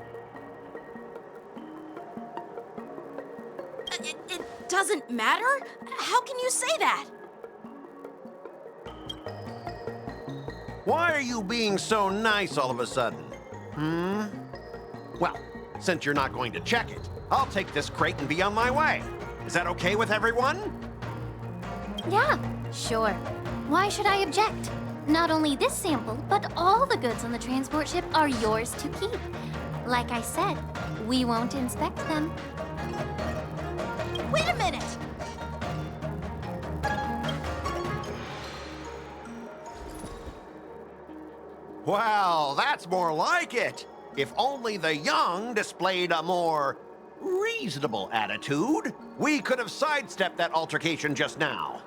It doesn't matter? How can you say that? Why are you being so nice all of a sudden? Well, since you're not going to check it, I'll take this crate and be on my way. Is that okay with everyone? Yeah, sure. Why should I object? Not only this sample, but all the goods on the transport ship are yours to keep. Like I said, we won't inspect them. Wait a minute! Well, that's more like it. If only the young displayed a more reasonable attitude, we could have sidestepped that altercation just now.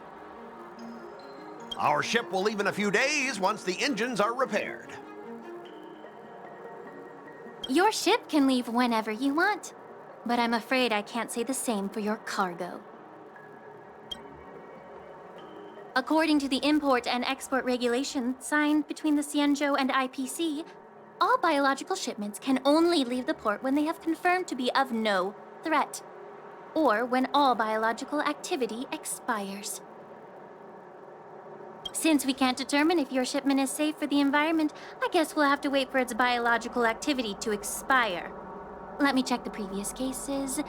Our ship will leave in a few days once the engines are repaired. Your ship can leave whenever you want, but I'm afraid I can't say the same for your cargo. According to the import and export regulation signed between the Xianzhou and IPC, all biological shipments can only leave the port when they have confirmed to be of no threat, or when all biological activity expires. Since we can't determine if your shipment is safe for the environment, I guess we'll have to wait for its biological activity to expire. Let me check the previous cases.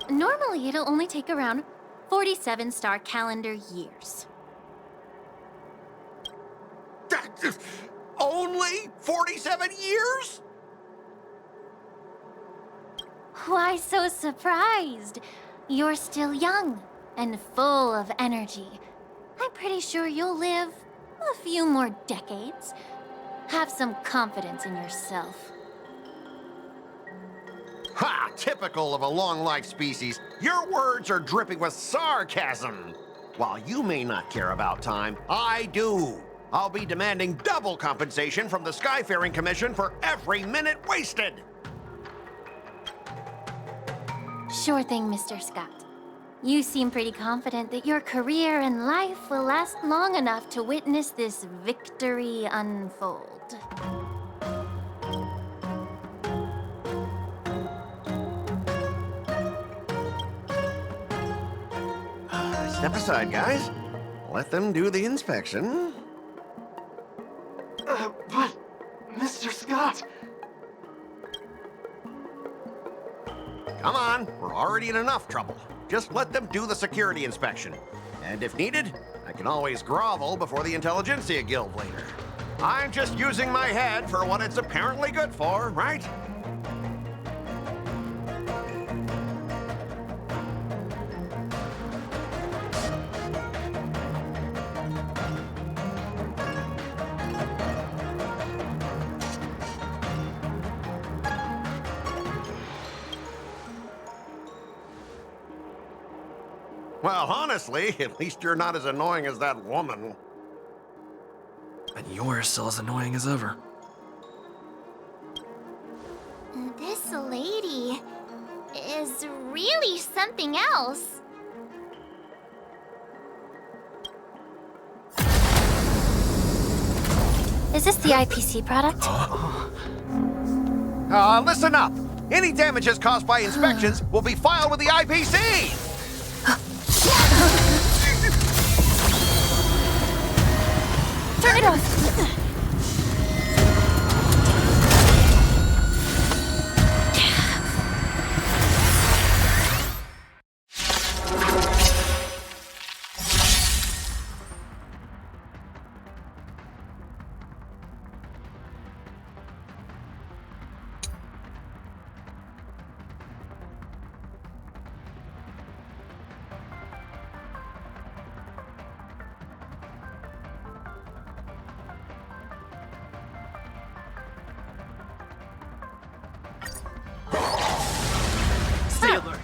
Normally, it'll only take around 47 star calendar years. Only 47 years? Why so surprised? You're still young and full of energy. I'm pretty sure you'll live a few more decades. Have some confidence in yourself. Ha! Typical of a long-life species. Your words are dripping with sarcasm. While you may not care about time, I do. I'll be demanding double compensation from the Skyfaring Commission for every minute wasted. Sure thing, Mr. Scott. You seem pretty confident that your career and life will last long enough to witness this victory unfold. Step aside, guys. Let them do the inspection. But, Mr. Scott... Come on, we're already in enough trouble. Just let them do the security inspection. And if needed, I can always grovel before the Intelligentsia Guild later. I'm just using my head for what it's apparently good for, right? Well, honestly, at least you're not as annoying as that woman. And you're still as annoying as ever. This lady is really something else. Is this the IPC product? Listen up. Any damages caused by inspections will be filed with the IPC. Turn it off!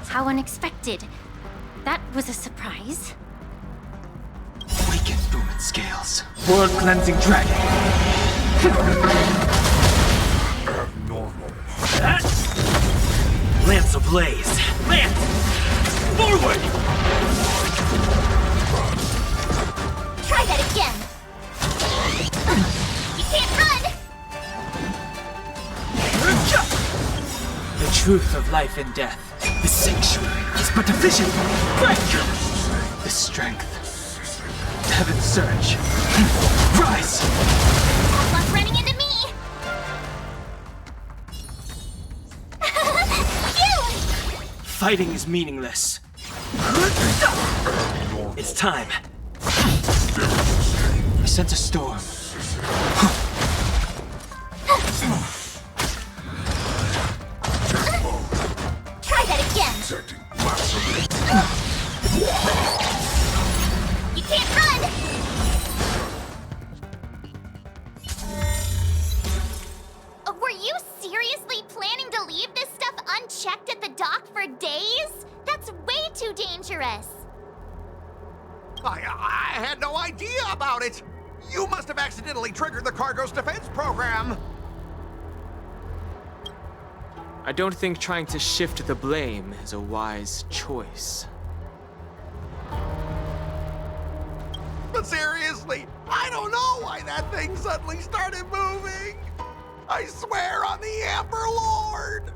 How unexpected. That was a surprise. Weakened Booming Scales. World Cleansing Dragon. Abnormal. Lance ablaze. Lance! Forward! Try that again. You can't run! The truth of life and death. The sanctuary is but a vision. Break! The strength. Heaven's surge. Rise! Have luck running into me! Phew! Fighting is meaningless. It's time. I sense a storm. Try that again! You can't run! unchecked at the dock for days? That's way too dangerous. I had no idea about it. You must have accidentally triggered the cargo's defense program. I don't think trying to shift the blame is a wise choice. But seriously, I don't know why that thing suddenly started moving. I swear on the Amber Lord.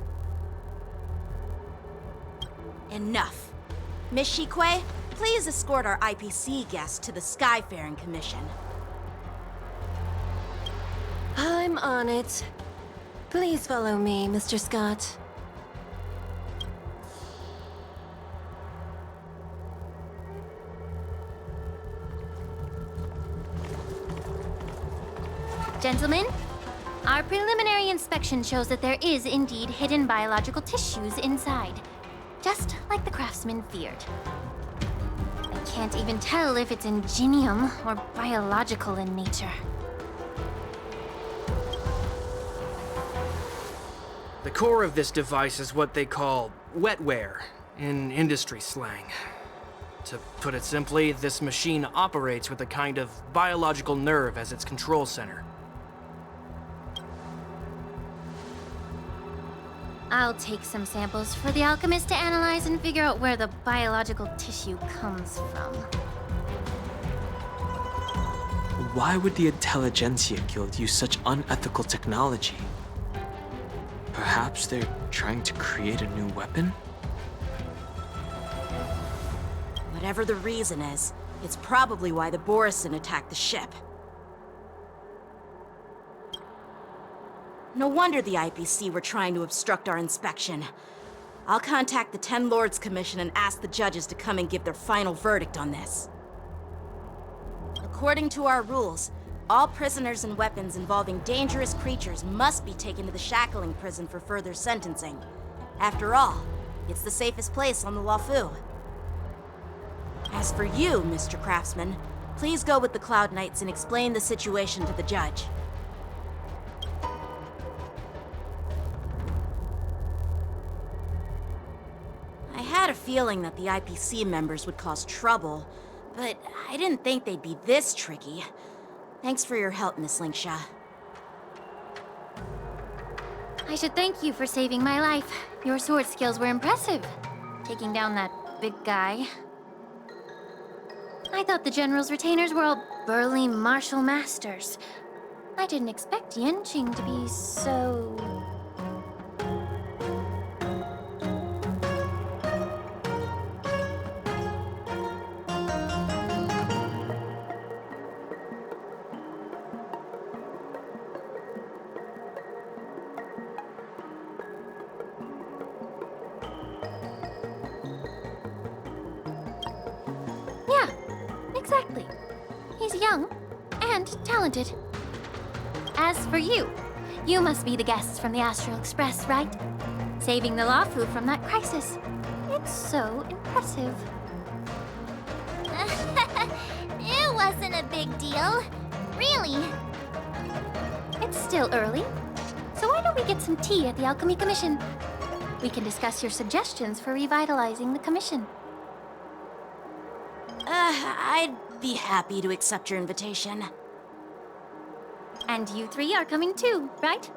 Enough. Miss Shikwe, please escort our IPC guests to the Skyfaring Commission. I'm on it. Please follow me, Mr. Scott. Gentlemen, our preliminary inspection shows that there is indeed hidden biological tissues inside, just like the craftsman feared. I can't even tell if it's ingenium or biological in nature. The core of this device is what they call wetware in industry slang. To put it simply, this machine operates with a kind of biological nerve as its control center. I'll take some samples for the alchemist to analyze and figure out where the biological tissue comes from. Why would the Intelligentsia Guild use such unethical technology? Perhaps they're trying to create a new weapon? Whatever the reason is, it's probably why the Borison attacked the ship. No wonder the IPC were trying to obstruct our inspection. I'll contact the 10 Lords Commission and ask the judges to come and give their final verdict on this. According to our rules, all prisoners and weapons involving dangerous creatures must be taken to the shackling prison for further sentencing. After all, it's the safest place on the Luofu. As for you, Mr. Craftsman, please go with the Cloud Knights and explain the situation to the judge. I had a feeling that the IPC members would cause trouble, but I didn't think they'd be this tricky. Thanks for your help, Miss Lingsha. I should thank you for saving my life. Your sword skills were impressive, taking down that big guy. I thought the General's retainers were all burly martial masters. I didn't expect Yenqing to be so... Yeah, exactly. He's young and talented. As for you, you must be the guests from the Astral Express, right? Saving the Luofu from that crisis. It's so impressive. It wasn't a big deal. Really. It's still early, so why don't we get some tea at the Alchemy Commission? We can discuss your suggestions for revitalizing the commission. I'd be happy to accept your invitation. And you three are coming too, right?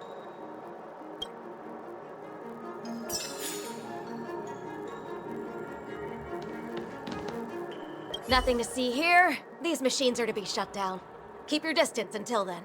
Nothing to see here. These machines are to be shut down. Keep your distance until then.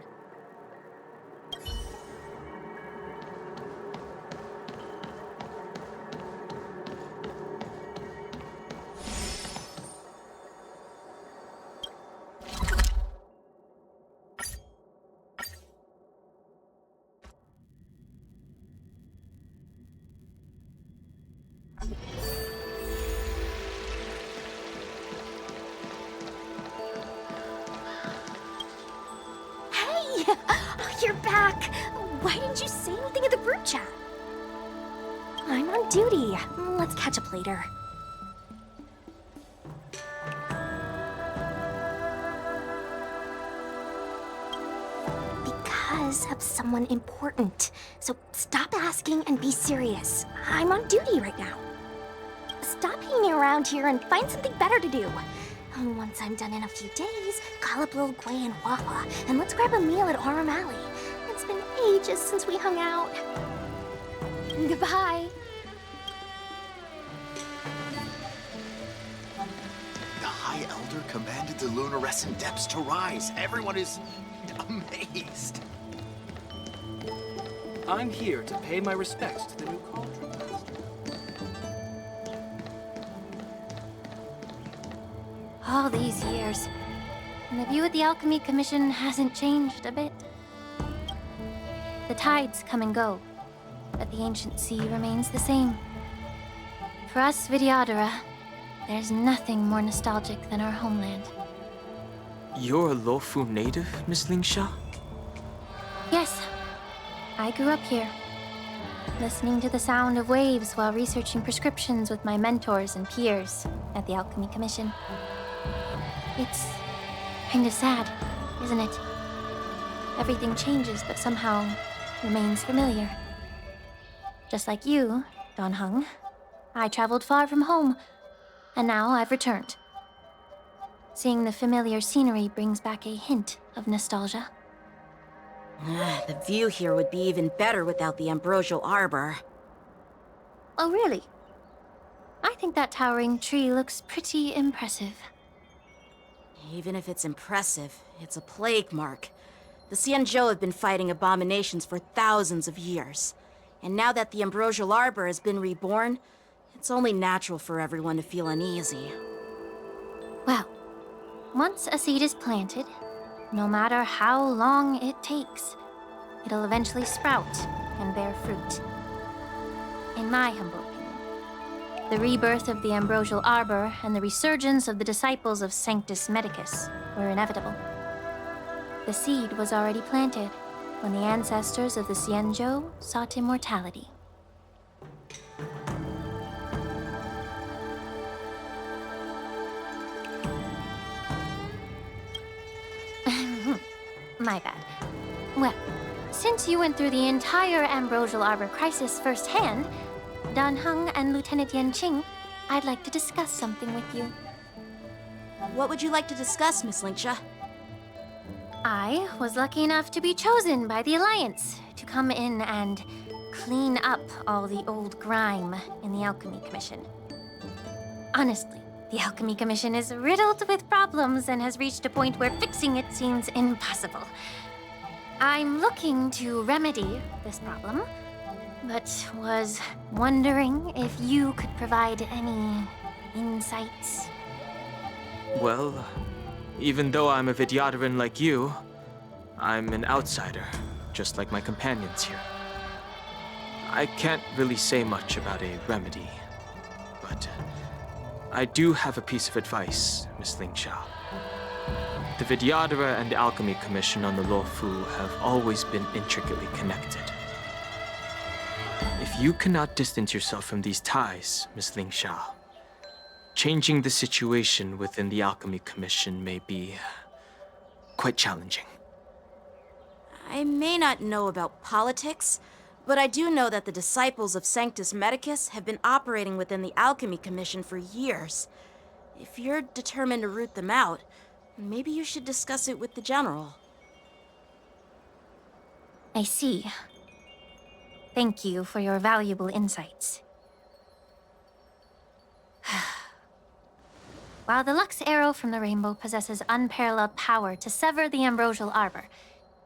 Hey! You're back! Why didn't you say anything in the group chat? I'm on duty. Let's catch up later. Because because of someone important. So stop asking and be serious. I'm on duty right now. Stop hanging around here and find something better to do. Once I'm done in a few days, call up Lil Gwei and Wawa, and let's grab a meal at Aurum Alley. It's been ages since we hung out. Goodbye. The High Elder commanded the luminescent depths to rise. Everyone is amazed. I'm here to pay my respects to the new cauldron. All these years, and the view of the Alchemy Commission hasn't changed a bit. The tides come and go, but the ancient sea remains the same. For us Vidyadhara, there's nothing more nostalgic than our homeland. You're a Luofu native, Miss Lingsha? Yes, I grew up here, listening to the sound of waves while researching prescriptions with my mentors and peers at the Alchemy Commission. It's kinda sad, isn't it? Everything changes, but somehow remains familiar. Just like you, Don Hung, I traveled far from home, and now I've returned. Seeing the familiar scenery brings back a hint of nostalgia. The view here would be even better without the ambrosial arbor. Oh, really? I think that towering tree looks pretty impressive. Even if it's impressive, it's a plague mark. The Xianzhou have been fighting abominations for thousands of years. And now that the ambrosial arbor has been reborn, it's only natural for everyone to feel uneasy. Well, once a seed is planted, no matter how long it takes, it'll eventually sprout and bear fruit. In my humble opinion, the rebirth of the ambrosial arbor and the resurgence of the disciples of Sanctus Medicus were inevitable. The seed was already planted when the ancestors of the Xianzhou sought immortality. My bad. Well, since you went through the entire ambrosial arbor crisis firsthand, Dan Hung and Lieutenant Yan Qing, I'd like to discuss something with you. What would you like to discuss, Miss Lingsha? I was lucky enough to be chosen by the Alliance to come in and clean up all the old grime in the Alchemy Commission. Honestly, the Alchemy Commission is riddled with problems and has reached a point where fixing it seems impossible. I'm looking to remedy this problem, but was wondering if you could provide any insights. Well, even though I'm a Vidyadharan like you, I'm an outsider, just like my companions here. I can't really say much about a remedy, but I do have a piece of advice, Miss Lingsha. The Vidyadhara and Alchemy Commission on the Luofu have always been intricately connected. If you cannot distance yourself from these ties, Miss Lingsha, changing the situation within the Alchemy Commission may be quite challenging. I may not know about politics, but I do know that the disciples of Sanctus Medicus have been operating within the Alchemy Commission for years. If you're determined to root them out, maybe you should discuss it with the General. I see. Thank you for your valuable insights. While the Lux Arrow from the Rainbow possesses unparalleled power to sever the ambrosial arbor,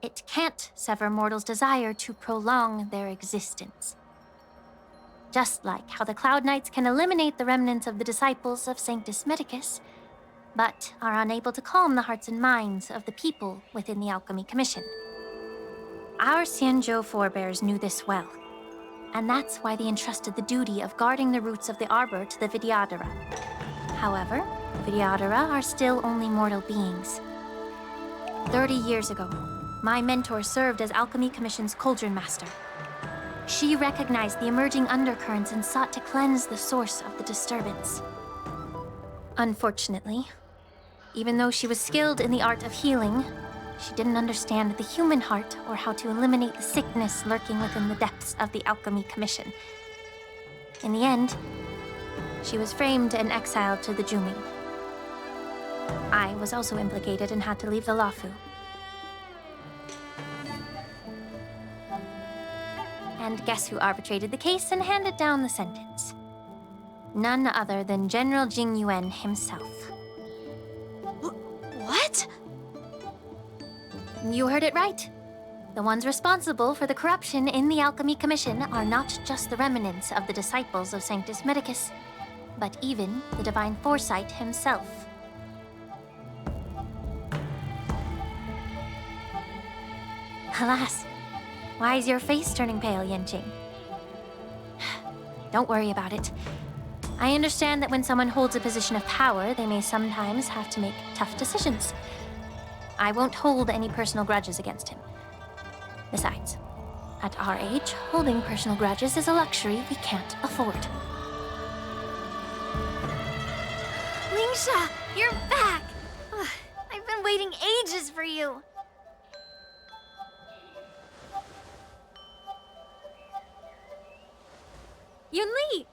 it can't sever mortals' desire to prolong their existence. Just like how the Cloud Knights can eliminate the remnants of the disciples of Sanctus Medicus, but are unable to calm the hearts and minds of the people within the Alchemy Commission. Our Xianzhou forebears knew this well, and that's why they entrusted the duty of guarding the roots of the arbor to the Vidyadhara. However, the Vidyadhara are still only mortal beings. 30 years ago, my mentor served as Alchemy Commission's Cauldron Master. She recognized the emerging undercurrents and sought to cleanse the source of the disturbance. Unfortunately, even though she was skilled in the art of healing, She didn't understand the human heart or how to eliminate the sickness lurking within the depths of the Alchemy Commission. In the end, she was framed and exiled to the Juming. I was also implicated and had to leave the Lafu. And guess who arbitrated the case and handed down the sentence? None other than General Jing Yuan himself. What? You heard it right. The ones responsible for the corruption in the Alchemy Commission are not just the remnants of the disciples of Sanctus Medicus, but even the Divine Foresight himself. Alas, why is your face turning pale, Yanqing? Don't worry about it. I understand that when someone holds a position of power, they may sometimes have to make tough decisions. I won't hold any personal grudges against him. Besides, at our age, holding personal grudges is a luxury we can't afford. Lingsha, you're back! Ugh, I've been waiting ages for you. Yunli!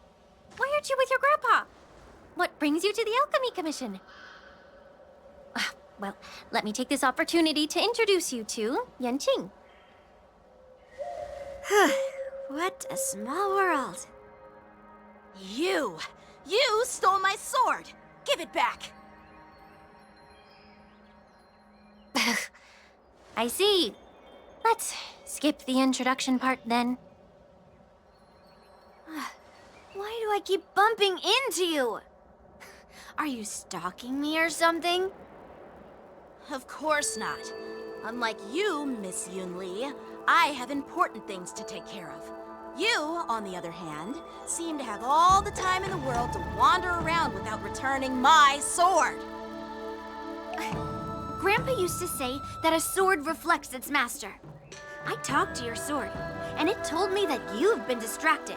Why aren't you with your grandpa? What brings you to the Alchemy Commission? Well, let me take this opportunity to introduce you to Yanqing. What a small world. You stole my sword! Give it back! I see. Let's skip the introduction part then. Why do I keep bumping into you? Are you stalking me or something? Of course not. Unlike you, Miss Yunli, I have important things to take care of. You, on the other hand, seem to have all the time in the world to wander around without returning my sword. Grandpa used to say that a sword reflects its master. I talked to your sword, and it told me that you've been distracted.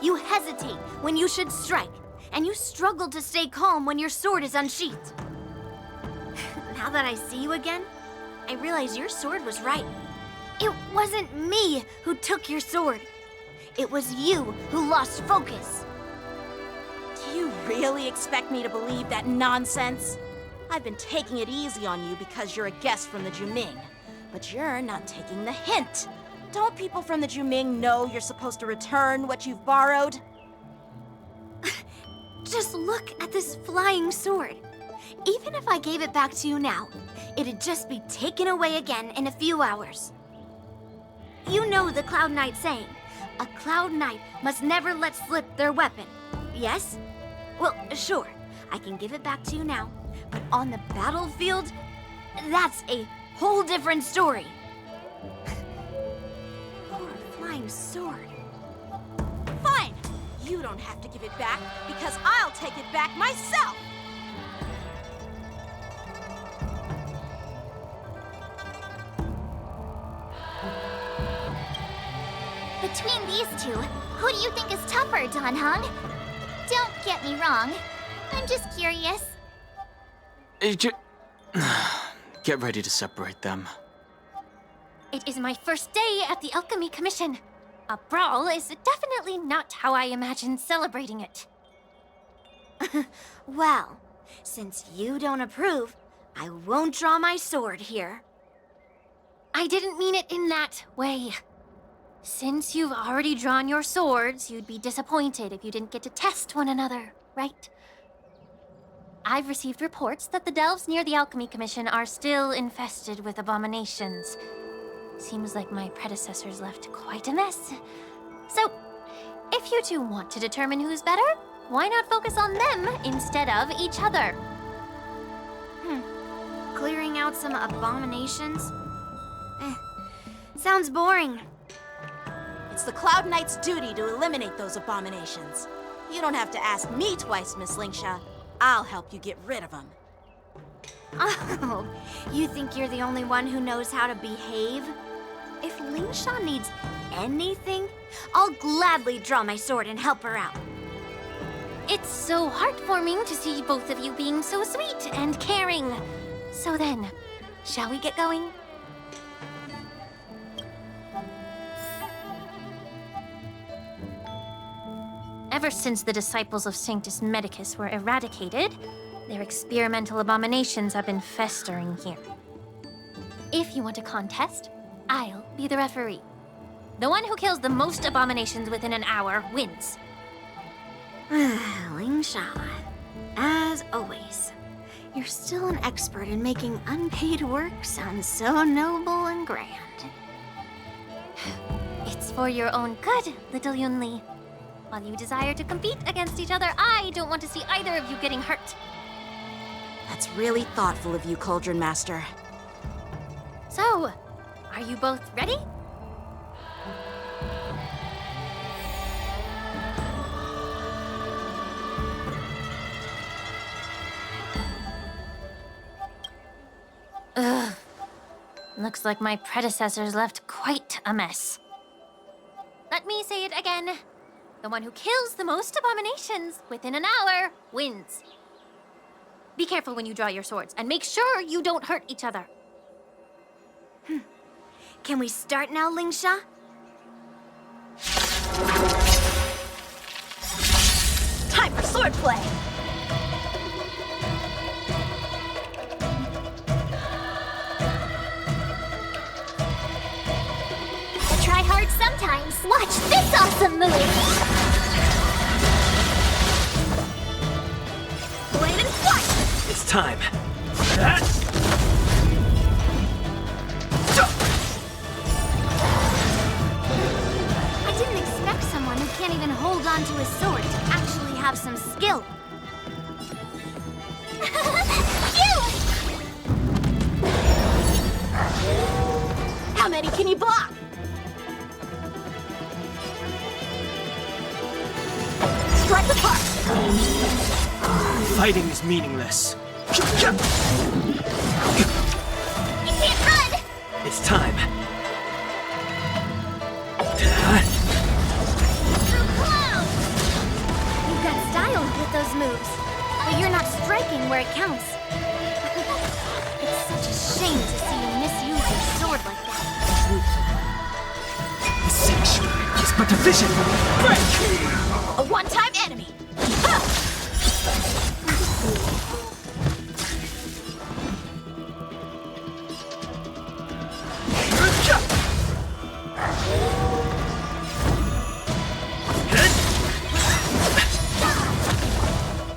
You hesitate when you should strike, and you struggle to stay calm when your sword is unsheathed. Now that I see you again, I realize your sword was right. It wasn't me who took your sword. It was you who lost focus. Do you really expect me to believe that nonsense? I've been taking it easy on you because you're a guest from the Juming, but you're not taking the hint. Don't people from the Juming know you're supposed to return what you've borrowed? Just look at this flying sword. Even if I gave it back to you now, it'd just be taken away again in a few hours. You know the Cloud Knight saying, a Cloud Knight must never let slip their weapon, yes? Well, sure, I can give it back to you now, but on the battlefield, that's a whole different story. Poor flying sword. Fine! You don't have to give it back, because I'll take it back myself! Between these two, who do you think is tougher, Dan Heng? Don't get me wrong. I'm just curious. Get ready to separate them. It is my first day at the Alchemy Commission. A brawl is definitely not how I imagined celebrating it. Well, since you don't approve, I won't draw my sword here. I didn't mean it in that way. Since you've already drawn your swords, you'd be disappointed if you didn't get to test one another, right? I've received reports that the delves near the Alchemy Commission are still infested with abominations. Seems like my predecessors left quite a mess. So, if you two want to determine who's better, why not focus on them instead of each other? Clearing out some abominations? Sounds boring. It's the Cloud Knight's duty to eliminate those abominations. You don't have to ask me twice, Miss Lingsha. I'll help you get rid of them. Oh, you think you're the only one who knows how to behave? If Lingsha needs anything, I'll gladly draw my sword and help her out. It's so heartwarming to see both of you being so sweet and caring. So then, Shall we get going? Ever since the disciples of Sanctus Medicus were eradicated, their experimental abominations have been festering here. If you want a contest, I'll be the referee. The one who kills the most abominations within an hour wins. Lingsha, as always, you're still an expert in making unpaid work sound so noble and grand. It's for your own good, little Yunli. While you desire to compete against each other, I don't want to see either of you getting hurt. That's really thoughtful of you, Cauldron Master. So, are you both ready? Ugh. Looks like my predecessors left quite a mess. Let me say it again. The one who kills the most abominations within an hour wins. Be careful when you draw your swords, and make sure you don't hurt each other. Can we start now, Lingsha? Time for swordplay! I try hard sometimes. Watch this awesome move! Blade and fight! It's time. I didn't expect someone who can't even hold on to his sword to actually have some skill. How many can you block? Strike apart! Fighting is meaningless. You can't run! It's time. Through clouds! You've got style with those moves, but you're not striking where it counts. It's such a shame to see you misuse your sword like that. The sanctuary is but a vision. Break! A one-time enemy! Ha!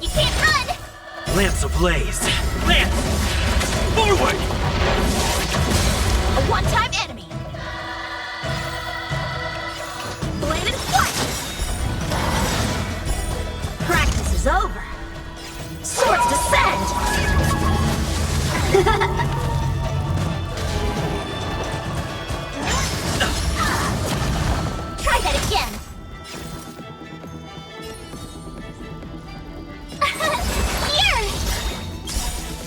You can't run! Lance ablaze. Lance! Forward! A one-time enemy! Blade and fight! Practice is over! Swords descend! Try that again! Here!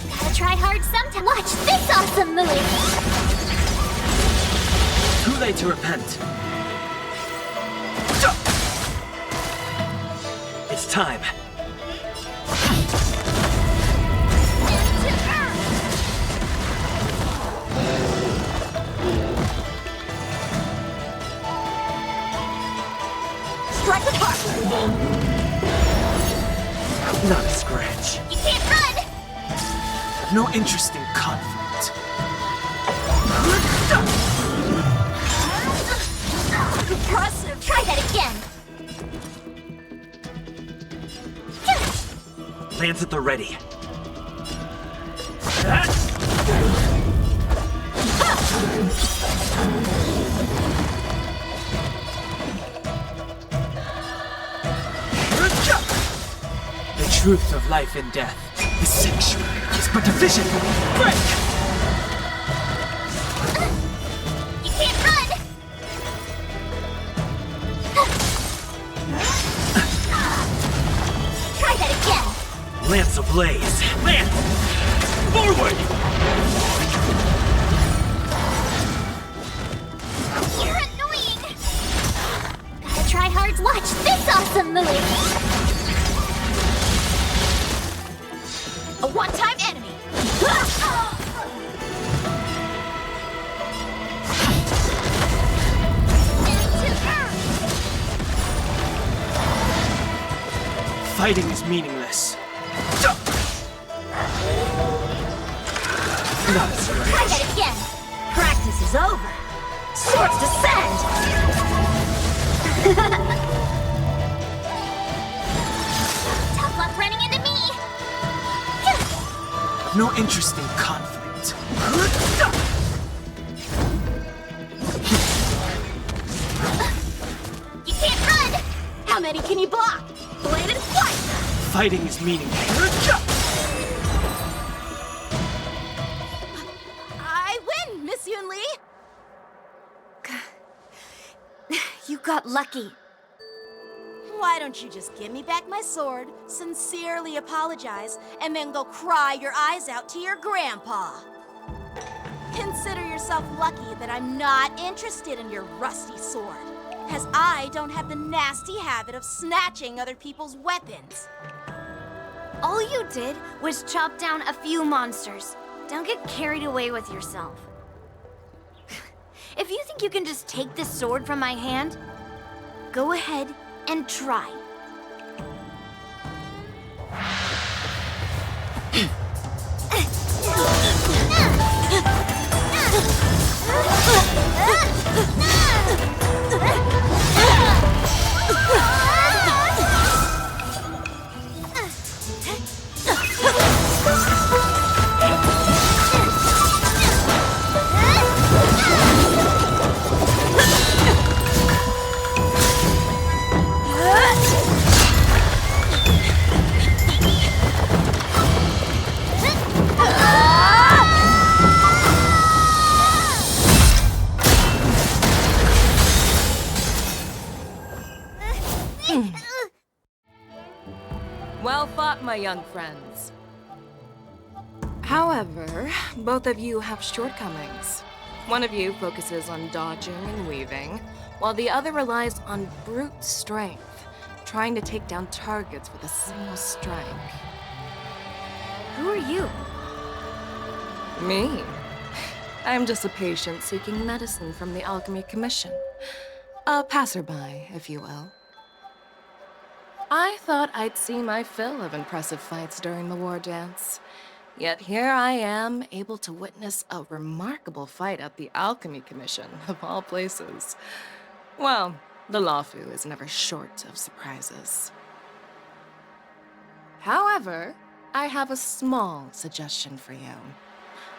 Gotta try hard sometime. Watch this awesome move! Too late to repent. It's time. Strike apart! Not a scratch. You can't run! No interest in conflict. Impressive! Try that again! Lance at the ready. The truth of life and death. The sanctuary is but a vision. Break! You can't run! Try that again! Lance ablaze. Lance! Forward! You're annoying! Gotta try hard. Watch this awesome move! A one-time enemy! Fighting is meaningless. Try that again. Practice is over. Swords descend. Tough luck running into me! No interest in conflict. You can't run! How many can you block? Landed what? Fighting is meaningless. I win, Miss Yun Li! You got lucky. Why don't you just give me back my sword, sincerely apologize, and then go cry your eyes out to your grandpa? Consider yourself lucky that I'm not interested in your rusty sword, as I don't have the nasty habit of snatching other people's weapons. All you did was chop down a few monsters. Don't get carried away with yourself. If you think you can just take this sword from my hand, go ahead and try. Well fought, my young friends. However, both of you have shortcomings. One of you focuses on dodging and weaving, while the other relies on brute strength, trying to take down targets with a single strike. Who are you? Me? I'm just a patient seeking medicine from the Alchemy Commission. A passerby, if you will. I thought I'd see my fill of impressive fights during the war dance. Yet here I am, able to witness a remarkable fight at the Alchemy Commission, of all places. Well, the Lawfu is never short of surprises. However, I have a small suggestion for you.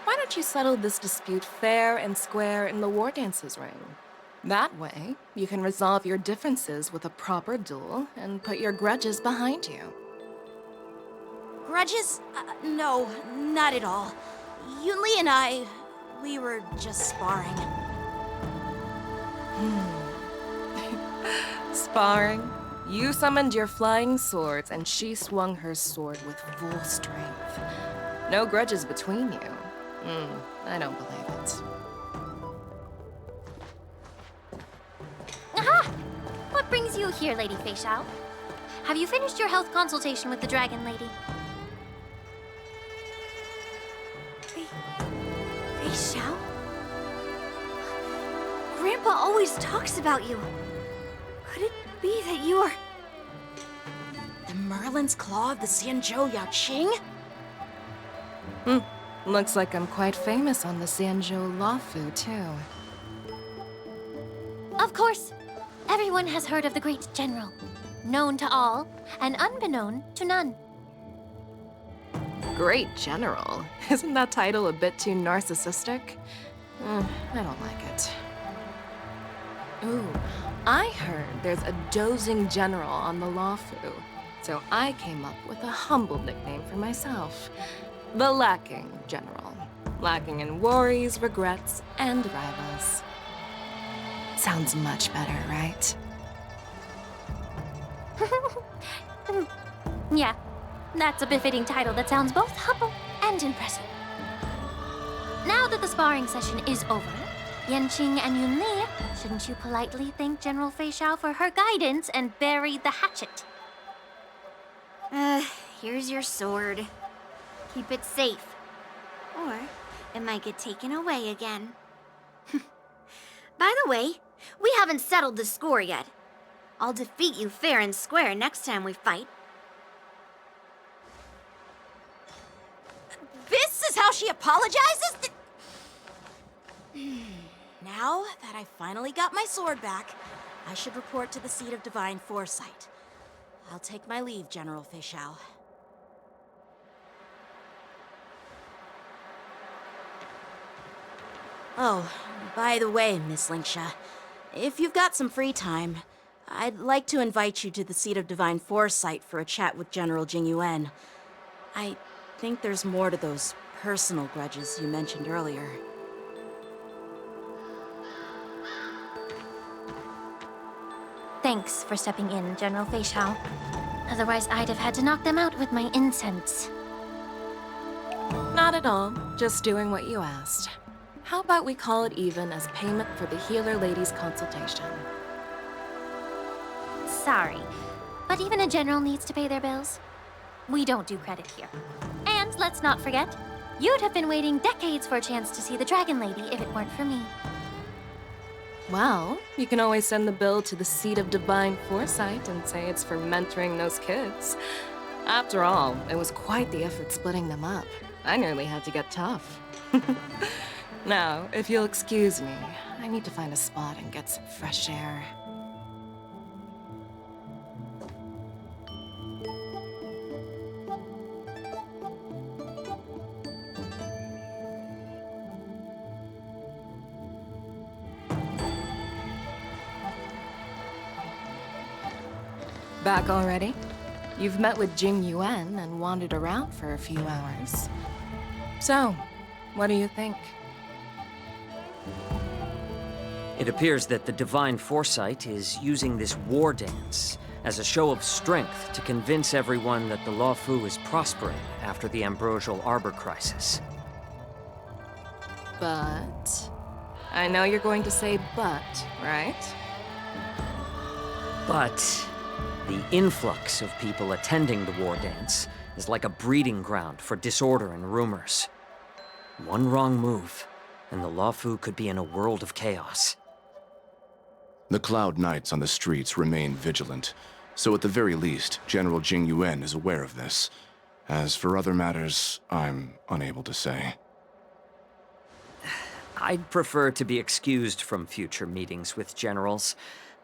Why don't you settle this dispute fair and square in the war dance's ring? That way, you can resolve your differences with a proper duel and put your grudges behind you. Grudges? No, not at all. Yun Li and we were just sparring. Sparring? You summoned your flying swords and she swung her sword with full strength. No grudges between you. I don't believe it. Aha! What brings you here, Lady Fei Xiao? Have you finished your health consultation with the Dragon Lady? Fei Xiao? Grandpa always talks about you. Could it be that you are... The Merlin's Claw of the Xianzhou Yaoqing? Looks like I'm quite famous on the Xianzhou Lawfu, too. Of course. Everyone has heard of the great general. Known to all, and unbeknown to none. Great general? Isn't that title a bit too narcissistic? I don't like it. Ooh, I heard there's a dozing general on the Lawfu, so I came up with a humble nickname for myself. The Lacking General. Lacking in worries, regrets, and rivals. Sounds much better, right? Yeah, that's a befitting title that sounds both humble and impressive. Now that the sparring session is over, Yanqing and Yun Li, shouldn't you politely thank General Fei Xiao for her guidance and bury the hatchet? Here's your sword. Keep it safe. Or it might get taken away again. By the way, we haven't settled the score yet. I'll defeat you fair and square next time we fight. she apologizes? Now that I finally got my sword back, I should report to the seat of divine foresight. I'll take my leave, General Feixiao. Oh, by the way, Miss Linksha, if you've got some free time, I'd like to invite you to the seat of divine foresight for a chat with General Jingyuan. I think there's more to those personal grudges you mentioned earlier. Thanks for stepping in, General Feixiao. Otherwise, I'd have had to knock them out with my incense. Not at all. Just doing what you asked. How about we call it even as payment for the healer lady's consultation? Sorry, but even a general needs to pay their bills. We don't do credit here. And let's not forget, you'd have been waiting decades for a chance to see the Dragon Lady if it weren't for me. Well, you can always send the bill to the seat of divine foresight and say it's for mentoring those kids. After all, it was quite the effort splitting them up. I nearly had to get tough. Now, if you'll excuse me, I need to find a spot and get some fresh air. Back already? You've met with Jingyuan and wandered around for a few hours. So, what do you think? It appears that the Divine Foresight is using this war dance as a show of strength to convince everyone that the Luofu is prospering after the Ambrosial Arbor crisis. But... I know you're going to say but, right? But the influx of people attending the war dance is like a breeding ground for disorder and rumors. One wrong move, and the Luofu could be in a world of chaos. The Cloud Knights on the streets remain vigilant, so at the very least, General Jingyuan is aware of this. As for other matters, I'm unable to say. I'd prefer to be excused from future meetings with generals.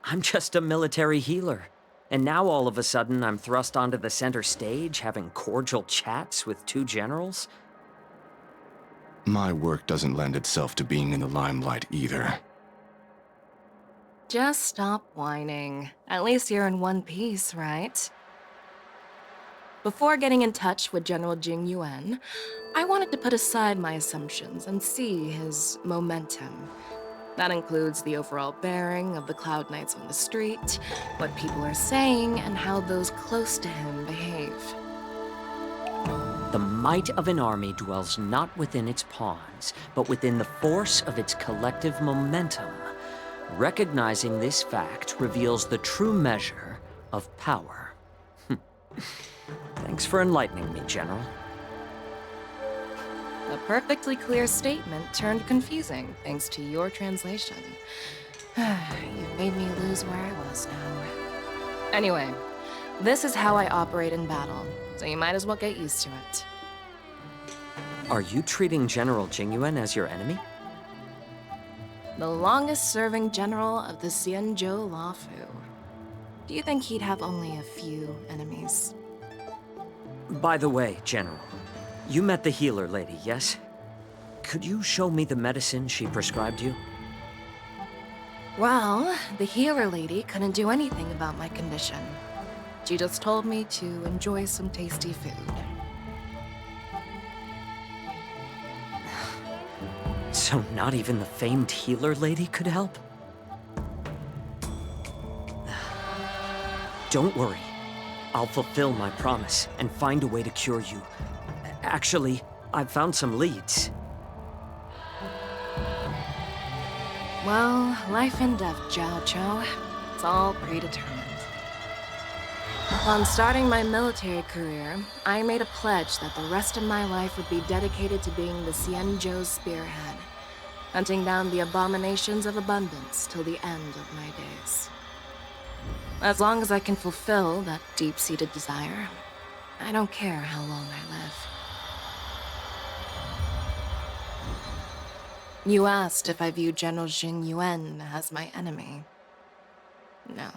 I'm just a military healer. And now all of a sudden I'm thrust onto the center stage having cordial chats with two generals? My work doesn't lend itself to being in the limelight either. Just stop whining. At least you're in one piece, right? Before getting in touch with General Jingyuan, I wanted to put aside my assumptions and see his momentum. That includes the overall bearing of the Cloud Knights on the street, what people are saying, and how those close to him behave. The might of an army dwells not within its pawns, but within the force of its collective momentum. Recognizing this fact reveals the true measure of power. Thanks for enlightening me, General. A perfectly clear statement turned confusing thanks to your translation. You've made me lose where I was now. Anyway, this is how I operate in battle, so you might as well get used to it. Are you treating General Jingyuan as your enemy? The longest-serving general of the Xianzhou Luofu. Do you think he'd have only a few enemies? By the way, General, you met the healer lady, yes? Could you show me the medicine she prescribed you? Well, the healer lady couldn't do anything about my condition. She just told me to enjoy some tasty food. So not even the famed healer lady could help? Don't worry. I'll fulfill my promise and find a way to cure you. Actually, I've found some leads. Well, life and death, Jiao Chou. It's all predetermined. Upon starting my military career, I made a pledge that the rest of my life would be dedicated to being the Xianzhou's spearhead, hunting down the abominations of abundance till the end of my days. As long as I can fulfill that deep-seated desire, I don't care how long I live. You asked if I view General Jing Yuan as my enemy. No.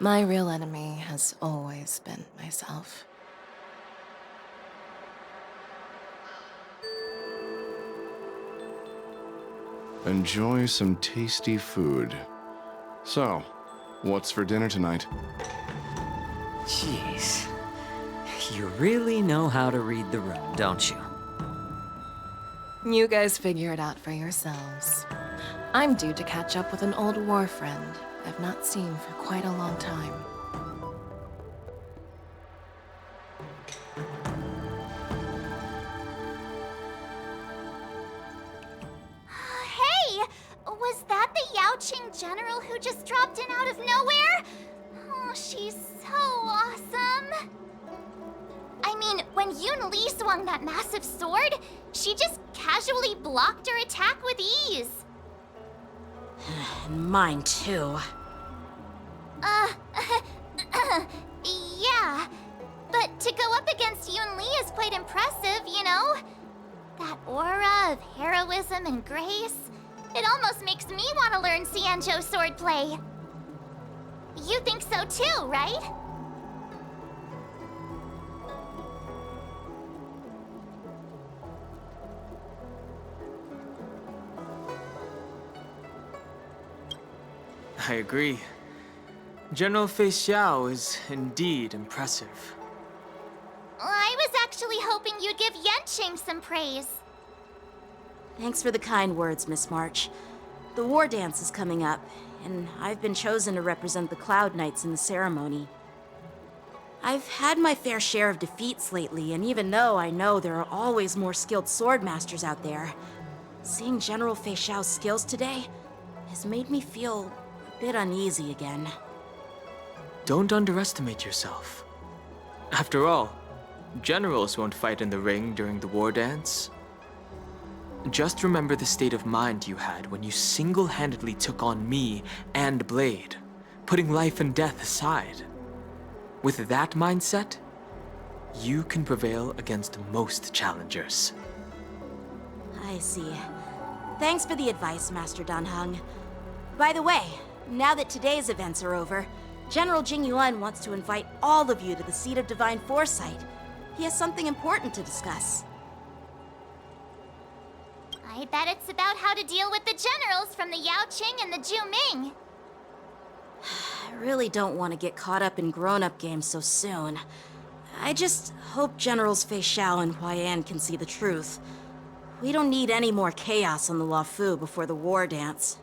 My real enemy has always been myself. Enjoy some tasty food. So, what's for dinner tonight? Jeez. You really know how to read the room, don't you? You guys figure it out for yourselves. I'm due to catch up with an old war friend I've not seen for quite a long time. Hey! Was that the Yaoqing general who just dropped in out of nowhere? Oh, she's so awesome! I mean, when Yun Li swung that massive sword, she just casually blocked her attack with ease. Mine too. Yeah. But to go up against Yun Li is quite impressive, you know? That aura of heroism and grace, it almost makes me want to learn Xianzhou swordplay. You think so too, right? I agree. General Fei Xiao is indeed impressive. I was actually hoping you'd give Yanqing some praise. Thanks for the kind words, Miss March. The war dance is coming up, and I've been chosen to represent the Cloud Knights in the ceremony. I've had my fair share of defeats lately, and even though I know there are always more skilled swordmasters out there, seeing General Fei Xiao's skills today has made me feel a bit uneasy again. Don't underestimate yourself. After all, generals won't fight in the ring during the war dance. Just remember the state of mind you had when you single-handedly took on me and Blade, putting life and death aside. With that mindset, you can prevail against most challengers. I see. Thanks for the advice, Master Dan Heng. By the way, now that today's events are over, General Jing Yuan wants to invite all of you to the Seat of Divine Foresight. He has something important to discuss. I bet it's about how to deal with the generals from the Yaoqing and the Zhu Ming. I really don't want to get caught up in grown-up games so soon. I just hope Generals Fei Xiao and Huaiyan can see the truth. We don't need any more chaos on the Luofu before the war dance.